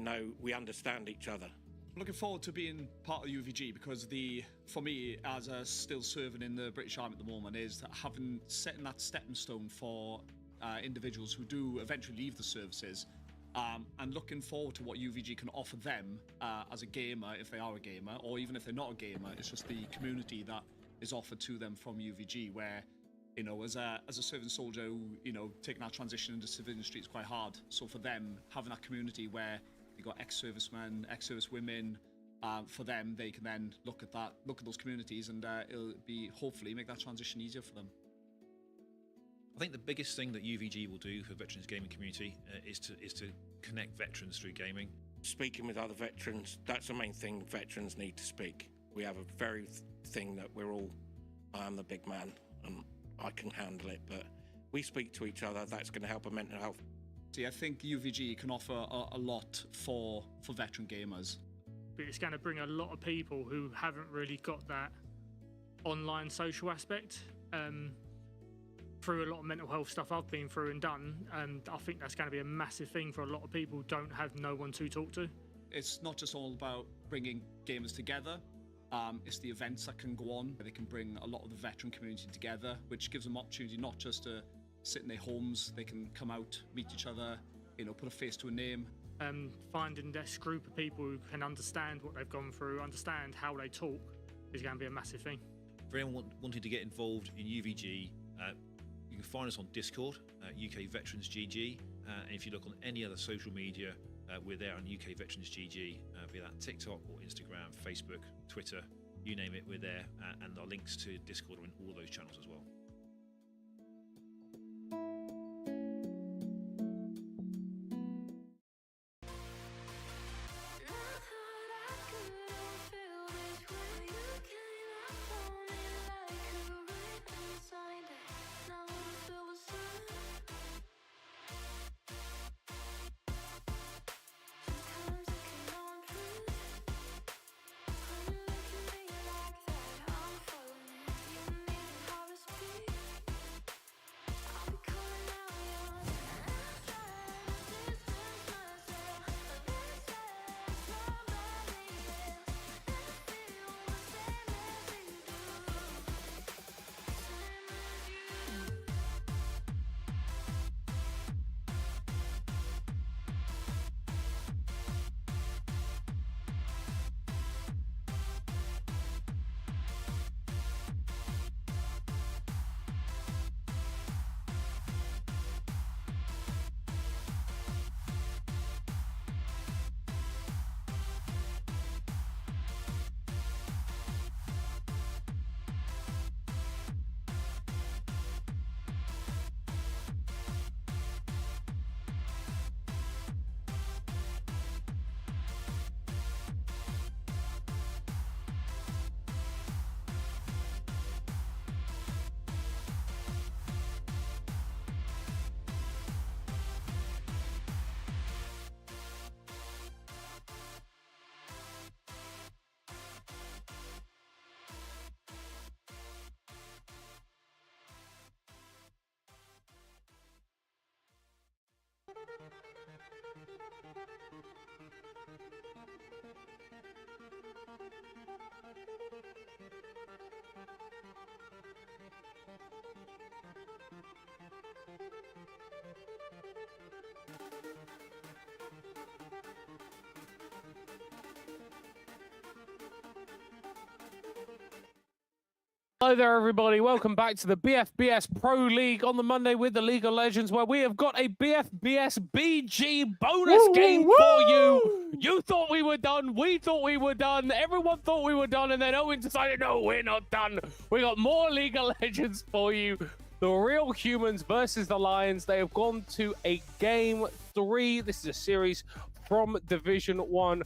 understand each other. I'm looking forward to being part of the UVG because for me, as a still serving in the British Army at the moment, is setting that stepping stone for individuals who do eventually leave the services, and looking forward to what UVG can offer them as a gamer, if they are a gamer, or even if they're not a gamer. It's just the community that is offered to them from UVG, where, you know, as a serving soldier who, you know, taking that transition into civilian street is quite hard. So for them, having that community where you got ex-servicemen, ex-servicewomen, for them, they can then look at those communities, and it'll be hopefully make that transition easier for them. I think the biggest thing that UVG will do for the veterans gaming community is to connect veterans through gaming. Speaking with other veterans, that's the main thing veterans need to speak. We have a very thing that I am the big man and I can handle it, but we speak to each other. That's going to help our mental health. See, I think UVG can offer a lot for veteran gamers. But it's going to bring a lot of people who haven't really got that online social aspect. Through a lot of mental health stuff I've been through and done, and I think that's going to be a massive thing for a lot of people who don't have no one to talk to. It's not just all about bringing gamers together. It's the events that can go on, where they can bring a lot of the veteran community together, which gives them opportunity not just to sit in their homes. They can come out, meet each other, you know, put a face to a name. Finding this group of people who can understand what they've gone through, understand how they talk, is going to be a massive thing. For anyone wanting to get involved in UVG, you can find us on Discord, UK Veterans GG, and if you look on any other social media, we're there on UK Veterans GG, be that TikTok or Instagram, Facebook, Twitter, you name it, we're there, and our links to Discord are in all those channels as well. Hello there, everybody. Welcome back to the BFBS Pro League on the Monday with the League of Legends, where we have got a BFBS BG bonus game for you. You thought we were done. We thought we were done. Everyone thought we were done, and then Owen decided, no, we're not done. We got more League of Legends for you. The Real Humans versus the Lions. They have gone to a Game 3. This is a series from Division 1.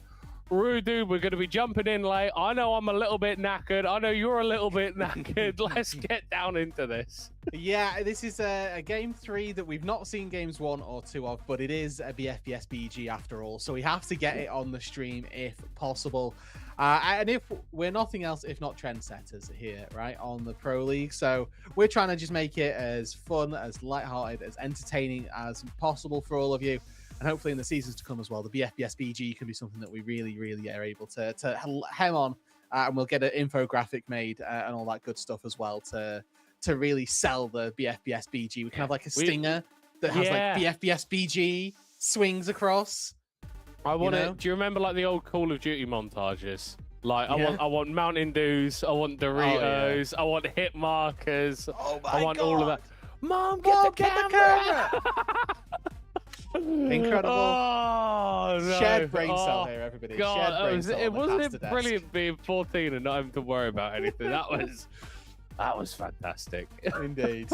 Rudu, we're going to be jumping in late. I know I'm a little bit knackered. I know you're a little bit knackered. Let's get down into this. Yeah, this is a Game 3 that we've not seen Games 1 or 2 of, but it is a BFBS BG after all, so we have to get it on the stream if possible. And if we're nothing else, if not trendsetters here, right, on the Pro League. So we're trying to just make it as fun, as lighthearted, as entertaining as possible for all of you. And hopefully in the seasons to come as well, the BFBS BG can be something that we really, really are able to hem on. And we'll get an infographic made and all that good stuff as well to really sell the BFBS BG. We can have like a stinger that has like BFBS BG swings across. I want to. Do you remember like the old Call of Duty montages? Like I want Mountain Dews, I want Doritos, I want hit markers, I want all of that. Mom, get the camera! Incredible. Oh, no. Shared brain cell here, everybody. God, Shared brain cell. It wasn't brilliant being 14 and not having to worry about anything. That was fantastic. Indeed.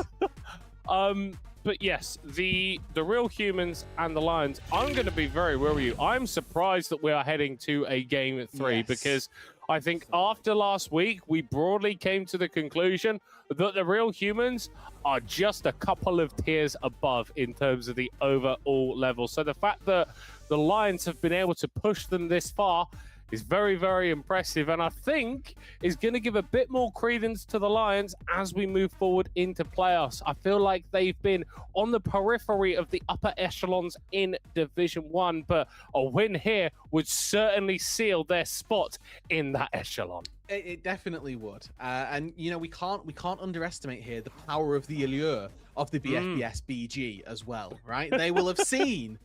But yes, the real humans and the Lions. I'm going to be very real with you. I'm surprised that we are heading to a game 3 because I think after last week, we broadly came to the conclusion that the real humans are just a couple of tiers above in terms of the overall level. So the fact that the Lions have been able to push them this far is very, very impressive, and I think is going to give a bit more credence to the Lions as we move forward into playoffs. I feel like they've been on the periphery of the upper echelons in Division 1, but a win here would certainly seal their spot in that echelon. It definitely would, and you know we can't underestimate here the power of the allure of the BFBS BG as well, right? They will have seen.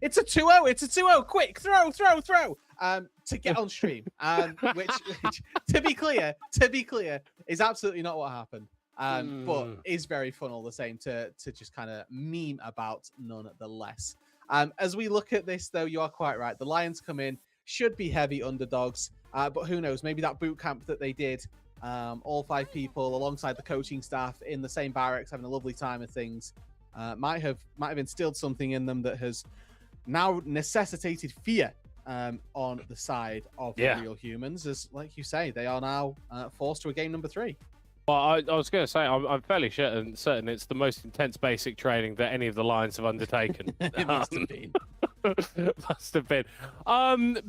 It's a 2-0. It's a 2-0. Quick, throw. To get on stream, which to be clear, is absolutely not what happened. But is very fun all the same to just kind of meme about nonetheless. As we look at this, though, you are quite right. The Lions come in, should be heavy underdogs, but who knows? Maybe that boot camp that they did, all 5 people alongside the coaching staff in the same barracks, having a lovely time of things. Might have instilled something in them that has now necessitated fear on the side of the real humans, as like you say, they are now forced to a game number 3. Well, I was going to say, I'm fairly certain it's the most intense basic training that any of the Lions have undertaken. It must have been. Must have been.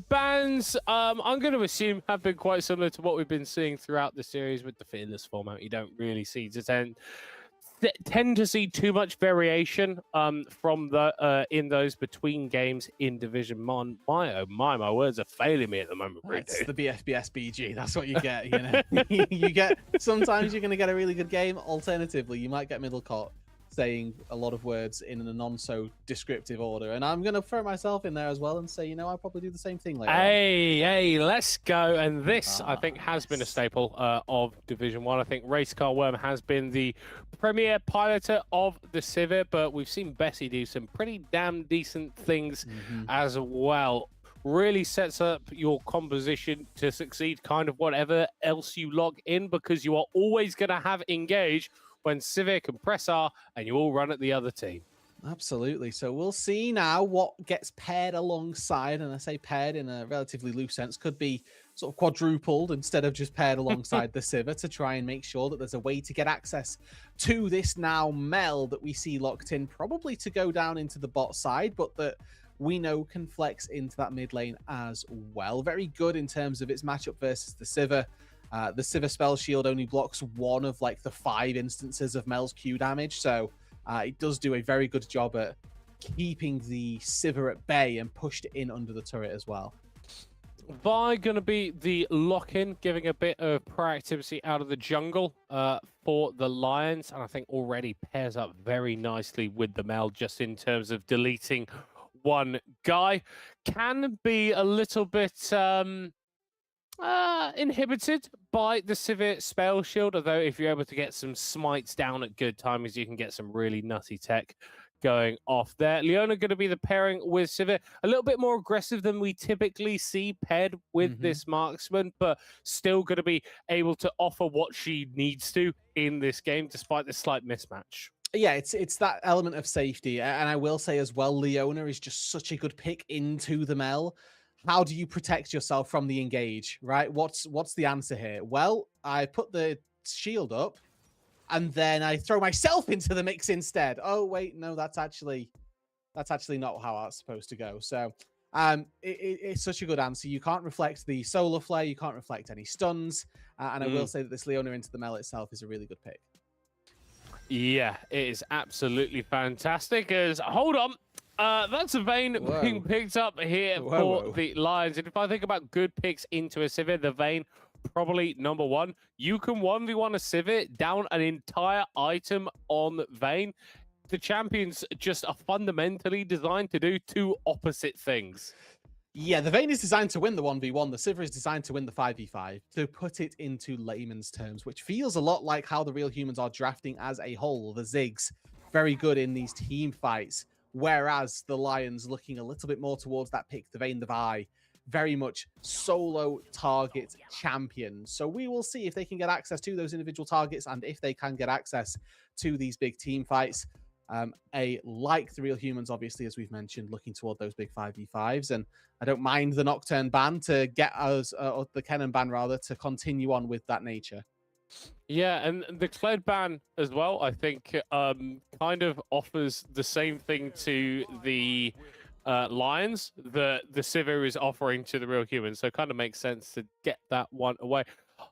Bans, I'm going to assume, have been quite similar to what we've been seeing throughout the series with the Fearless format. You don't really see tend to see too much variation from the in those between games in Division 1. My words are failing me at the moment. It's the BFBS BG. That's what you get. You know, you get sometimes you're going to get a really good game. Alternatively, you might get Middlecott saying a lot of words in a non-so descriptive order, and I'm going to throw myself in there as well and say, you know, I'll probably do the same thing later. Hey, let's go. And this, I think, has been a staple of Division 1. I think Racecar Worm has been the premier piloter of the Civet, but we've seen Bessie do some pretty damn decent things as well. Really sets up your composition to succeed kind of whatever else you log in, because you are always going to have engage when Civic and Press R, and you all run at the other team. Absolutely. So we'll see now what gets paired alongside, and I say paired in a relatively loose sense, could be sort of quadrupled instead of just paired alongside the Civer, to try and make sure that there's a way to get access to this now Mel that we see locked in, probably to go down into the bot side, but that we know can flex into that mid lane as well. Very good in terms of its matchup versus the Civer. The Civer spell shield only blocks 1 of like the 5 instances of Mel's Q damage, so it does do a very good job at keeping the Civer at bay and pushed in under the turret as well. Vi going to be the lock-in, giving a bit of proactivity out of the jungle for the Lions, and I think already pairs up very nicely with the Mel just in terms of deleting one guy. Can be a little bit inhibited by the Civet spell shield, although if you're able to get some smites down at good times, you can get some really nutty tech going off there. Leona going to be the pairing with Civet, a little bit more aggressive than we typically see paired with this marksman, but still going to be able to offer what she needs to in this game despite the slight mismatch. Yeah, it's that element of safety, and I will say as well, Leona is just such a good pick into the Mel. How do you protect yourself from the engage, right? What's the answer here? Well, I put the shield up, and then I throw myself into the mix instead. Oh, wait, no, that's actually not how it's supposed to go. So It's such a good answer. You can't reflect the solar flare. You can't reflect any stuns. And I will say that this Leona into the Mel itself is a really good pick. Yeah, it is absolutely fantastic. Hold on. That's a Vayne being picked up here for the Lions. And if I think about good picks into a Sivir, the Vayne probably number one. You can 1v1 a Sivir down an entire item on Vayne. The champions just are fundamentally designed to do two opposite things. Yeah, the Vayne is designed to win the 1v1. The Sivir is designed to win the 5v5. To put it into layman's terms, which feels a lot like how the real humans are drafting as a whole. The Ziggs, very good in these team fights. Whereas the Lions looking a little bit more towards that pick, the Vayne, the Vi, very much solo target champions. So we will see if they can get access to those individual targets and if they can get access to these big team fights. Like the real humans, obviously, as we've mentioned, looking toward those big 5v5s. And I don't mind the Nocturne ban to get us, or the Kennen ban rather, to continue on with that nature. Yeah, and the Kled ban as well, I think, kind of offers the same thing to the Lions that the Sivir is offering to the real humans. So it kind of makes sense to get that one away.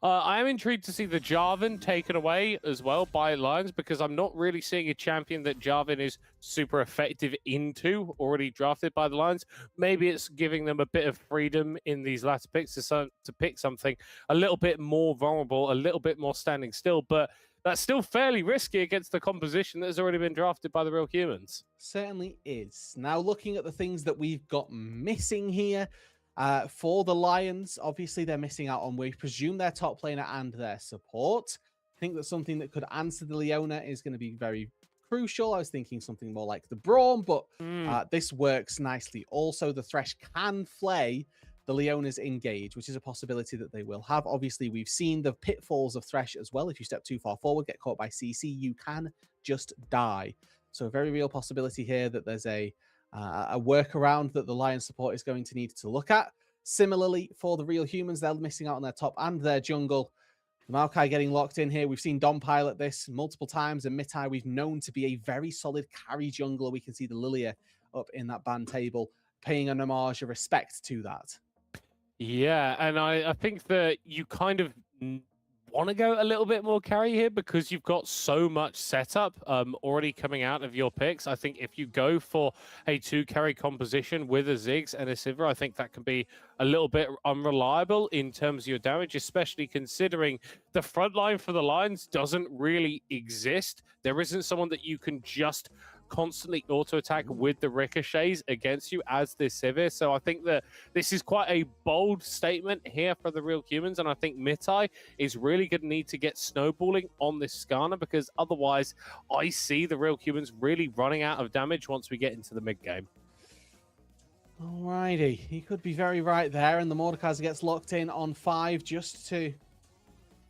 I am intrigued to see the Jarvan taken away as well by Lions, because I'm not really seeing a champion that Jarvan is super effective into, already drafted by the Lions. Maybe it's giving them a bit of freedom in these latter picks to pick something a little bit more vulnerable, a little bit more standing still, but that's still fairly risky against the composition that has already been drafted by the real humans. Certainly is. Now, looking at the things that we've got missing here, for the Lions, obviously they're missing out on, we presume, their top laner and their support. I think that something that could answer the Leona is going to be very crucial. I was thinking something more like the Braum, but this works nicely. Also, the Thresh can flay the Leona's engage, which is a possibility that they will have. Obviously, we've seen the pitfalls of Thresh as well. If you step too far forward, get caught by CC, you can just die. So a very real possibility here that there's a workaround that the Lions support is going to need to look at. Similarly, for the real humans, they're missing out on their top and their jungle. The Maokai getting locked in here. We've seen Dom pilot this multiple times, and Mitai we've known to be a very solid carry jungler. We can see the Lilia up in that ban table, paying an homage, a respect to that. Yeah, and I think that you kind of want to go a little bit more carry here because you've got so much setup already coming out of your picks. I think if you go for a 2 carry composition with a Ziggs and a Sivir, I think that can be a little bit unreliable in terms of your damage, especially considering the front line for the Lions doesn't really exist. There isn't someone that you can just constantly auto-attack with the ricochets against you as this Sivir. So I think that this is quite a bold statement here for the real humans, and I think Mitai is really going to need to get snowballing on this Skarner, because otherwise I see the real humans really running out of damage once we get into the mid-game. Alrighty, he could be very right there, and the Mordekaiser gets locked in on 5 just to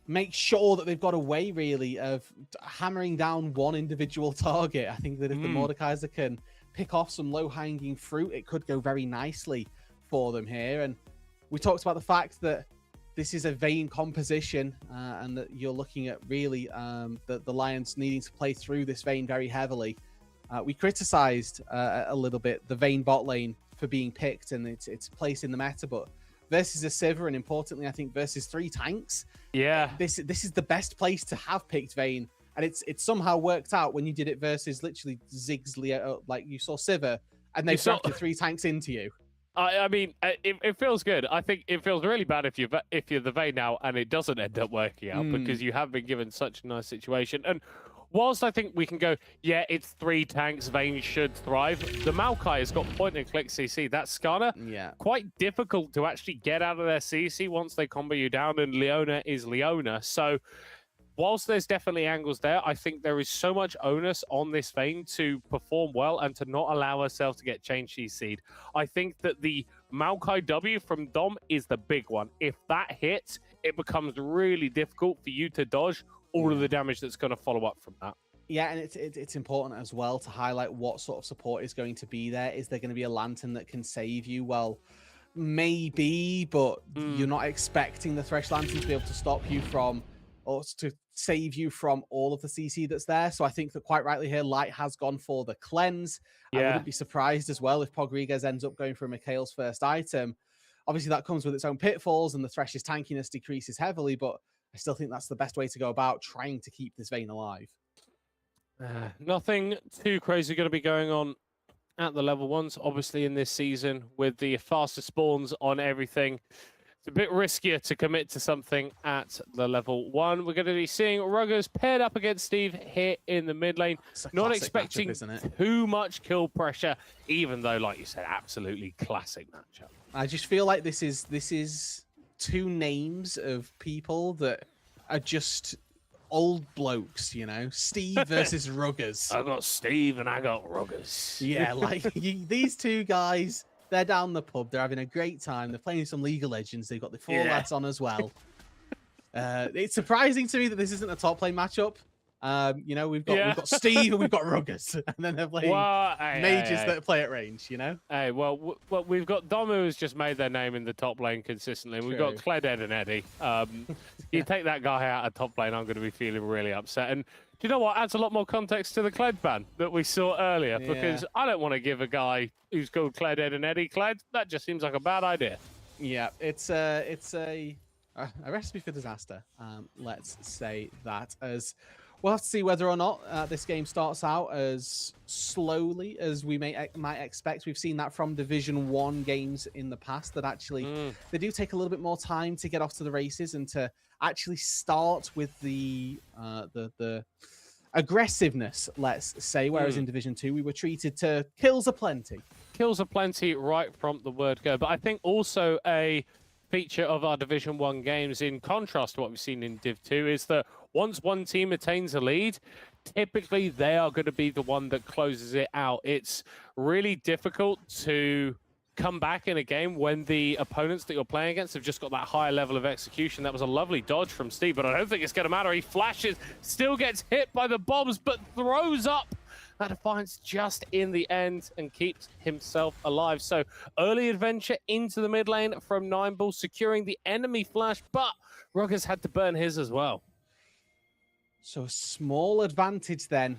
make sure that they've got a way, really, of hammering down one individual target. I think that if the Mordekaiser can pick off some low-hanging fruit, it could go very nicely for them here. And we talked about the fact that this is a Vayne composition, and that you're looking at really the Lions needing to play through this Vayne very heavily. We criticized a little bit the Vayne bot lane for being picked and its place in the meta, but versus a Sivir, and importantly, I think versus 3 tanks, this is the best place to have picked Vayne, and it's somehow worked out when you did it versus literally Ziggs, Leo, like you saw Sivir, and they drafted 3 tanks into you. I mean, it feels good. I think it feels really bad if you're the Vayne now and it doesn't end up working out because you have been given such a nice situation. And whilst I think we can go, yeah, it's 3 tanks, Vayne should thrive, the Maokai has got point and click CC. That Skarner, quite difficult to actually get out of their CC once they combo you down, and Leona is Leona. So whilst there's definitely angles there, I think there is so much onus on this Vayne to perform well and to not allow herself to get chain CC'd. I think that the Maokai W from Dom is the big one. If that hits, it becomes really difficult for you to dodge all of the damage that's going to follow up from that. Yeah, and it's important as well to highlight what sort of support is going to be there. Is there going to be a Lantern that can save you? Well, maybe, but you're not expecting the Thresh Lantern to be able to stop you from, or to save you from all of the CC that's there. So I think that quite rightly here, Light has gone for the cleanse. I Yeah. wouldn't be surprised as well if Rodriguez ends up going for Mikhail's first item. Obviously, that comes with its own pitfalls, and the Thresh's tankiness decreases heavily, but I still think that's the best way to go about trying to keep this Vayne alive. Nothing too crazy going to be going on at the level ones, obviously, in this season with the faster spawns on everything. It's a bit riskier to commit to something at the level 1. We're going to be seeing Ruggers paired up against Steve here in the mid lane. Not expecting matchup, too much kill pressure, even though, like you said, absolutely classic matchup. I just feel like this is two names of people that are just old blokes, you know? Steve versus Ruggers. I got Steve and I got Ruggers. Yeah, like these two guys, they're down the pub. They're having a great time. They're playing some League of Legends. They've got the 4 lads on as well. It's surprising to me that this isn't a top lane matchup. You know, we've got Steve and we've got Ruggers, and then they're playing mages that play at range. You know. Hey, well, we've got Dom, who's just made their name in the top lane consistently. And we've got Kled, Ed, and Eddie. You take that guy out of top lane, I'm going to be feeling really upset. And do you know what? Adds a lot more context to the Kled ban that we saw earlier, because I don't want to give a guy who's called Kled, Ed, and Eddie Kled. That just seems like a bad idea. Yeah, it's a recipe for disaster. Let's say that. As we'll have to see whether or not this game starts out as slowly as we might expect. We've seen that from Division 1 games in the past, that actually they do take a little bit more time to get off to the races and to actually start with the aggressiveness, let's say, whereas in Division 2 we were treated to kills aplenty. Kills aplenty right from the word go. But I think also a feature of our Division 1 games, in contrast to what we've seen in Div 2, is that once one team attains a lead, typically they are going to be the one that closes it out. It's really difficult to come back in a game when the opponents that you're playing against have just got that higher level of execution. That was a lovely dodge from Steve, but I don't think it's going to matter. He flashes, still gets hit by the bombs, but throws up that Defiance just in the end and keeps himself alive. So early adventure into the mid lane from Nineball, securing the enemy flash, but Ruggers had to burn his as well. So a small advantage then,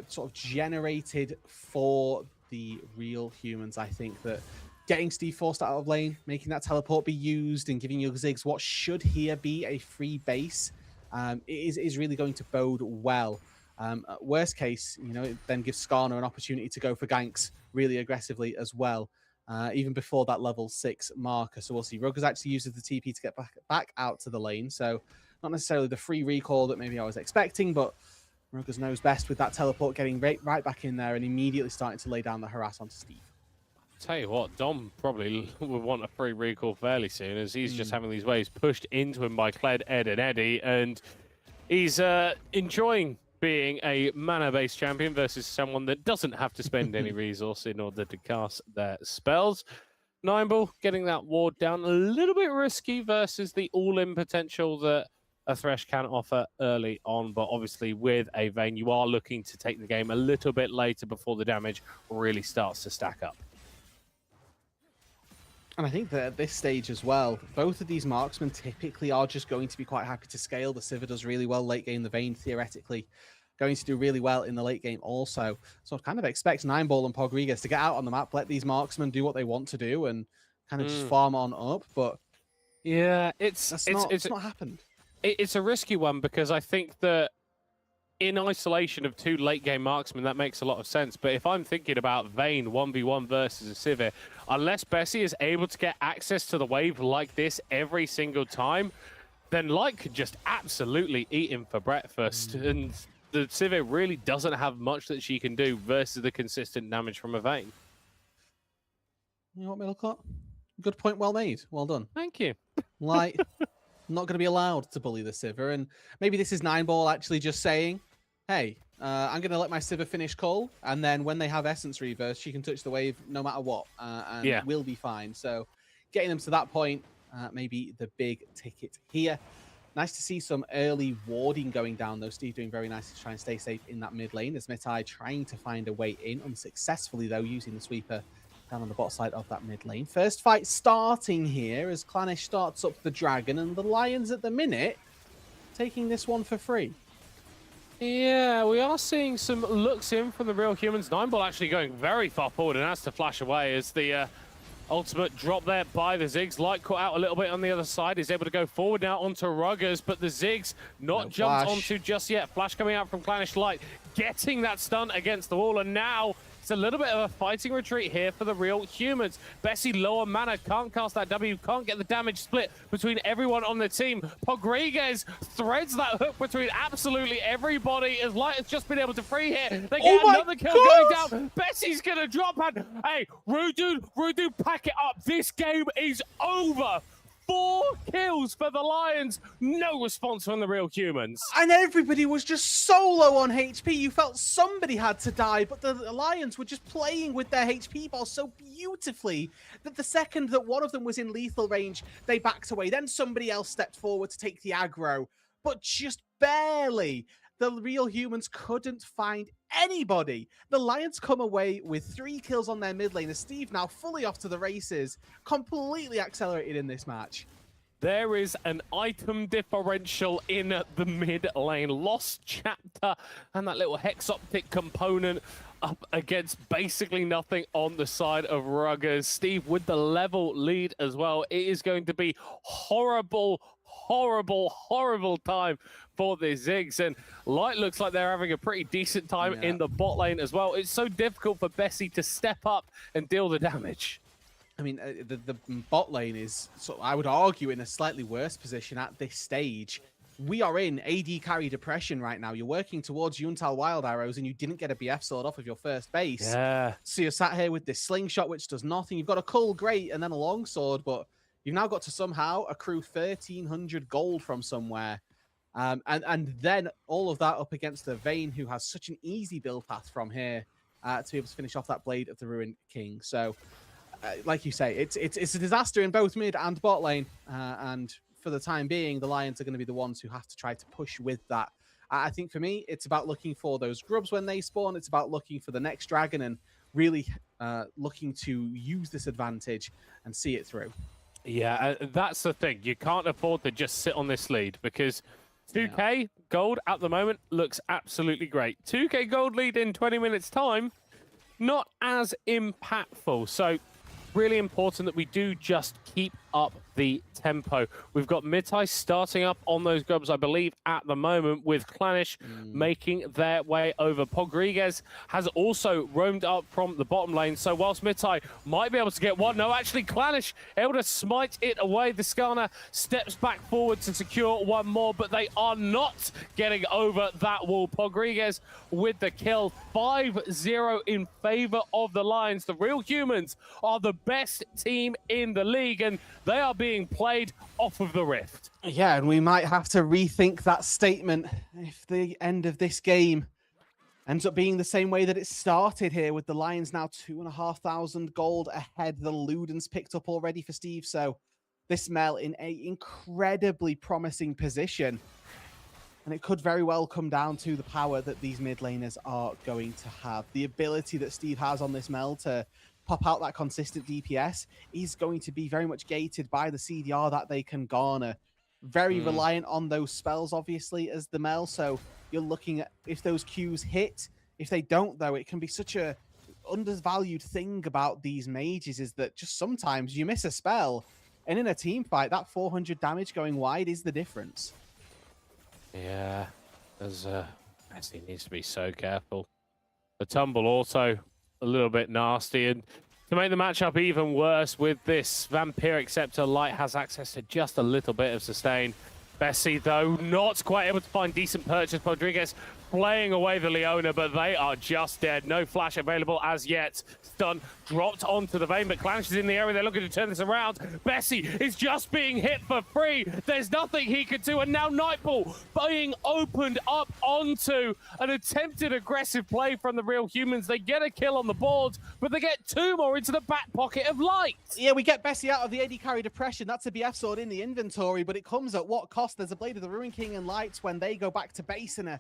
sort of generated for the real humans. I think that getting Steve forced out of lane, making that teleport be used, and giving your Ziggs what should here be a free base, is really going to bode well. Worst case, you know, it then gives Skarner an opportunity to go for ganks really aggressively as well, even before that level 6 marker. So we'll see. Ruggers actually uses the TP to get back out to the lane. So not necessarily the free recall that maybe I was expecting, but Ruggers knows best with that teleport, getting right back in there and immediately starting to lay down the harass onto Steve. Tell you what, Dom probably would want a free recall fairly soon, as he's just having these waves pushed into him by Kled, Ed, and Eddie, and he's enjoying being a mana-based champion versus someone that doesn't have to spend any resource in order to cast their spells. Nineball getting that ward down, a little bit risky versus the all-in potential that a Thresh can offer early on, but obviously with a Vayne, you are looking to take the game a little bit later before the damage really starts to stack up. And I think that at this stage as well, both of these marksmen typically are just going to be quite happy to scale. The Sivir does really well late game. The Vayne theoretically going to do really well in the late game also. So I kind of expect Nineball and Rodriguez to get out on the map, let these marksmen do what they want to do, and kind of just farm on up. But yeah, it's not happened. It's a risky one, because I think that in isolation of 2 late game marksmen, that makes a lot of sense. But if I'm thinking about Vayne 1v1 versus a Sivir, unless Bessie is able to get access to the wave like this every single time, then Light could just absolutely eat him for breakfast. And the Sivir really doesn't have much that she can do versus the consistent damage from a Vayne. You know what, Middlecott? Good point, well made. Well done. Thank you. Light not going to be allowed to bully the Sivir, and maybe this is Nineball actually just saying, hey, I'm going to let my Sivir finish call, and then when they have Essence Reverse, she can touch the wave no matter what, and we'll be fine. So getting them to that point, maybe the big ticket here. Nice to see some early warding going down, though. Steve doing very nice to try and stay safe in that mid lane, as Mitai trying to find a way in, unsuccessfully, though, using the sweeper down on the bot side of that mid lane. First fight starting here as Clanish starts up the dragon, and the Lions at the minute taking this one for free. Yeah, we are seeing some looks in from the Real Humans. Nineball actually going very far forward and has to flash away as the ultimate drop there by the Ziggs. Light caught out a little bit on the other side. He's able to go forward now onto Ruggers, but the Ziggs not jumped onto just yet. Flash coming out from Clanish Light, getting that stun against the wall, and now it's a little bit of a fighting retreat here for the Real Humans. Bessie lower mana, can't cast that W, can't get the damage split between everyone on the team. Rodriguez threads that hook between absolutely everybody as Light has just been able to free here. They get another kill going down. Bessie's gonna drop, and hey, Rudu, pack it up. This game is over. 4 kills for the Lions. No response from the Real Humans. And everybody was just so low on HP. You felt somebody had to die, but the Lions were just playing with their HP bar so beautifully that the second that one of them was in lethal range, they backed away. Then somebody else stepped forward to take the aggro, but just barely. The Real Humans couldn't find anybody. The Lions come away with 3 kills on their mid lane as Steve now fully off to the races, completely accelerated in this match. There is an item differential in the mid lane. Lost Chapter and that little Hexoptic component up against basically nothing on the side of Ruggers. Steve with the level lead as well. It is going to be horrible time for the Ziggs, and Light looks like they're having a pretty decent time in the bot lane as well. It's so difficult for Bessie to step up and deal the damage. I mean, the bot lane is, I would argue, in a slightly worse position at this stage. We are in AD carry depression right now. You're working towards Yuntal Wild Arrows, and you didn't get a BF sword off of your first base. Yeah. So you're sat here with this slingshot, which does nothing. You've got a Cull, great, and then a longsword, but you've now got to somehow accrue 1,300 gold from somewhere. And then all of that up against the Vayne, who has such an easy build path from here to be able to finish off that Blade of the Ruined King. So, like you say, it's a disaster in both mid and bot lane. And for the time being, the Lions are going to be the ones who have to try to push with that. I think for me, it's about looking for those grubs when they spawn. It's about looking for the next dragon and really looking to use this advantage and see it through. Yeah, that's the thing. You can't afford to just sit on this lead because 2k gold at the moment looks absolutely great. 2k gold lead in 20 minutes time, not as impactful. So really important that we do just keep up the tempo. We've got Mitai starting up on those grubs, I believe, at the moment, with Clanish making their way over. Rodriguez has also roamed up from the bottom lane, so whilst Mitai might be able to get one, no, actually Clanish able to smite it away. The Skana steps back forward to secure one more, but they are not getting over that wall. Rodriguez with the kill, 5-0 in favor of the Lions. The Real Humans are the best team in the league, and they are being played off of the Rift. Yeah, and we might have to rethink that statement if the end of this game ends up being the same way that it started here, with the Lions now 2,500 gold ahead. The Ludens picked up already for Steve, so this Mel in an incredibly promising position. And it could very well come down to the power that these mid laners are going to have. The ability that Steve has on this Mel to pop out that consistent DPS is going to be very much gated by the CDR that they can garner. Very reliant on those spells, obviously, as the Mel. So you're looking at if those Qs hit. If they don't, though, it can be such a undervalued thing about these mages is that just sometimes you miss a spell, and in a team fight, that 400 damage going wide is the difference. Yeah, there's Messi needs to be so careful. The tumble also a little bit nasty, and to make the matchup even worse with this Vampiric Scepter, Light has access to just a little bit of sustain. Bessie, though, not quite able to find decent purchase. Rodriguez playing away the Leona, but they are just dead. No flash available as yet. Stun dropped onto the Vayne, but Clanish is in the area. They're looking to turn this around. Bessie is just being hit for free. There's nothing he could do, and now Nightball being opened up onto an attempted aggressive play from the Real Humans. They get a kill on the board, but they get 2 more into the back pocket of Light. Yeah, we get Bessie out of the AD carry depression. That's a BF sword in the inventory, but it comes at what cost? There's a Blade of the Ruined King and Light when they go back to base, and a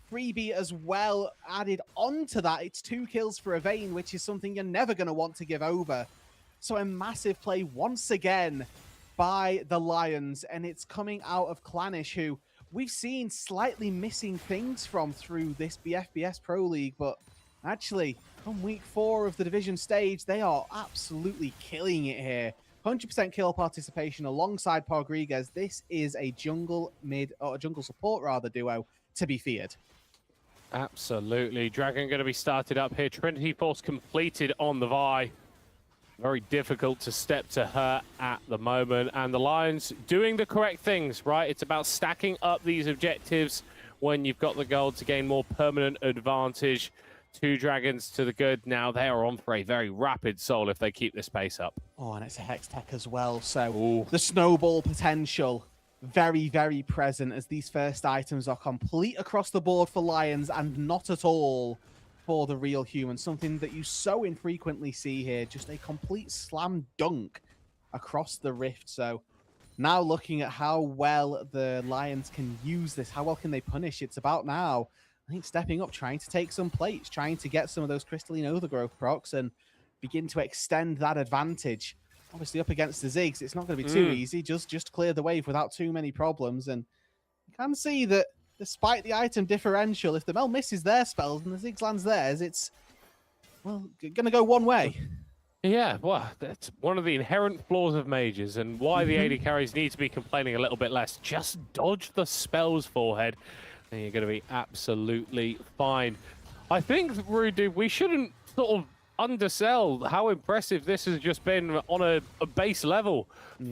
freebie as well added onto that. It's 2 kills for a Vayne, which is something you're never going to want to give over. So a massive play once again by the Lions, and it's coming out of Clanish, who we've seen slightly missing things from through this BFBS Pro League, but actually, from week 4 of the division stage, they are absolutely killing it here. 100% kill participation alongside Rodriguez. This is a jungle mid, or a jungle support rather, duo to be feared. Absolutely. Dragon going to be started up here. Trinity Force completed on the Vi. Very difficult to step to her at the moment. And the Lions doing the correct things, right? It's about stacking up these objectives when you've got the gold to gain more permanent advantage. 2 Dragons to the good. Now they are on for a very rapid soul if they keep this pace up. Oh, and it's a Hex Tech as well. So the snowball potential very, very present as these first items are complete across the board for Lions and not at all for the real humans. Something that you so infrequently see here. Just a complete slam dunk across the rift. So now looking at how well the Lions can use this, how well can they punish? It's about now, I think, stepping up, trying to take some plates, trying to get some of those crystalline overgrowth procs and begin to extend that advantage. Obviously up against the Ziggs, it's not going to be too easy. Just clear the wave without too many problems. And you can see that despite the item differential, if the Mel misses their spells and the Ziggs lands theirs, it's, well, going to go one way. Yeah, well, that's one of the inherent flaws of mages and why the AD carries need to be complaining a little bit less. Just dodge the spells, forehead, and you're going to be absolutely fine. I think, Rude, we shouldn't sort of undersell how impressive this has just been on a base level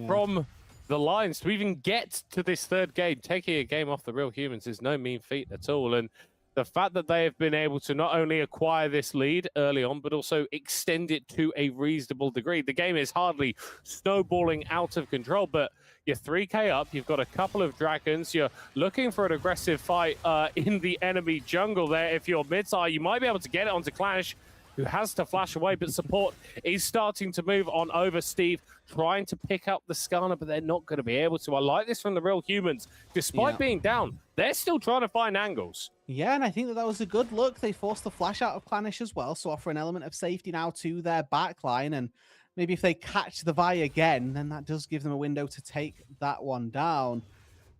from the Lions to even get to this 3rd game. Taking a game off the real humans is no mean feat at all. And the fact that they have been able to not only acquire this lead early on, but also extend it to a reasonable degree. The game is hardly snowballing out of control, but you're 3k up, you've got a couple of dragons, you're looking for an aggressive fight in the enemy jungle there. If you're mid-side, you might be able to get it onto Clash, who has to flash away, but support is starting to move on over. Steve trying to pick up the Skarner, but they're not going to be able to. I like this from the real humans. Despite being down, they're still trying to find angles. Yeah, and I think that was a good look. They forced the flash out of Clanish as well, so offer an element of safety now to their backline. And maybe if they catch the Vi again, then that does give them a window to take that one down.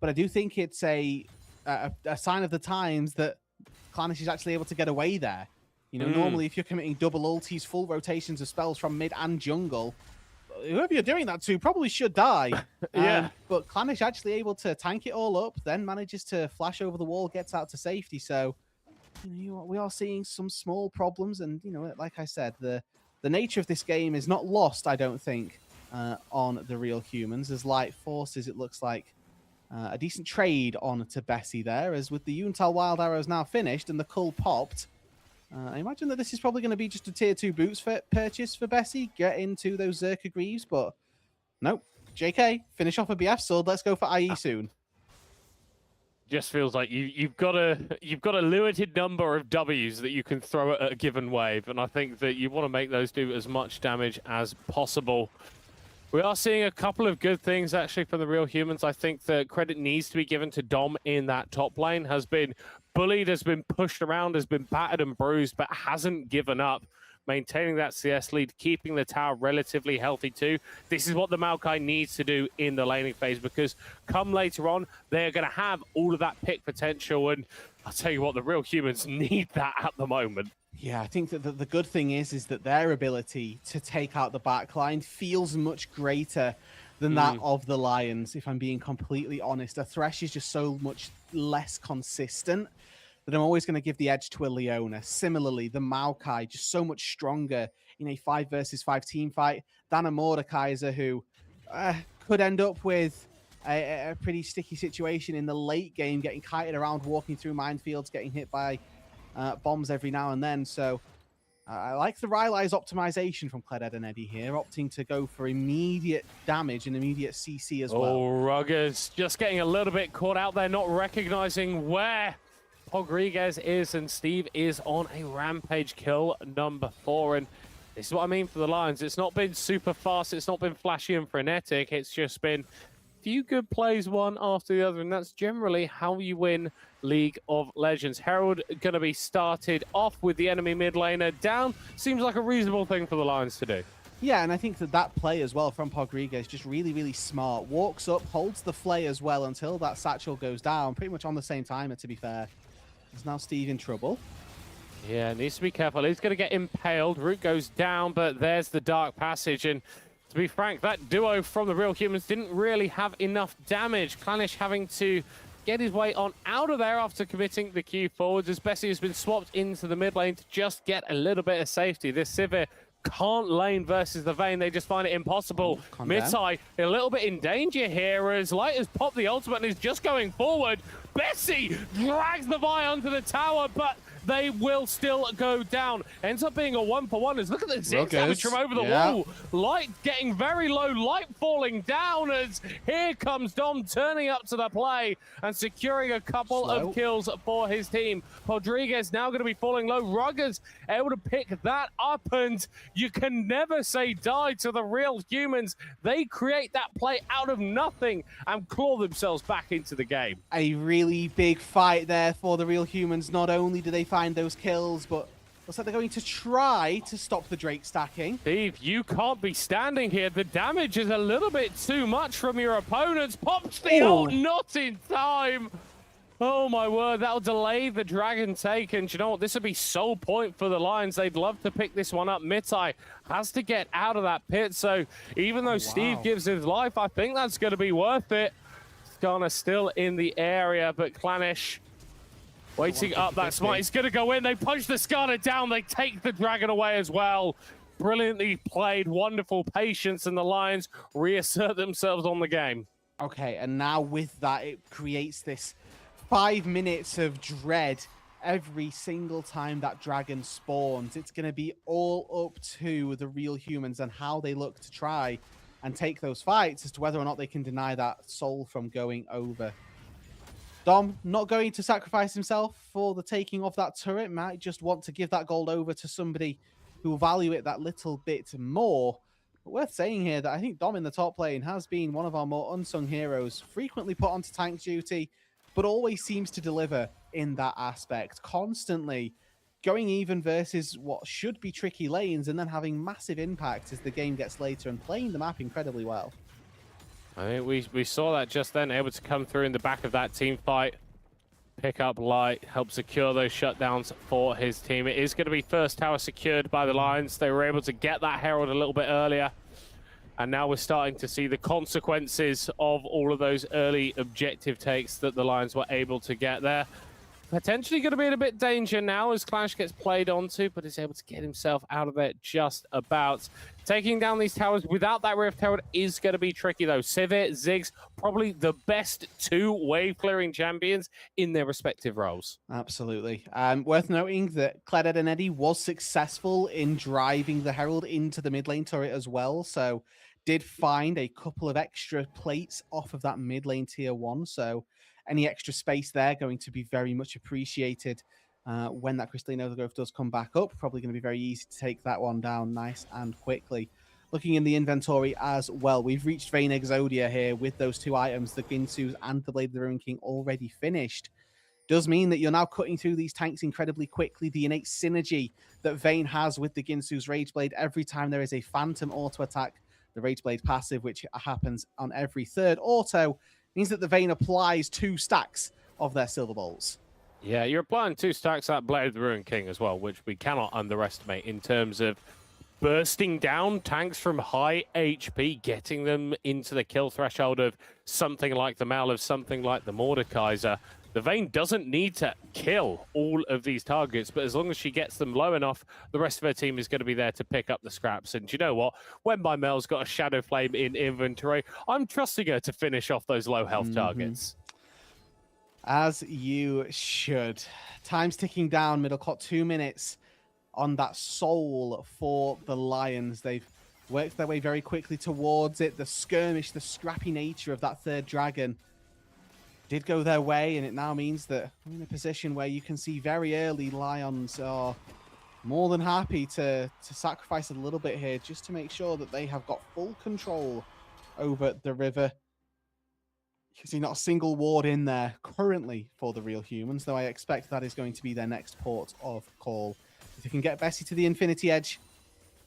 But I do think it's a sign of the times that Clanish is actually able to get away there. You know, normally if you're committing double ultis, full rotations of spells from mid and jungle, whoever you're doing that to probably should die. But Clanish actually able to tank it all up, then manages to flash over the wall, gets out to safety. So, you know, we are seeing some small problems. And, you know, like I said, the nature of this game is not lost, I don't think, on the real humans. As Light forces, it looks like a decent trade on to Bessie there, as with the Yuntal Wild Arrows now finished and the Cull popped. I imagine that this is probably going to be just a tier 2 boots purchase for Bessie. Get into those Zerka Greaves, but nope. JK, finish off a BF sword. Let's go for IE soon. Just feels like you've got a limited number of W's that you can throw at a given wave, and I think that you want to make those do as much damage as possible. We are seeing a couple of good things actually from the real humans. I think that credit needs to be given to Dom in that top lane. Has been bullied, has been pushed around, has been battered and bruised, but hasn't given up. Maintaining that CS lead, keeping the tower relatively healthy too. This is what the Maokai needs to do in the laning phase, because come later on, they're going to have all of that pick potential. And I'll tell you what, the real humans need that at the moment. Yeah, I think that the good thing is that their ability to take out the backline feels much greater than that of the Lions, if I'm being completely honest. A Thresh is just so much less consistent that I'm always going to give the edge to a Leona. Similarly, the Maokai, just so much stronger in a 5 versus 5 team fight than a Mordekaiser, who could end up with a pretty sticky situation in the late game, getting kited around, walking through minefields, getting hit by bombs every now and then. So I like the Rylai's optimization from Kled and Eddie here, opting to go for immediate damage and immediate CC as well. Oh, Ruggers just getting a little bit caught out there, not recognizing where Rodriguez is, and Steve is on a rampage kill number 4. And this is what I mean for the Lions. It's not been super fast, it's not been flashy and frenetic, it's just been few good plays one after the other, and that's generally how you win League of Legends. Herald going to be started off with the enemy mid laner down. Seems like a reasonable thing for the Lions to do. Yeah, and I think that play as well from Rodriguez, just really, really smart. Walks up, holds the flay as well until that satchel goes down, pretty much on the same timer, to be fair. Is now Steve in trouble? Yeah, needs to be careful. He's going to get impaled. Root goes down, but there's the Dark Passage. And to be frank, that duo from the Real Humans didn't really have enough damage. Clanish having to get his way on out of there after committing the Q forwards, as Bessie has been swapped into the mid lane to just get a little bit of safety. This Sivir can't lane versus the Vayne. They just find it impossible. Mitai a little bit in danger here as Light has popped the ultimate and is just going forward. Bessie drags the Vi onto the tower, but they will still go down. Ends up being a 1-for-1 as look at the zip damage from over the wall. Light getting very low, Light falling down as here comes Dom turning up to the play and securing a couple of kills for his team. Rodriguez now going to be falling low. Ruggers able to pick that up, and you can never say die to the Real Humans. They create that play out of nothing and claw themselves back into the game. A really big fight there for the Real Humans. Not only do they find those kills, but looks like they're going to try to stop the Drake stacking. Steve, you can't be standing here. The damage is a little bit too much from your opponents. Pops the ult, not in time. Oh my word, that'll delay the Dragon take. And you know what? This would be sole point for the Lions. They'd love to pick this one up. Mitai has to get out of that pit. So even though Steve gives his life, I think that's going to be worth it. Skarner still in the area, but Clanish waiting up that smite. He's going to go in. They punch the Skarner down. They take the Dragon away as well. Brilliantly played. Wonderful patience, and the Lions reassert themselves on the game. Okay, and now with that, it creates this 5 minutes of dread every single time that Dragon spawns. It's going to be all up to the Real Humans and how they look to try and take those fights as to whether or not they can deny that soul from going over. Dom not going to sacrifice himself for the taking of that turret. Might just want to give that gold over to somebody who will value it that little bit more. But worth saying here that I think Dom in the top lane has been one of our more unsung heroes, frequently put onto tank duty, but always seems to deliver in that aspect, constantly going even versus what should be tricky lanes and then having massive impact as the game gets later and playing the map incredibly well. I think we saw that just then, able to come through in the back of that team fight, pick up Light, help secure those shutdowns for his team. It is going to be first tower secured by the Lions. They were able to get that Herald a little bit earlier, and now we're starting to see the consequences of all of those early objective takes that the Lions were able to get there. Potentially going to be in a bit danger now as Clash gets played onto, but is able to get himself out of there just about. Taking down these towers without that Rift Herald is going to be tricky though. Sivir, Ziggs, probably the best two wave clearing champions in their respective roles. Absolutely. Worth noting that Kled and Eddie was successful in driving the Herald into the mid lane turret as well, so did find a couple of extra plates off of that mid lane tier 1, so any extra space there going to be very much appreciated when that Crystalline Overgrowth does come back up. Probably going to be very easy to take that one down nice and quickly. Looking in the inventory as well, we've reached Vayne Exodia here with those two items, the Ginsus and the Blade of the Ruin King already finished. Does mean that you're now cutting through these tanks incredibly quickly. The innate synergy that Vayne has with the Ginsu's Rageblade, every time there is a Phantom auto attack, the Rageblade passive, which happens on every third auto, means that the Vayne applies 2 stacks of their Silver Bolts. Yeah, you're applying 2 stacks at Blade of the Ruin King as well, which we cannot underestimate in terms of bursting down tanks from high HP, getting them into the kill threshold of something like the Mal, of something like the Mordekaiser. The Vayne doesn't need to kill all of these targets, but as long as she gets them low enough, the rest of her team is going to be there to pick up the scraps. And you know what? When my Mel's got a Shadow Flame in inventory, I'm trusting her to finish off those low health targets. As you should. Time's ticking down, middle clock, 2 minutes on that soul for the Lions. They've worked their way very quickly towards it. The skirmish, the scrappy nature of that third dragon did go their way, and it now means that we're in a position where you can see very early Lions are more than happy to sacrifice a little bit here just to make sure that they have got full control over the river. You can see not a single ward in there currently for the Real Humans, though I expect that is going to be their next port of call. If they can get Bessie to the Infinity Edge,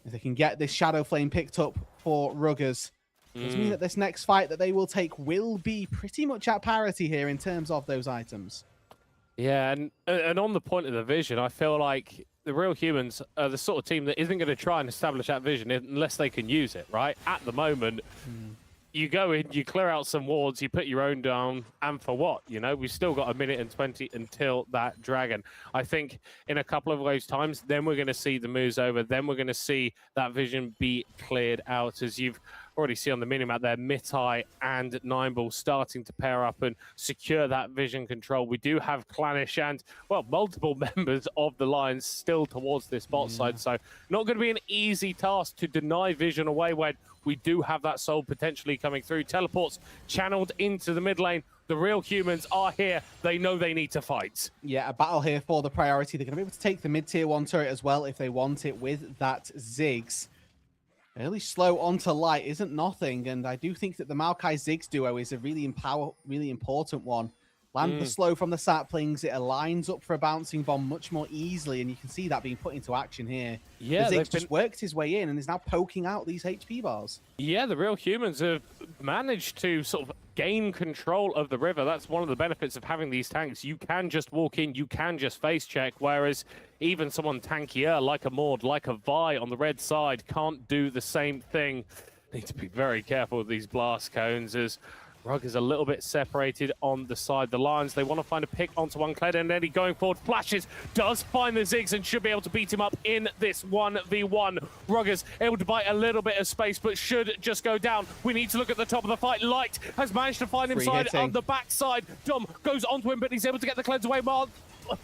If they can get this Shadow Flame picked up for Ruggers, it does mean that this next fight that they will take will be pretty much at parity here in terms of those items. Yeah, and on the point of the vision, I feel like the Real Humans are the sort of team that isn't going to try and establish that vision unless they can use it, right? At the moment, you go in, you clear out some wards, you put your own down, and for what? You know, we've still got 1:20 until that dragon. I think in a couple of those times, then we're going to see the moves over, then we're going to see that vision be cleared out, as you've already see on the minimap there, Mitai and Nineball starting to pair up and secure that vision control. We do have Clanish and, well, multiple members of the Lions still towards this bot side, so not going to be an easy task to deny vision away when we do have that soul potentially coming through. Teleports channeled into the mid lane. The Real Humans are here. They know they need to fight. Yeah, a battle here for the priority. They're going to be able to take the mid-tier 1 turret as well if they want it with that Ziggs. Early slow onto light isn't nothing, and I do think that the Maokai Ziggs duo is a really important one. Land the slow from the saplings, it aligns up for a bouncing bomb much more easily, and you can see that being put into action here. Yeah, the Ziggs just worked his way in and is now poking out these HP bars. Yeah, the Real Humans have managed to sort of gain control of the river. That's one of the benefits of having these tanks. You can just walk in, you can just face check, whereas even someone tankier like a Maud, like a Vi on the red side can't do the same thing. Need to be very careful with these blast cones as Rug is a little bit separated on the side. The Lions, they want to find a pick onto one Kled, and Eddie going forward, flashes, does find the Ziggs and should be able to beat him up in this 1v1. Ruggers able to buy a little bit of space, but should just go down. We need to look at the top of the fight. Light has managed to find him on the backside. Dom goes onto him, but he's able to get the Kleds away.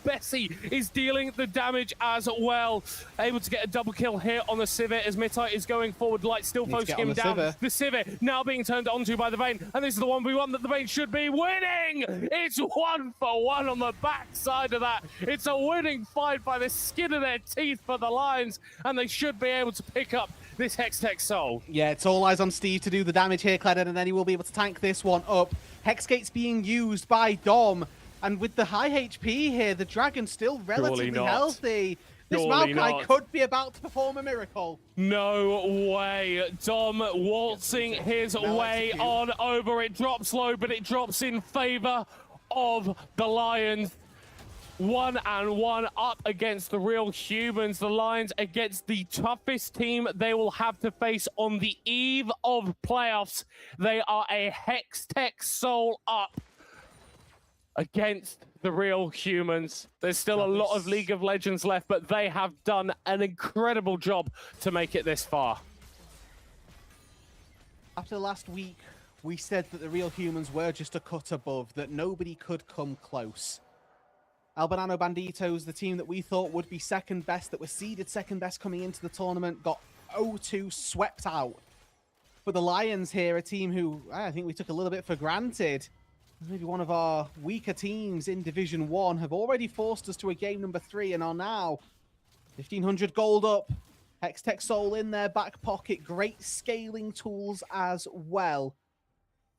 Bessie is dealing the damage as well. Able to get a double kill here on the Sivir as Mitai is going forward. Light still focusing him down. The Sivir now being turned onto by the Vayne, and this is the 1v1 that the Vayne should be winning. It's 1-for-1 on the backside of that. It's a winning fight by the skin of their teeth for the Lions, and they should be able to pick up this Hextech Soul. Yeah, it's all eyes on Steve to do the damage here, Cledden, and then he will be able to tank this one up. Hexgate's being used by Dom. And with the high HP here, the Dragon's still relatively healthy. This Maokai could be about to perform a miracle. No way. Dom waltzing his way on over. It drops low, but it drops in favor of the Lions. 1-on-1 up against the Real Humans. The Lions against the toughest team they will have to face on the eve of playoffs. They are a Hextech Soul up against the Real Humans. There's still a lot of League of Legends left, but they have done an incredible job to make it this far. After last week, we said that the Real Humans were just a cut above, that nobody could come close. Albanano Banditos, the team that we thought would be second best, that was seeded second best coming into the tournament, got 0-2 swept out. But the Lions here, a team who I think we took a little bit for granted, maybe one of our weaker teams in Division 1, have already forced us to a game number 3 and are now 1,500 gold up. Hextech Soul in their back pocket. Great scaling tools as well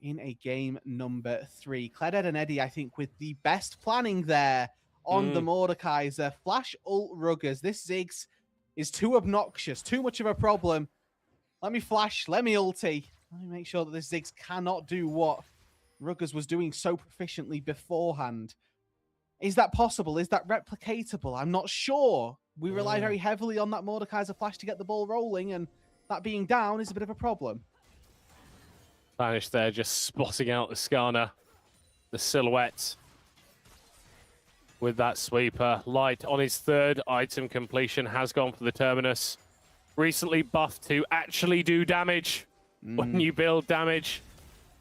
in a game number 3. Cleded and Eddie, I think, with the best planning there on the Mordekaiser. Flash ult Ruggers. This Ziggs is too obnoxious, too much of a problem. Let me flash, let me ulti. Let me make sure that this Ziggs cannot do what Ruggers was doing so proficiently beforehand. Is that possible? Is that replicatable? I'm not sure. We rely very heavily on that Mordekaiser flash to get the ball rolling, and that being down is a bit of a problem. Spanish there, just spotting out the Skarner, the silhouette with that sweeper. Light on his 3rd item completion has gone for the Terminus. Recently buffed to actually do damage when you build damage.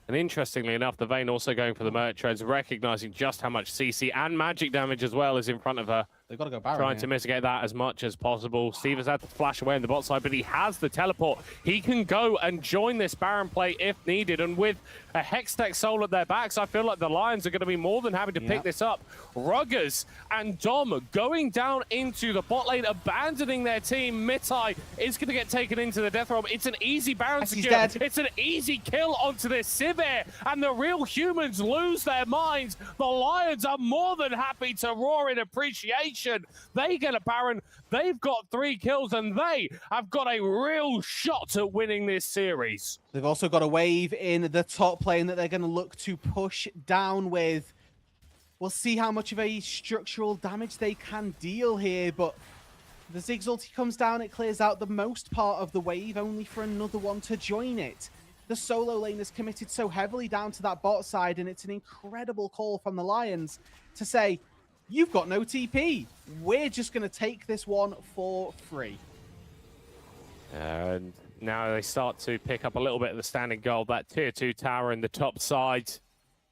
And interestingly enough, the Vayne also going for the Merc Treads, recognizing just how much CC and magic damage as well is in front of her. They've got to go Baron. Trying to mitigate that as much as possible. Steve has had to flash away on the bot side, but he has the teleport. He can go and join this Baron play if needed. And with a Hextech Soul at their backs, I feel like the Lions are going to be more than happy to pick this up. Ruggers and Dom going down into the bot lane, abandoning their team. Mitai is going to get taken into the death rob. It's an easy Baron secure. It's an easy kill onto this Sivir. And the Real Humans lose their minds. The Lions are more than happy to roar in appreciation domination. They get a Baron. They've got 3 kills, and they have got a real shot at winning this series. They've also got a wave in the top lane that they're going to look to push down with. We'll see how much of a structural damage they can deal here, but the Ziggs ulti comes down, it clears out the most part of the wave, only for another one to join it. The solo lane is committed so heavily down to that bot side, and it's an incredible call from the Lions to say, you've got no TP. We're just going to take this one for free. And now they start to pick up a little bit of the standing gold. That tier 2 tower in the top side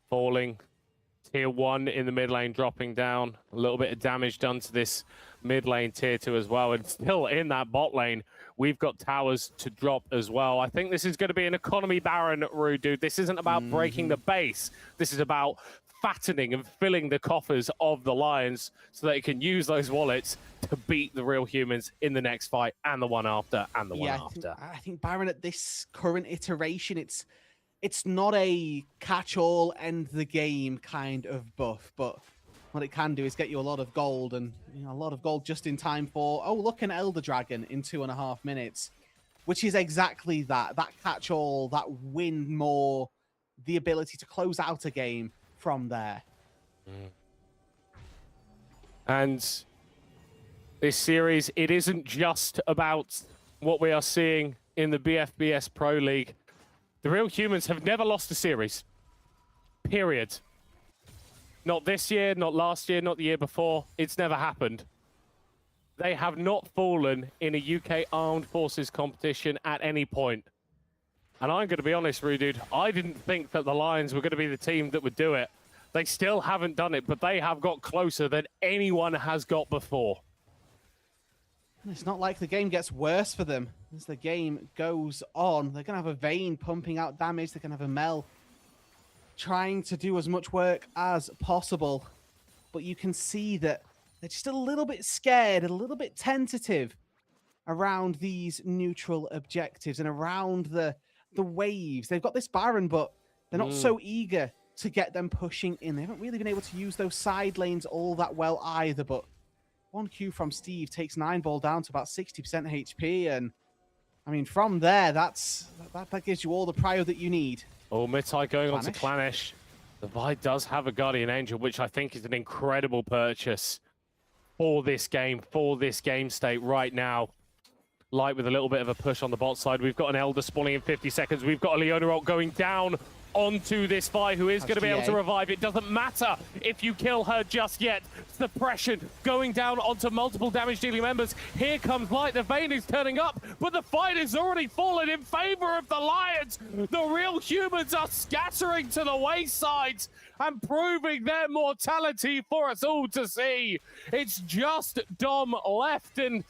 falling. Tier 1 in the mid lane dropping down. A little bit of damage done to this mid lane tier 2 as well. And still in that bot lane, we've got towers to drop as well. I think this is going to be an economy Baron, Rude Dude. This isn't about breaking the base. This is about fattening and filling the coffers of the Lions so that it can use those wallets to beat the real humans in the next fight and the one after and the one after. I think Baron at this current iteration, it's not a catch-all, end the game kind of buff, but what it can do is get you a lot of gold, and a lot of gold just in time for, oh, look, an Elder Dragon in 2.5 minutes, which is exactly that catch-all, that win more, the ability to close out a game from there. And this series, it isn't just about what we are seeing in the BFBS Pro League. The real humans have never lost a series. Period. Not this year, not last year, not the year before. It's never happened. They have not fallen in a UK Armed Forces competition at any point. And I'm going to be honest, Rude Dude, I didn't think that the Lions were going to be the team that would do it. They still haven't done it, but they have got closer than anyone has got before. It's not like the game gets worse for them as the game goes on. They're going to have a Vayne pumping out damage. They're going to have a Mel trying to do as much work as possible. But you can see that they're just a little bit scared, a little bit tentative around these neutral objectives and around the waves. They've got this Baron, but they're not so eager to get them pushing in. They haven't really been able to use those side lanes all that well either, but 1Q from Steve takes 9ball down to about 60% HP, and I mean, from there, that gives you all the prio that you need. Oh, Mitai going on to Clanish. The Vi does have a Guardian Angel, which I think is an incredible purchase for this game state right now. Light with a little bit of a push on the bot side. We've got an Elder spawning in 50 seconds. We've got a Leona ult going down onto this Vi, who is going to be able to revive. It doesn't matter if you kill her just yet. Suppression going down onto multiple damage dealing members. Here comes Light. The Vayne is turning up, but the fight has already fallen in favor of the Lions. The real humans are scattering to the wayside and proving their mortality for us all to see. It's just Dom left, and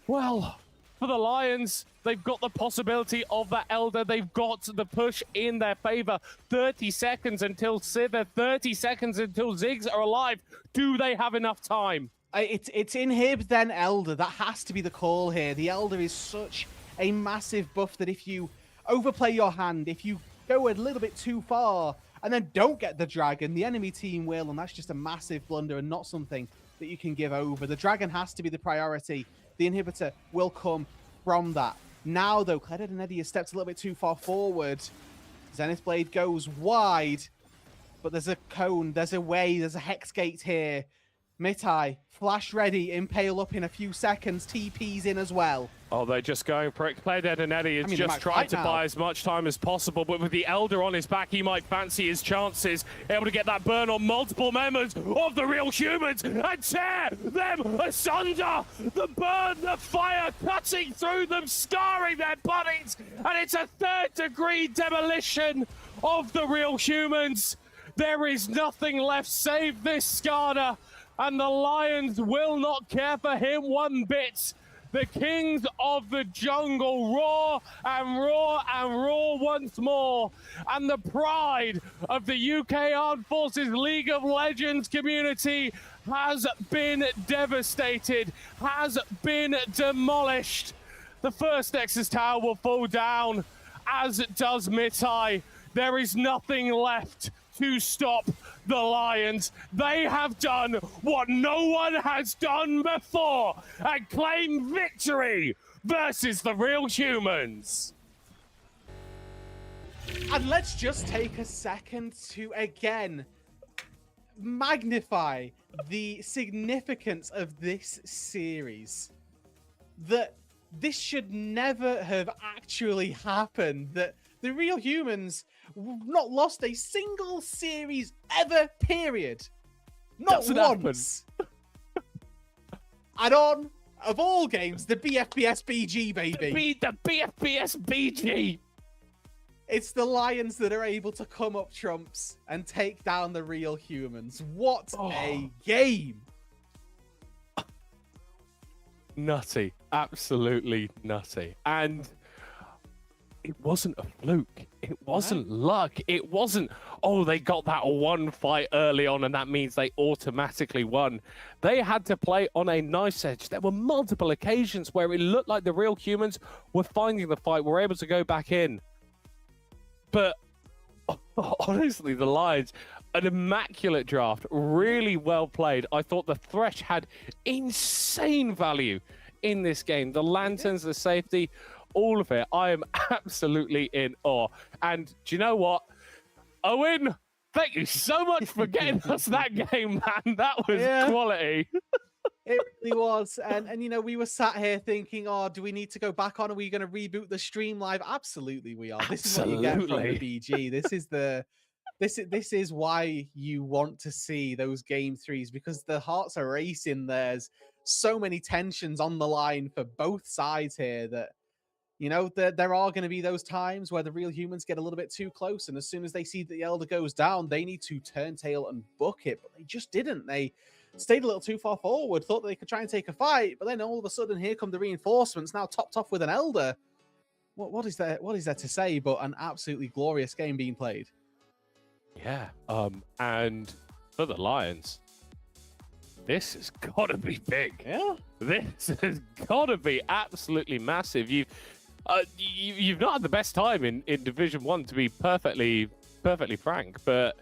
well, for the Lions, they've got the possibility of that Elder. They've got the push in their favor. 30 seconds until Sivir, 30 seconds until Ziggs are alive. Do they have enough time? It's Inhib, then Elder. That has to be the call here. The Elder is such a massive buff that if you overplay your hand, if you go a little bit too far and then don't get the Dragon, the enemy team will, and that's just a massive blunder and not something that you can give over. The Dragon has to be the priority. The inhibitor will come from that. Now, though, Cleded and Eddie has stepped a little bit too far forward. Zenith Blade goes wide, but there's a cone, there's a way, there's a Hex Gate here. Mitai, flash ready, impale up in a few seconds, TP's in as well. Oh, they're just going for it. Cleded and Eddie is just trying to buy as much time as possible, but with the Elder on his back, he might fancy his chances, able to get that burn on multiple members of the real humans and tear them asunder. The burn, the fire cutting through them, scarring their bodies, and it's a 3rd-degree demolition of the real humans. There is nothing left save this Skada, and the Lions will not care for him one bit. The kings of the jungle roar and roar and roar once more. And the pride of the UK Armed Forces League of Legends community has been devastated, has been demolished. The first Nexus Tower will fall down, as does Mitai. There is nothing left to stop the Lions, they have done what no one has done before and claimed victory versus the Real Humans. And let's just take a second to again magnify the significance of this series. That this should never have actually happened. That the Real Humans not lost a single series ever, period. Not Doesn't once. And on, of all games, the BFBS BG, baby. The BFBS BG. It's the Lions that are able to come up trumps and take down the Real Humans. What a game! Nutty. Absolutely nutty. And it wasn't a fluke. It wasn't luck. It wasn't, oh, they got that one fight early on and that means they automatically won. They had to play on a knife edge. There were multiple occasions where it looked like the Real Humans were finding the fight, were able to go back in. But honestly, the Lions, an immaculate draft, really well played. I thought the Thresh had insane value in this game. The lanterns, the safety, all of it. I am absolutely in awe. And do you know what? Owen, thank you so much for getting us that game, man. That was quality. It really was. And you know, we were sat here thinking, oh, do we need to go back on? Are we going to reboot the stream live? Absolutely, we are. This is what you get from the BG. This is why you want to see those game threes, because the hearts are racing. There's so many tensions on the line for both sides here that, you know, there are going to be those times where the Real Humans get a little bit too close. And as soon as they see that the Elder goes down, they need to turn tail and book it. But they just didn't. They stayed a little too far forward, thought they could try and take a fight. But then all of a sudden, here come the reinforcements, now topped off with an Elder. What is there to say but an absolutely glorious game being played? Yeah. And for the Lions, this has got to be big. Yeah. This has got to be absolutely massive. You've not had the best time in Division 1, to be perfectly frank, but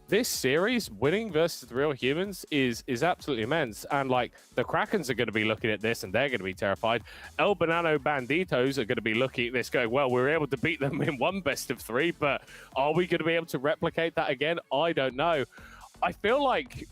this series, winning versus the Real Humans, is absolutely immense. And like, the Krakens are going to be looking at this and they're going to be terrified. El Banano Banditos are going to be looking at this going, well, we were able to beat them in one best of 3, but are we going to be able to replicate that again? I don't know. I feel like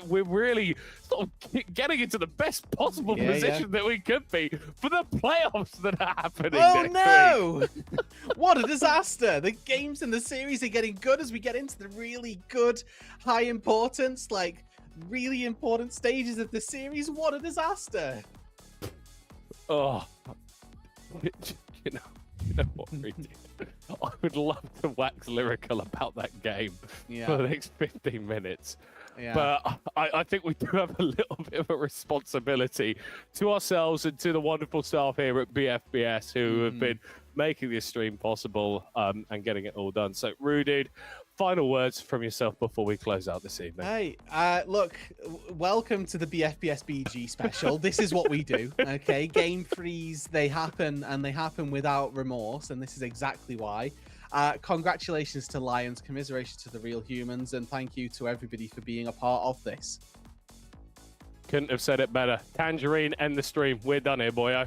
we're really sort of getting into the best possible position that we could be for the playoffs that are happening. Oh next no! week. What a disaster! The games in the series are getting good as we get into the really good, high importance, like really important stages of the series. What a disaster! Oh, you know what, Reedy? I would love to wax lyrical about that game for the next 15 minutes. Yeah. But I think we do have a little bit of a responsibility to ourselves and to the wonderful staff here at BFBS who have been making this stream possible and getting it all done. So, Rude, final words from yourself before we close out this evening. Hey, look, welcome to the BFBS BG special. This is what we do, okay? Game threes, they happen, and they happen without remorse, and this is exactly why. Congratulations to Lions, commiseration to the Real Humans, and thank you to everybody for being a part of this. Couldn't have said it better. Tangerine, end the stream. We're done here, boyo.